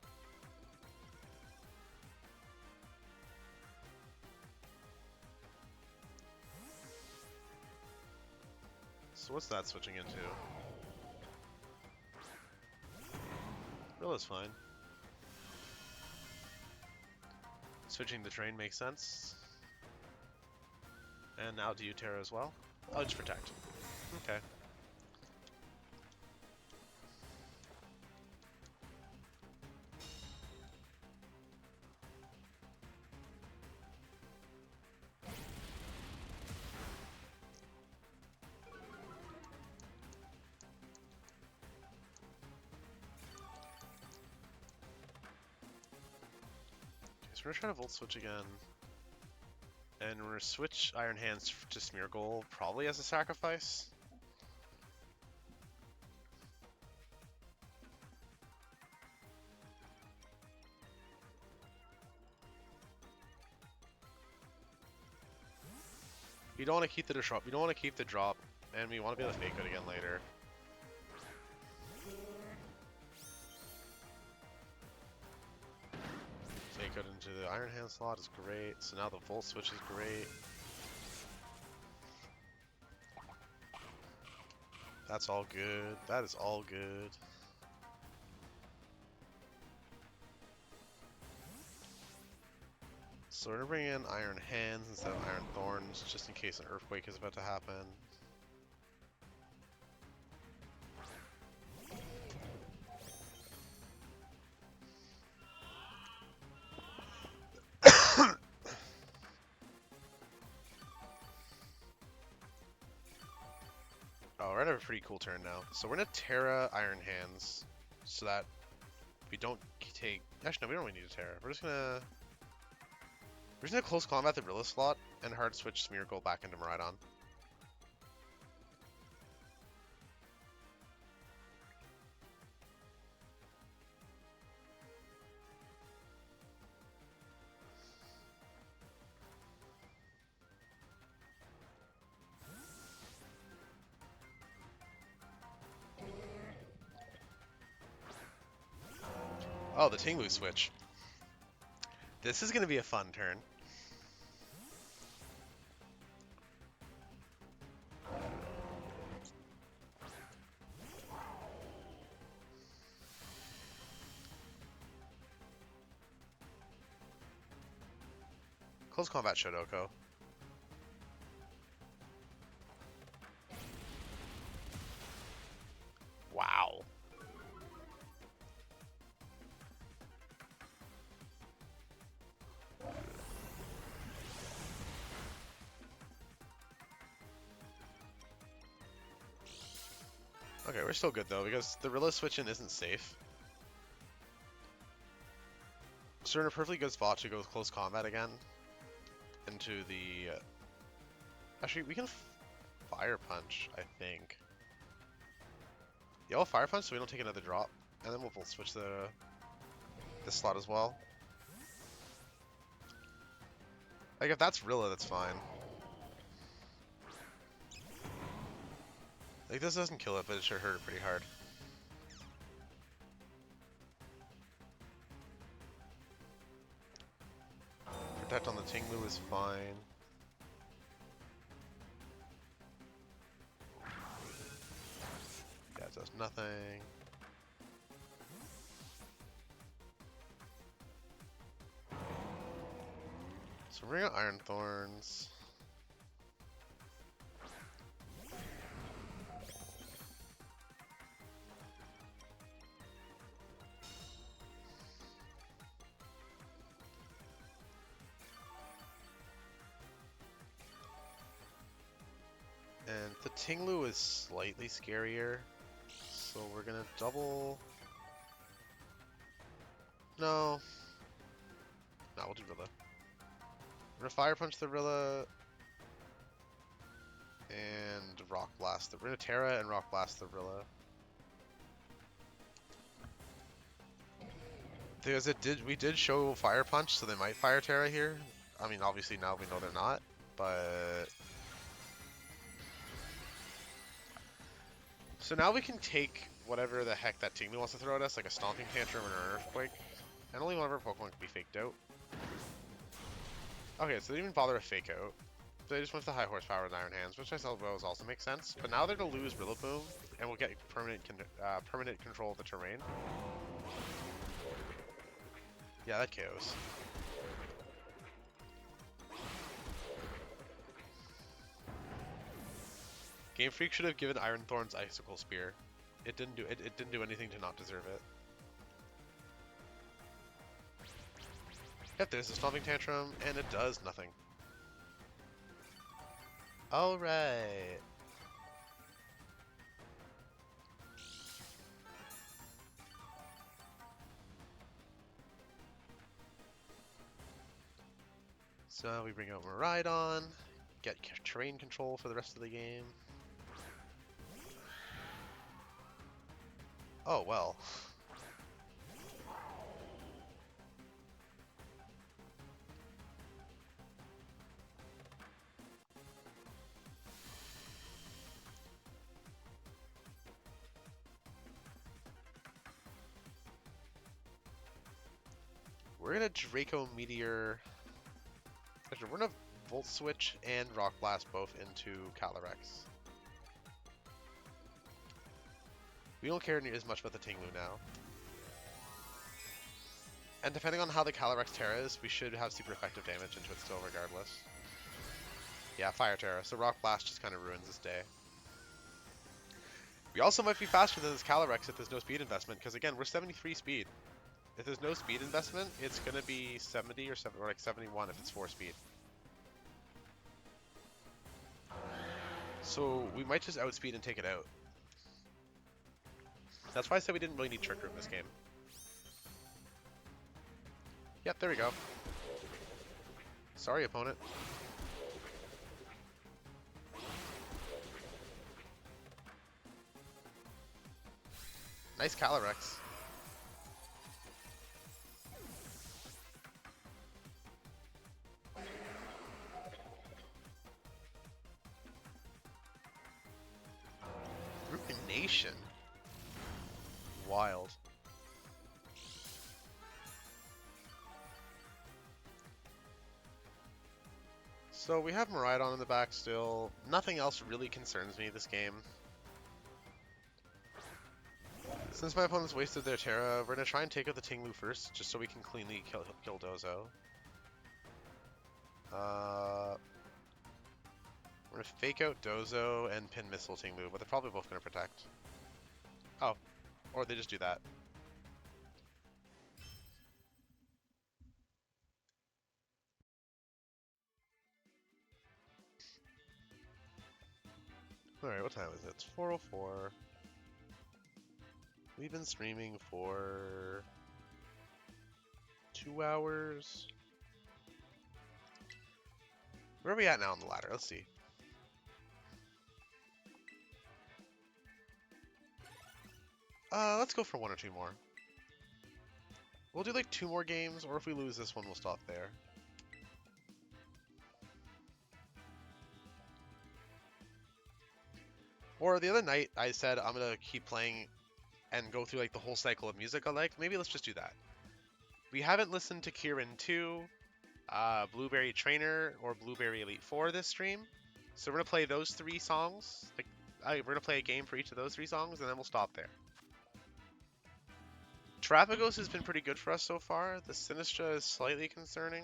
So what's that switching into? Rilla's fine. Switching the train makes sense. And now do you Terra as well? Oh, just protect. Okay. So we're gonna try to Volt Switch again. And we're gonna switch Iron Hands to Smeargle, probably as a sacrifice. We don't want to keep the drop. We don't want to keep the drop, and we want to be able to fake it again later. Fake it into the Iron Hand slot is great. So now the Volt Switch is great. That's all good. That is all good. So we're gonna bring in Iron Hands instead of Iron Thorns, just in case an Earthquake is about to happen. Oh, we're gonna have a pretty cool turn now. So we're gonna Terra Iron Hands, so that we don't take. Actually, no, we don't really need to Terra. We're just gonna close combat the Rilla slot and hard switch Smeargle back into Miraidon. Oh, the Tinglu switch. This is gonna be a fun turn. Close combat Shodoko. Wow. Okay, we're still good though, because the Rilla switch-in isn't safe. So we're in a perfectly good spot to go with close combat again. Into the... Actually, we can Fire Punch, I think. Yeah, we'll Fire Punch so we don't take another drop. And then we'll switch this slot as well. Like, if that's Rilla, that's fine. Like, this doesn't kill it, but it sure hurt it pretty hard. Protect on the Tinglu is fine. Yeah, it does nothing. So we're gonna Iron Thorns. And the Tinglu is slightly scarier, so we're gonna double... No, we'll do Rilla. We're gonna Fire Punch the Rilla, and Rock Blast we're gonna Terra and Rock Blast the Rilla. Because we did show Fire Punch, so they might Fire Terra here. I mean, obviously now we know they're not, but... So now we can take whatever the heck that Tinglu wants to throw at us, like a Stomping Tantrum or an Earthquake. And only one of our Pokemon can be faked out. Okay, so they didn't even bother to fake out. They just went with the high horsepower with Iron Hands, which I suppose also makes sense. But now they're going to lose Rillaboom, and we'll get permanent control of the terrain. Yeah, that KOs. Game Freak should have given Iron Thorns Icicle Spear. It didn't do anything to not deserve it. Yep, there's a Stomping Tantrum, and it does nothing. Alright. So we bring out Miraidon, get terrain control for the rest of the game. Oh, well. We're gonna Draco Meteor. Actually, we're gonna Volt Switch and Rock Blast both into Calyrex. We don't care near as much about the Tinglu now. And depending on how the Calyrex Terra is, we should have super effective damage into it still regardless. Yeah, Fire Terra, so Rock Blast just kind of ruins this day. We also might be faster than this Calyrex if there's no speed investment, because again, we're 73 speed. If there's no speed investment, it's going to be 70 or like 71 if it's 4 speed. So we might just outspeed and take it out. That's why I said we didn't really need Trick Room this game. Yep, there we go. Sorry, opponent. Nice Calyrex. Ruination. Wild. So we have Miraidon in the back still. Nothing else really concerns me this game. Since my opponents wasted their Terra, we're going to try and take out the Tinglu first, just so we can cleanly kill Dozo. We're gonna fake out Dozo and pin Missile Move, but they're probably both gonna protect. Oh, or they just do that. Alright, what time is it? It's 4:04. We've been streaming for 2 hours. Where are we at now on the ladder? Let's see. Let's go for 1 or 2 more. We'll do like 2 more games, or if we lose this one, we'll stop there. Or the other night, I said I'm gonna keep playing and go through like the whole cycle of music I like. Maybe let's just do that. We haven't listened to Kieran 2, Blueberry Trainer, or Blueberry Elite 4 this stream. So we're gonna play those 3 songs. We're gonna play a game for each of those 3 songs, and then we'll stop there. Terapagos has been pretty good for us so far. The Sinistra is slightly concerning.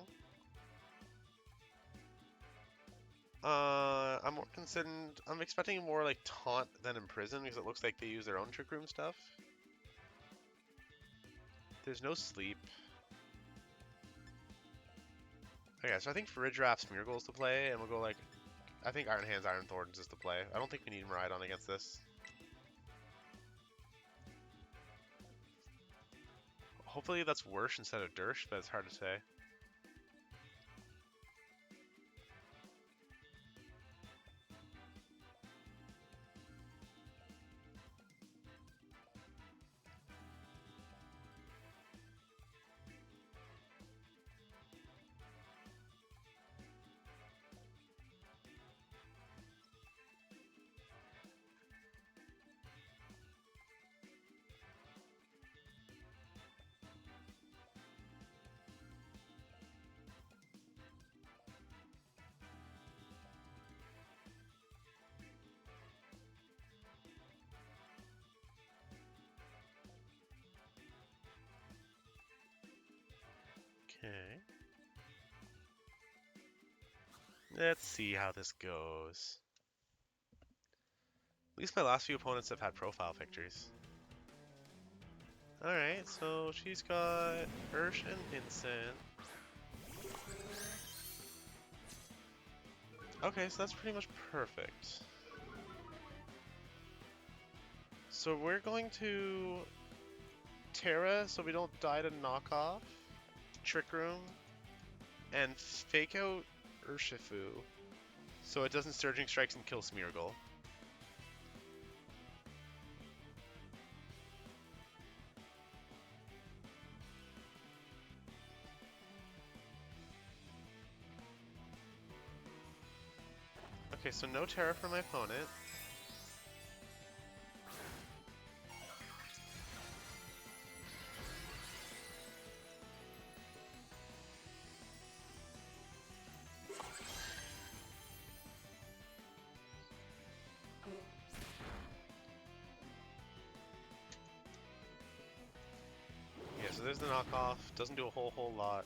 I'm expecting more like Taunt than Imprison because it looks like they use their own Trick Room stuff. There's no sleep. Okay, so I think Farigiraf Smeargle is to play, and we'll go like... I think Iron Hands, Iron Thorns is to play. I don't think we need Miraidon against this. Hopefully that's Worsh instead of Dersh, but it's hard to say. Okay. Let's see how this goes. At least my last few opponents have had profile pictures. Alright, so she's got Ursh and Vincent. Okay, so that's pretty much perfect. So we're going to Terra so we don't die to knockoff, Trick Room, and fake out Urshifu so it doesn't Surging Strikes and kill Smeargle. Okay, so no Terra for my opponent. Yeah, so there's the knockoff. Doesn't do a whole lot.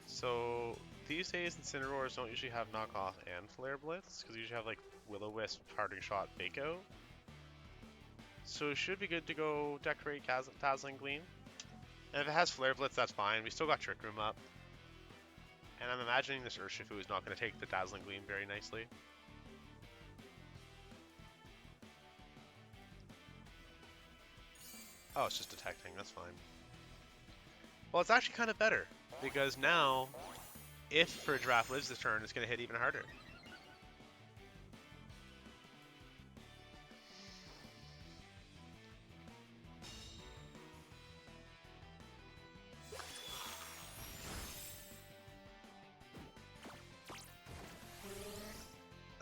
So these days Incineroars don't usually have knockoff and Flare Blitz, because you usually have like Will-O-Wisp, Parting Shot, Fake-Out. So it should be good to go Decorate Dazzling Gleam. And if it has Flare Blitz, that's fine. We still got Trick Room up. And I'm imagining this Urshifu is not going to take the Dazzling Gleam very nicely. Oh, it's just detecting, that's fine. Well, it's actually kind of better, because now, if Farigiraf lives this turn, it's going to hit even harder.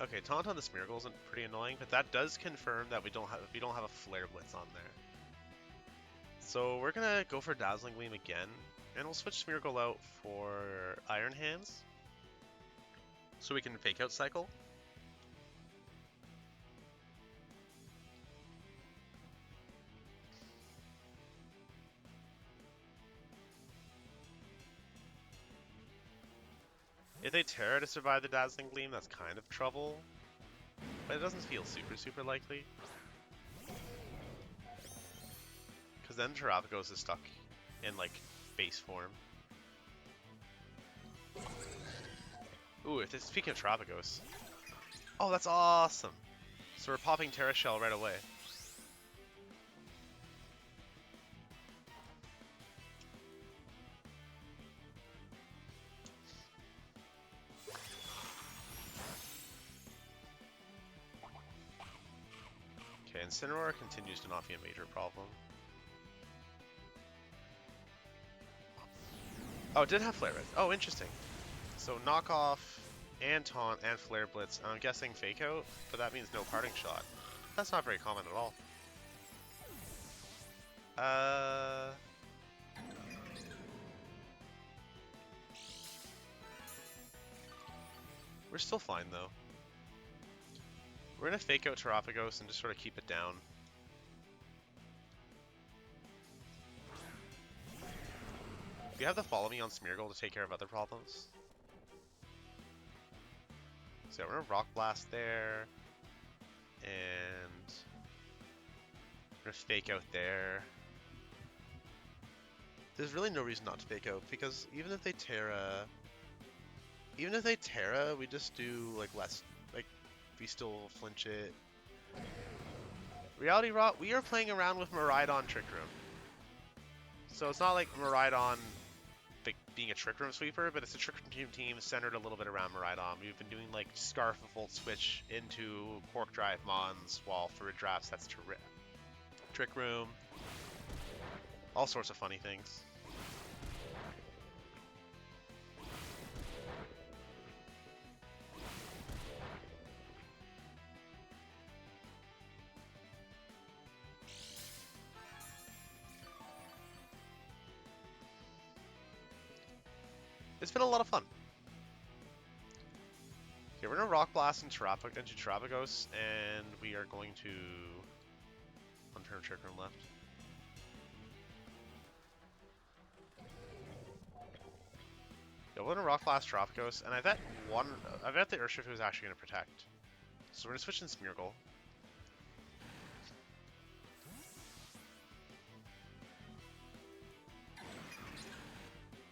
Okay, Taunt on the Smeargle isn't pretty annoying, but that does confirm that we don't have a Flare Blitz on there. So we're gonna go for Dazzling Gleam again, and we'll switch Smeargle out for Iron Hands, so we can Fake Out Cycle. If they Terra to survive the Dazzling Gleam, that's kind of trouble. But it doesn't feel super likely. Because then Terapagos is stuck in, like, base form. Ooh, if this, speaking of Terapagos. Oh, that's awesome! So we're popping Terra Shell right away. Okay, Incineroar continues to not be a major problem. Oh, it did have Flare Blitz. Oh, interesting. So knockoff and taunt and Flare Blitz. I'm guessing Fake Out, but that means no Parting Shot. That's not very common at all. We're still fine though. We're gonna Fake Out Terapagos and just sort of keep it down. We have the Follow Me on Smeargle to take care of other problems. So we're gonna Rock Blast there. And we're gonna Fake Out there. There's really no reason not to Fake Out, because even if they Terra, we just do like less, like we still flinch it. Reality Rot, we are playing around with Miraidon Trick Room. So it's not like Miraidon like being a Trick Room sweeper, but it's a Trick Room team centered a little bit around Miraidon. We've been doing like Scarf of Volt Switch into Quark Drive Mons, while for drafts that's Trick Room. All sorts of funny things. It's been a lot of fun. Okay, we're gonna Rock Blast into Terapagos, and we are going to unturn Trick Room left. Yeah, we're gonna Rock Blast Terapagos, and I bet the Urshifu is actually gonna protect. So we're gonna switch in Smeargle.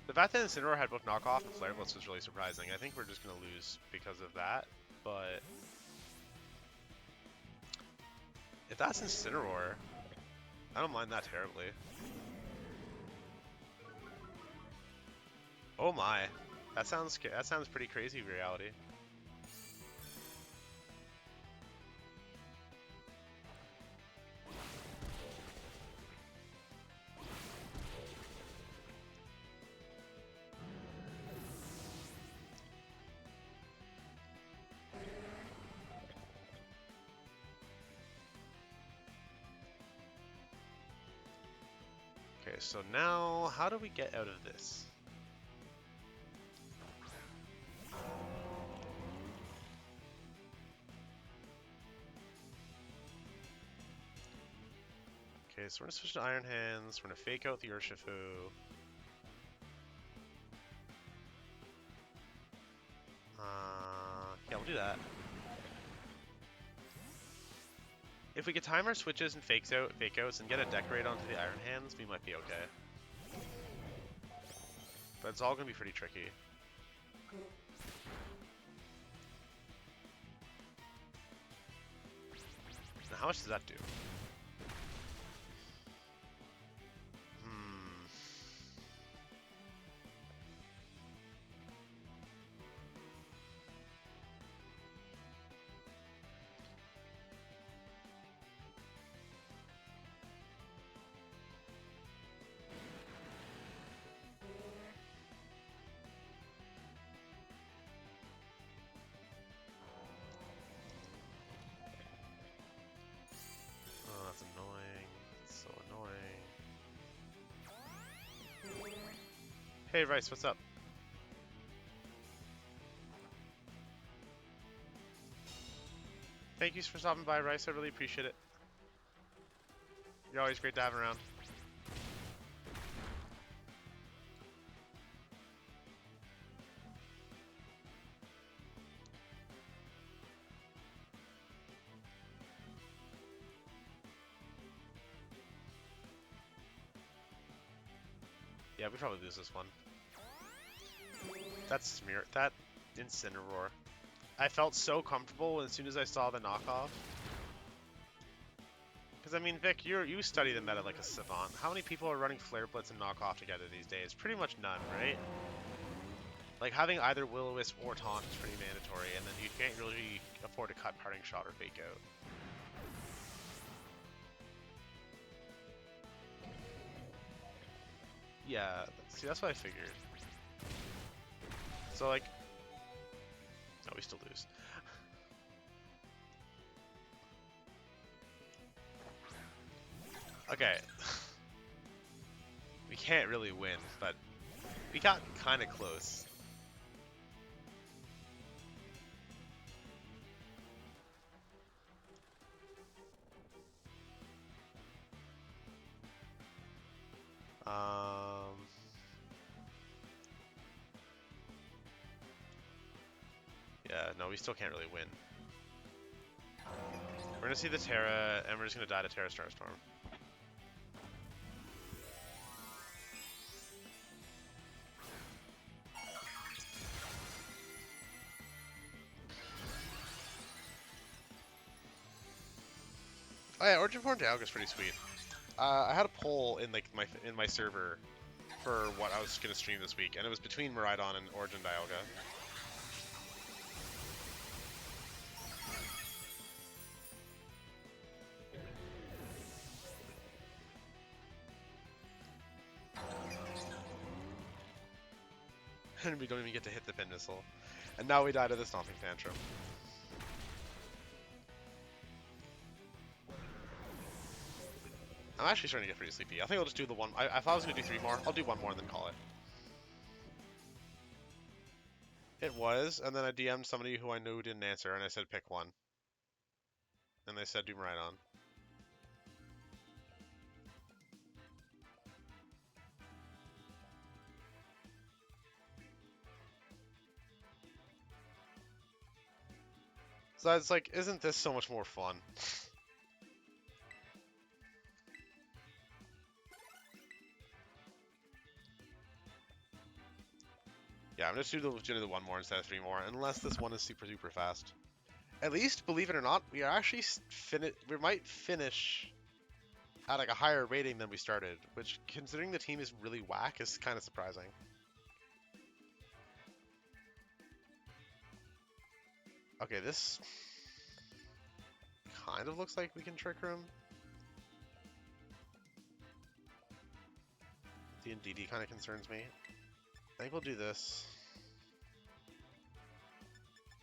The fact that Incineroar had both Knockoff and Flare Blitz was really surprising. I think we're just going to lose because of that, but if that's Incineroar, I don't mind that terribly. Oh my, that sounds pretty crazy, reality. Okay, so now, how do we get out of this? Okay, so we're gonna switch to Iron Hands, we're gonna Fake Out the Urshifu. Yeah, we'll do that. If we could time our switches and fake outs and get a Decorate onto the Iron Hands, we might be okay. But it's all gonna be pretty tricky. Now, how much does that do? Oh, that's annoying. It's so annoying. Hey, Rice, what's up? Thank you for stopping by, Rice. I really appreciate it. You're always great to have around. Yeah, we probably lose this one. That's that Incineroar. I felt so comfortable as soon as I saw the knockoff. Because I mean, Vic, you study the meta like a savant. How many people are running Flare Blitz and knockoff together these days? Pretty much none, right? Like having either Will-O-Wisp or Taunt is pretty mandatory, and then you can't really afford to cut Parting Shot or Fake Out. Yeah, see, that's what I figured. So like, no, we still lose. Okay. We can't really win, but we got kind of close. Yeah, no, we still can't really win. We're gonna see the Terra, and we're just gonna die to Terra Starstorm. Oh yeah, Origin Form Dialga is pretty sweet. I had a poll in like my server for what I was gonna stream this week, and it was between Miraidon and Origin Dialga. And we don't even get to hit the pin missile. And now we die to the Stomping Tantrum. I'm actually starting to get pretty sleepy. I think I'll just do the one. I thought I was going to do 3 more. I'll do 1 more and then call it. It was, and then I DM'd somebody who I knew didn't answer, and I said pick one. And they said do Miraidon. So it's like, isn't this so much more fun? Yeah, I'm just gonna do the 1 more instead of 3 more, unless this one is super fast. At least, believe it or not, we are actually we might finish at like a higher rating than we started, which, considering the team is really whack, is kind of surprising. Okay, this kind of looks like we can Trick Room. The Indeedee kind of concerns me. I think we'll do this.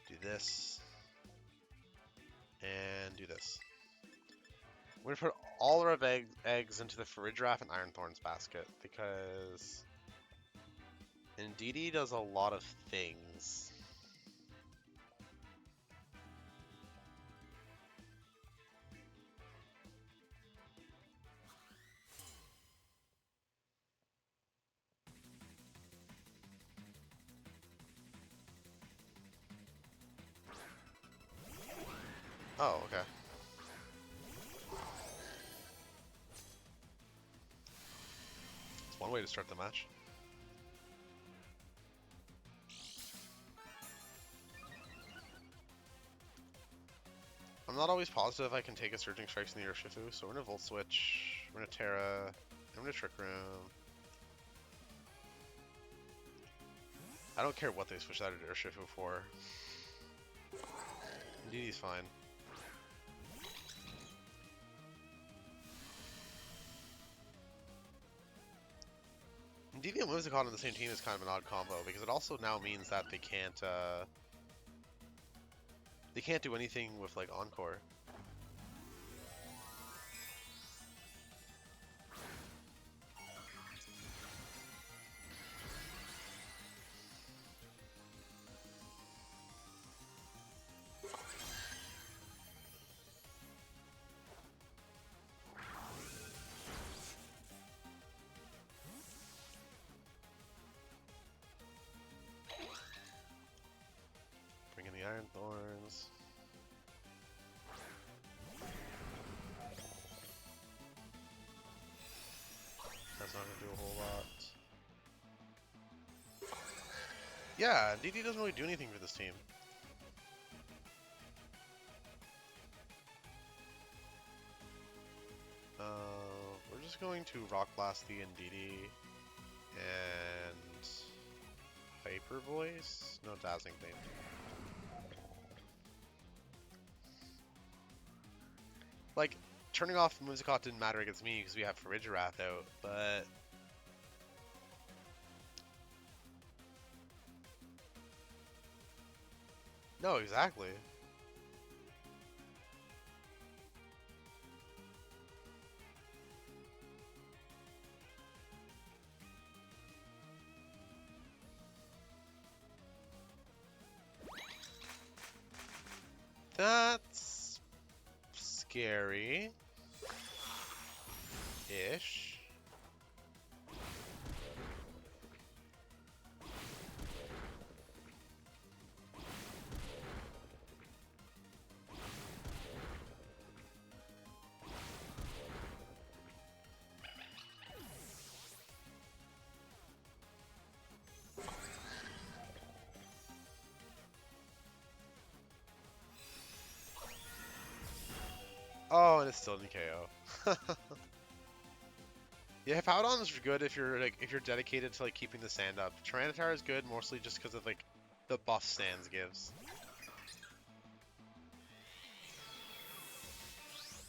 Do this. And do this. We're gonna put all our eggs into the Farigiraf and Iron Thorns basket, because Indeedee does a lot of things. Oh, okay. It's one way to start the match. I'm not always positive I can take a Surging Strikes in the Urshifu, so we're gonna Volt Switch, we're gonna Terra, I'm gonna Trick Room. I don't care what they switch that to Urshifu for. Indeedee's fine. Indeedee and Whimsicott on the same team is kind of an odd combo, because it also now means that they can't do anything with like Encore. Bring in the Iron Thorns. That's not gonna do a whole lot. Yeah, DD doesn't really do anything for this team. We're just going to Rock Blast the DD and Hyper Voice? No, Dazzling Gleam. Like, turning off Musicat didn't matter against me because we have Farigiraf out, but... No, exactly. That's scary. Ish. Oh, and it's still in KO. Yeah, Hippowdon is good if you're dedicated to like keeping the sand up. Tyranitar is good mostly just because of like the buff Sands gives.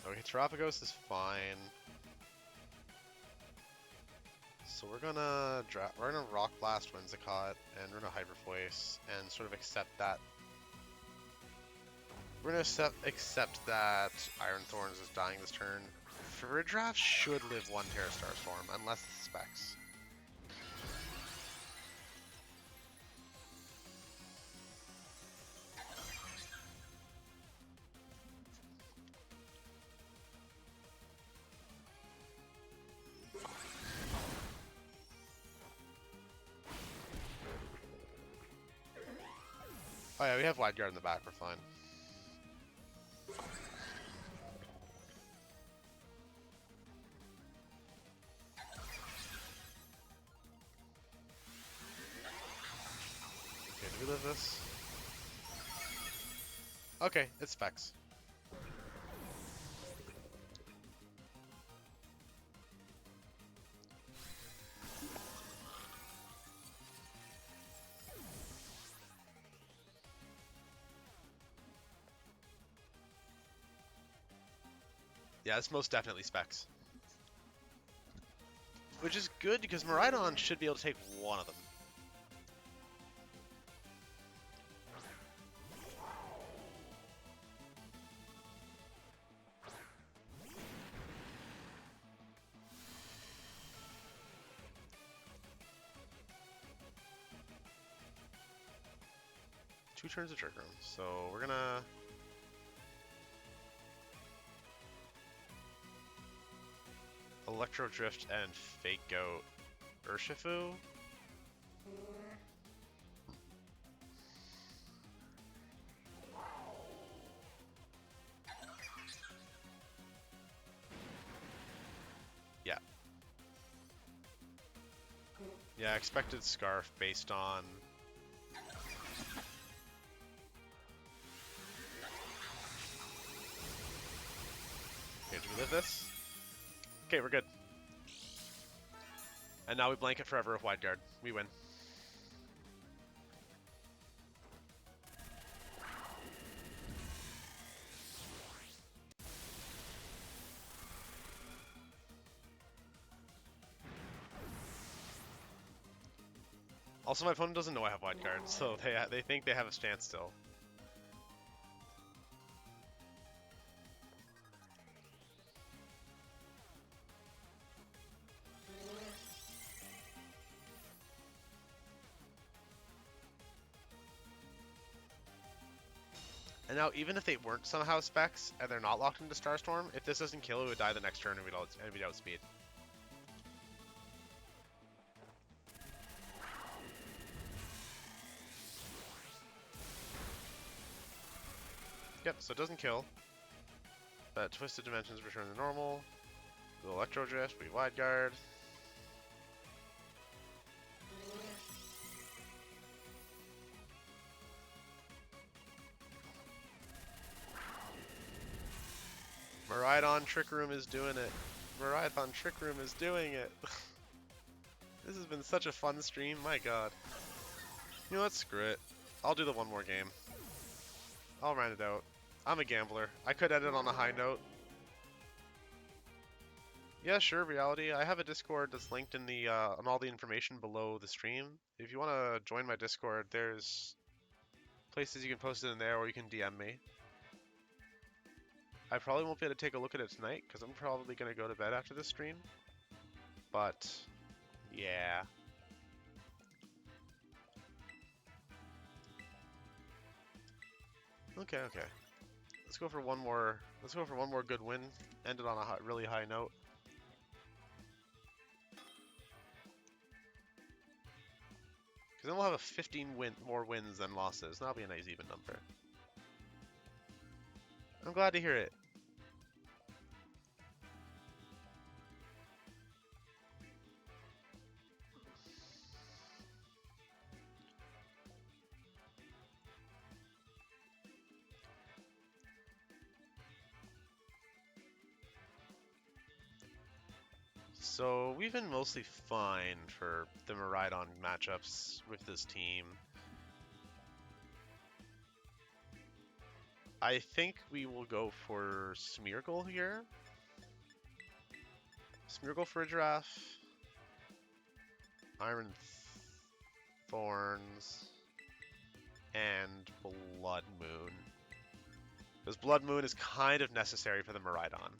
Okay, Terapagos is fine. So we're gonna Rock Blast Whimsicott and we're gonna Hyper Voice and sort of accept that. We're gonna accept that Iron Thorns is dying this turn. Farigiraf should live one Terra Star Storm unless it's Specs. Oh yeah, we have Wide Guard in the back, we're fine. Okay, do we live this? Okay, it's Specs. Yeah, it's most definitely Specs. Which is good because Miraidon should be able to take one of them. Two turns of Trick Room, so we're gonna... Electro Drift and Fake Goat Urshifu. Yeah. Yeah, expected Scarf based on... Okay, do we live this? Okay, we're good. And now we blanket forever with Wide Guard. We win. Also, my opponent doesn't know I have Wide Guard, so they think they have a chance still. And now, even if they weren't somehow Specs, and they're not locked into Starstorm, if this doesn't kill, it would die the next turn and we'd outspeed. Yep, so it doesn't kill. But Twisted Dimensions return to normal. The Electro Drift, we Wide Guard. Miraidon Trick Room is doing it. Miraidon Trick Room is doing it. This has been such a fun stream, my god. You know what, screw it. I'll do the one more game. I'll round it out. I'm a gambler. I could end it on a high note. Yeah, sure, reality. I have a Discord that's linked in the on all the information below the stream. If you want to join my Discord, there's places you can post it in there, or you can DM me. I probably won't be able to take a look at it tonight because I'm probably gonna go to bed after this stream. But yeah. Okay, okay. Let's go for one more. Let's go for one more good win. End it on a really high note. Because then we'll have a 15 more wins than losses. That'll be a nice even number. I'm glad to hear it. So we've been mostly fine for the Miraidon matchups with this team. I think we will go for Smeargle here. Smeargle Farigiraf. Iron Thorns. And Bloodmoon. Because Bloodmoon is kind of necessary for the Miraidon.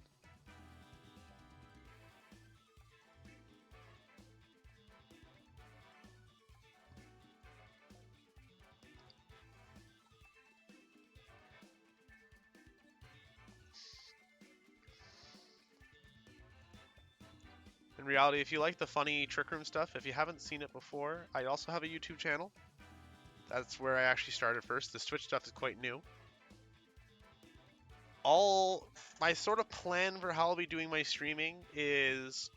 In reality, if you like the funny Trick Room stuff, if you haven't seen it before, I also have a YouTube channel. That's where I actually started first. The Twitch stuff is quite new. My sort of plan for how I'll be doing my streaming is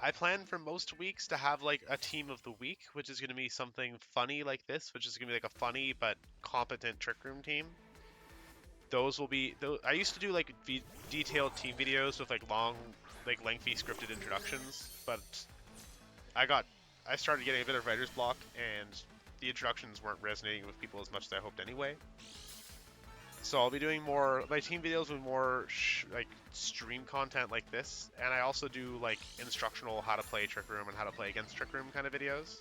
I plan for most weeks to have like a team of the week, which is going to be something funny like this, which is going to be like a funny but competent Trick Room team. Those will be, I used to do like detailed team videos with like long, like lengthy scripted introductions, but I started getting a bit of writer's block and the introductions weren't resonating with people as much as I hoped anyway. So I'll be doing more, my team videos with more like stream content like this, and I also do like instructional how to play Trick Room and how to play against Trick Room kind of videos.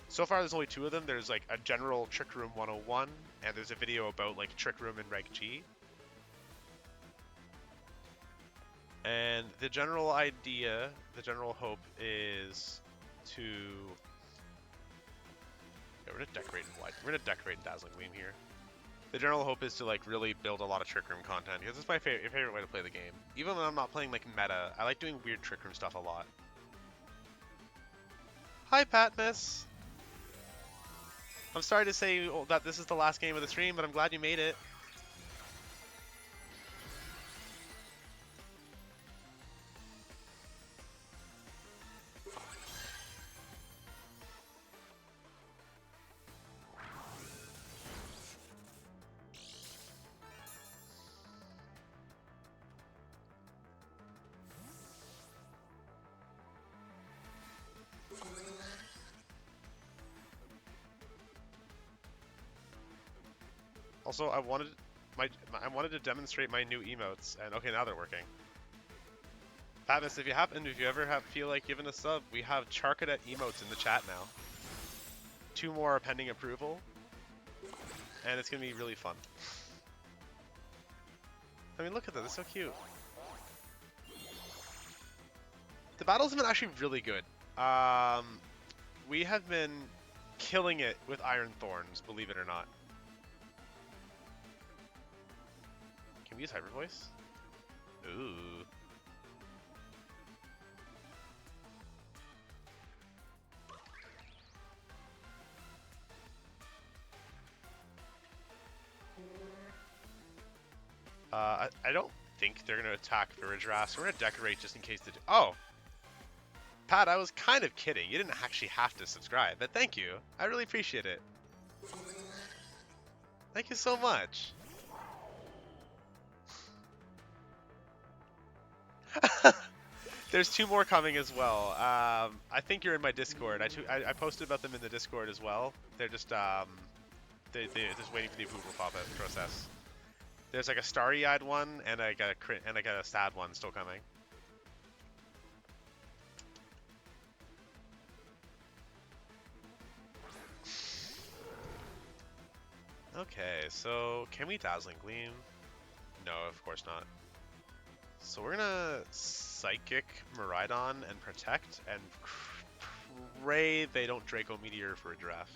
So far there's only 2 of them. There's like a general Trick Room 101, and there's a video about like Trick Room and Reg G. And the general idea, the general hope is to... Yeah, we're gonna decorate in Dazzling Gleam here. The general hope is to like really build a lot of Trick Room content, because it's my favorite way to play the game. Even when I'm not playing like meta, I like doing weird Trick Room stuff a lot. Hi Patmas! I'm sorry to say that this is the last game of the stream, but I'm glad you made it. Also, I wanted to demonstrate my new emotes, and okay, now they're working. Patmas, if you ever feel like giving a sub, we have Charcadet emotes in the chat now. 2 more are pending approval, and it's gonna be really fun. I mean, look at that, it's so cute. The battles have been actually really good. We have been killing it with Iron Thorns, believe it or not. Can we use Hyper Voice? Ooh. I don't think they're going to attack Farigiraf, so we're going to decorate just in case they do. Oh! Pat, I was kind of kidding. You didn't actually have to subscribe, but thank you. I really appreciate it. Thank you so much. There's 2 more coming as well. I think you're in my Discord. I posted about them in the Discord as well. They're just they're just waiting for the approval process. There's like a starry-eyed one and like a sad one still coming. Okay, so can we Dazzling Gleam? No, of course not. So we're gonna Psychic Miraidon and Protect and pray they don't Draco Meteor for a Giraffe.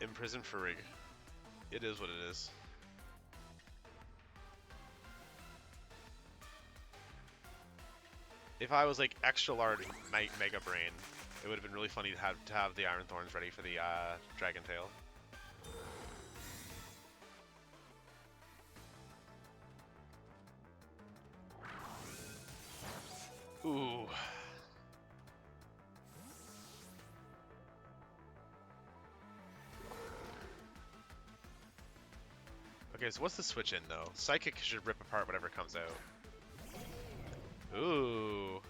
Imprison Farig. It is what it is. If I was like extra large Mega Brain, it would have been really funny to have the Iron Thorns ready for the Dragon Tail. Ooh. Okay, so what's the switch in though? Psychic should rip apart whatever comes out. Ooh.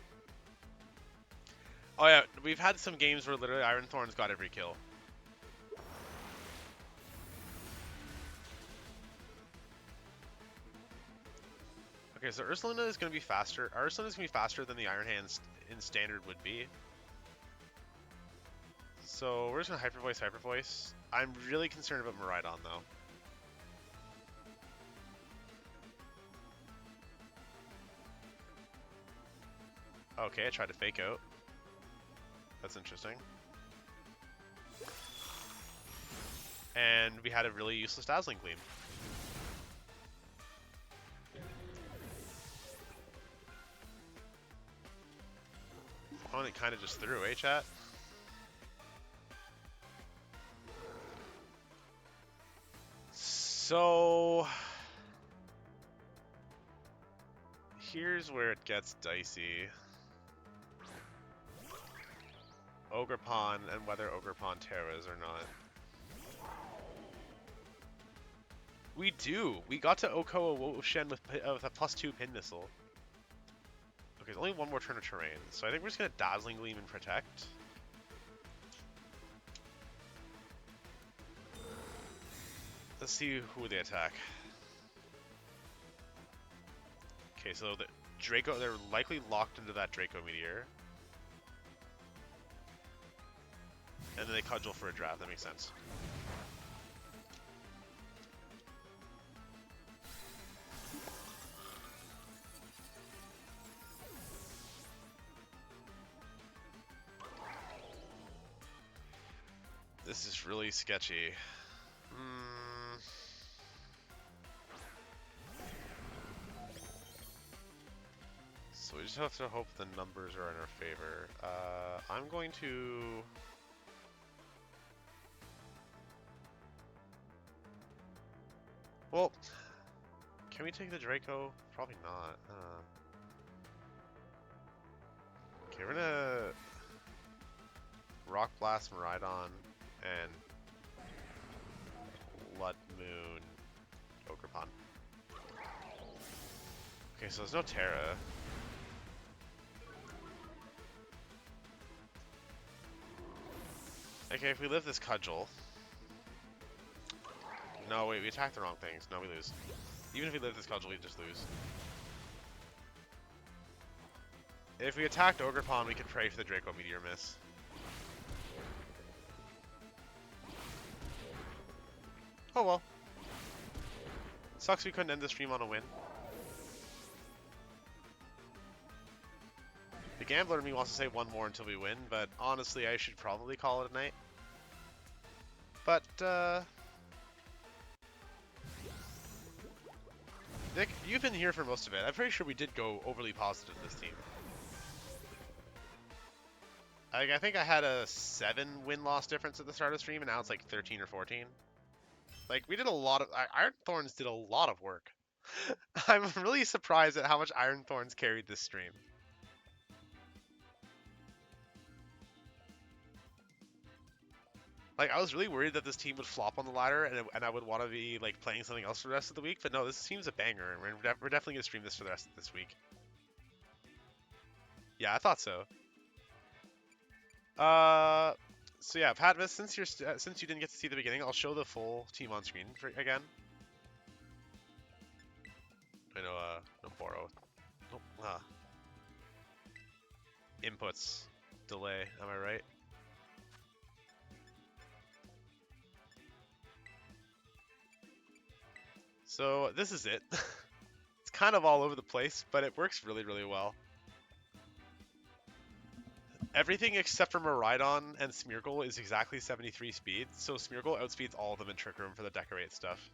Oh yeah, we've had some games where literally Iron Thorns got every kill. Okay, so Ursaluna is going to be faster. Ursaluna is going to be faster than the Iron Hands in Standard would be. So we're just going to Hyper Voice. I'm really concerned about Miraidon though. Okay, I tried to fake out. That's interesting. And we had a really useless Dazzling Gleam. Opponent kind of just threw, chat? So here's where it gets dicey. Ogerpon and whether Ogerpon Terras or not. We do. We got to Okoa Woshen with a +2 pin missile. Okay, there's only one more turn of terrain, so I think we're just gonna Dazzling Gleam and Protect. Let's see who they attack. Okay, so the Draco, they're likely locked into that Draco Meteor. And then they cudgel for a draft, that makes sense. This is really sketchy. So we just have to hope the numbers are in our favor. I'm going to... Well, can we take the Draco? Probably not. Okay, we're gonna Rock Blast Miraidon and Bloodmoon Ursaluna. Okay, so there's no Terra. Okay, if we live this cudgel. No, wait, we attacked the wrong things. No, we lose. Even if we live this cudgel, we just lose. If we attacked Ogerpon, we could pray for the Draco Meteor miss. Oh well. Sucks we couldn't end the stream on a win. The gambler in me wants to say one more until we win, but honestly I should probably call it a night. But, Nick, you've been here for most of it. I'm pretty sure we did go overly positive this team. I think I had a 7 win-loss difference at the start of the stream, and now it's like 13 or 14. Like, we did a lot of... Iron Thorns did a lot of work. I'm really surprised at how much Iron Thorns carried this stream. Like, I was really worried that this team would flop on the ladder, and I would want to be like playing something else for the rest of the week. But no, this team's a banger, and we're definitely gonna stream this for the rest of this week. Yeah, I thought so. Uh, so yeah, Patvis, since you didn't get to see the beginning, I'll show the full team on screen again. I know, no borrow. Nope. Inputs delay. Am I right? So this is it. It's kind of all over the place, but it works really, really well. Everything except for Miraidon and Smeargle is exactly 73 speed, so Smeargle outspeeds all of them in Trick Room for the decorate stuff.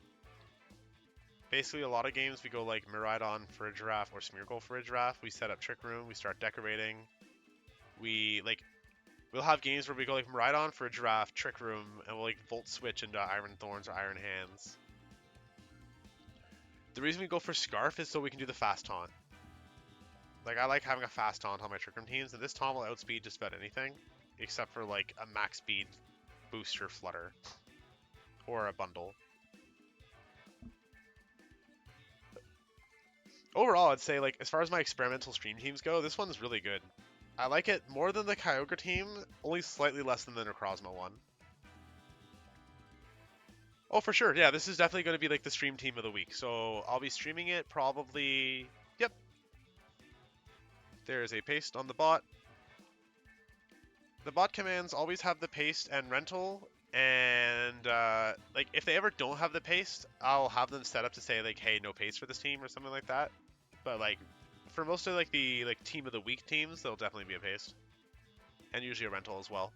Basically, a lot of games we go like Miraidon Farigiraf or Smeargle Farigiraf. We set up Trick Room, we start decorating. We'll have games where we go like Miraidon Farigiraf, Trick Room, and we'll like Volt Switch into Iron Thorns or Iron Hands. The reason we go for Scarf is so we can do the fast taunt. Like, I like having a fast taunt on my Trick Room teams, and this taunt will outspeed just about anything, except for like a max speed booster flutter or a bundle. Overall, I'd say, like, as far as my experimental stream teams go, this one's really good. I like it more than the Kyogre team, only slightly less than the Necrozma one. Oh, for sure. Yeah, this is definitely going to be like the stream team of the week. So I'll be streaming it probably. Yep. There's a paste on the bot. The bot commands always have the paste and rental. And like if they ever don't have the paste, I'll have them set up to say like, hey, no paste for this team or something like that. But like for most of like the team of the week teams, there'll definitely be a paste. And usually a rental as well.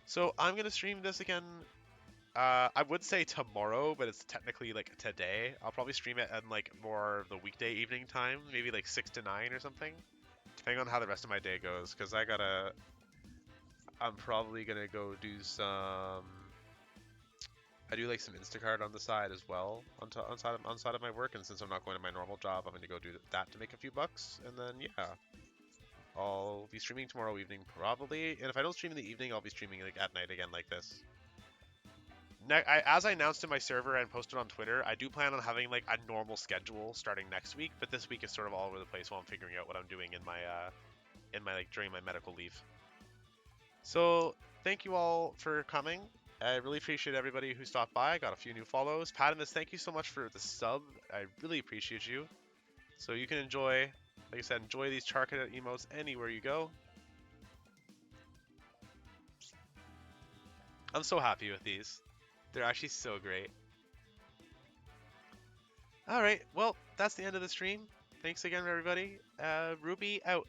So I'm gonna stream this again. I would say tomorrow, but it's technically like today. I'll probably stream it in like more of the weekday evening time, maybe like 6 to 9 or something, depending on how the rest of my day goes. Cause I'm probably gonna go do some. I do like some Instacart on the side as well, on side of my work. And since I'm not going to my normal job, I'm gonna go do that to make a few bucks, and then yeah. I'll be streaming tomorrow evening probably, and if I don't stream in the evening, I'll be streaming like at night again like this. As I announced in my server and posted on Twitter, I do plan on having like a normal schedule starting next week, but this week is sort of all over the place while I'm figuring out what I'm doing in my like during my medical leave. So thank you all for coming. I really appreciate everybody who stopped by. I got a few new follows. Padamus, thank you so much for the sub. I really appreciate you. So you can enjoy, like I said, enjoy these Charcadet emotes anywhere you go. I'm so happy with these. They're actually so great. Alright, well, that's the end of the stream. Thanks again, everybody. Ruby out.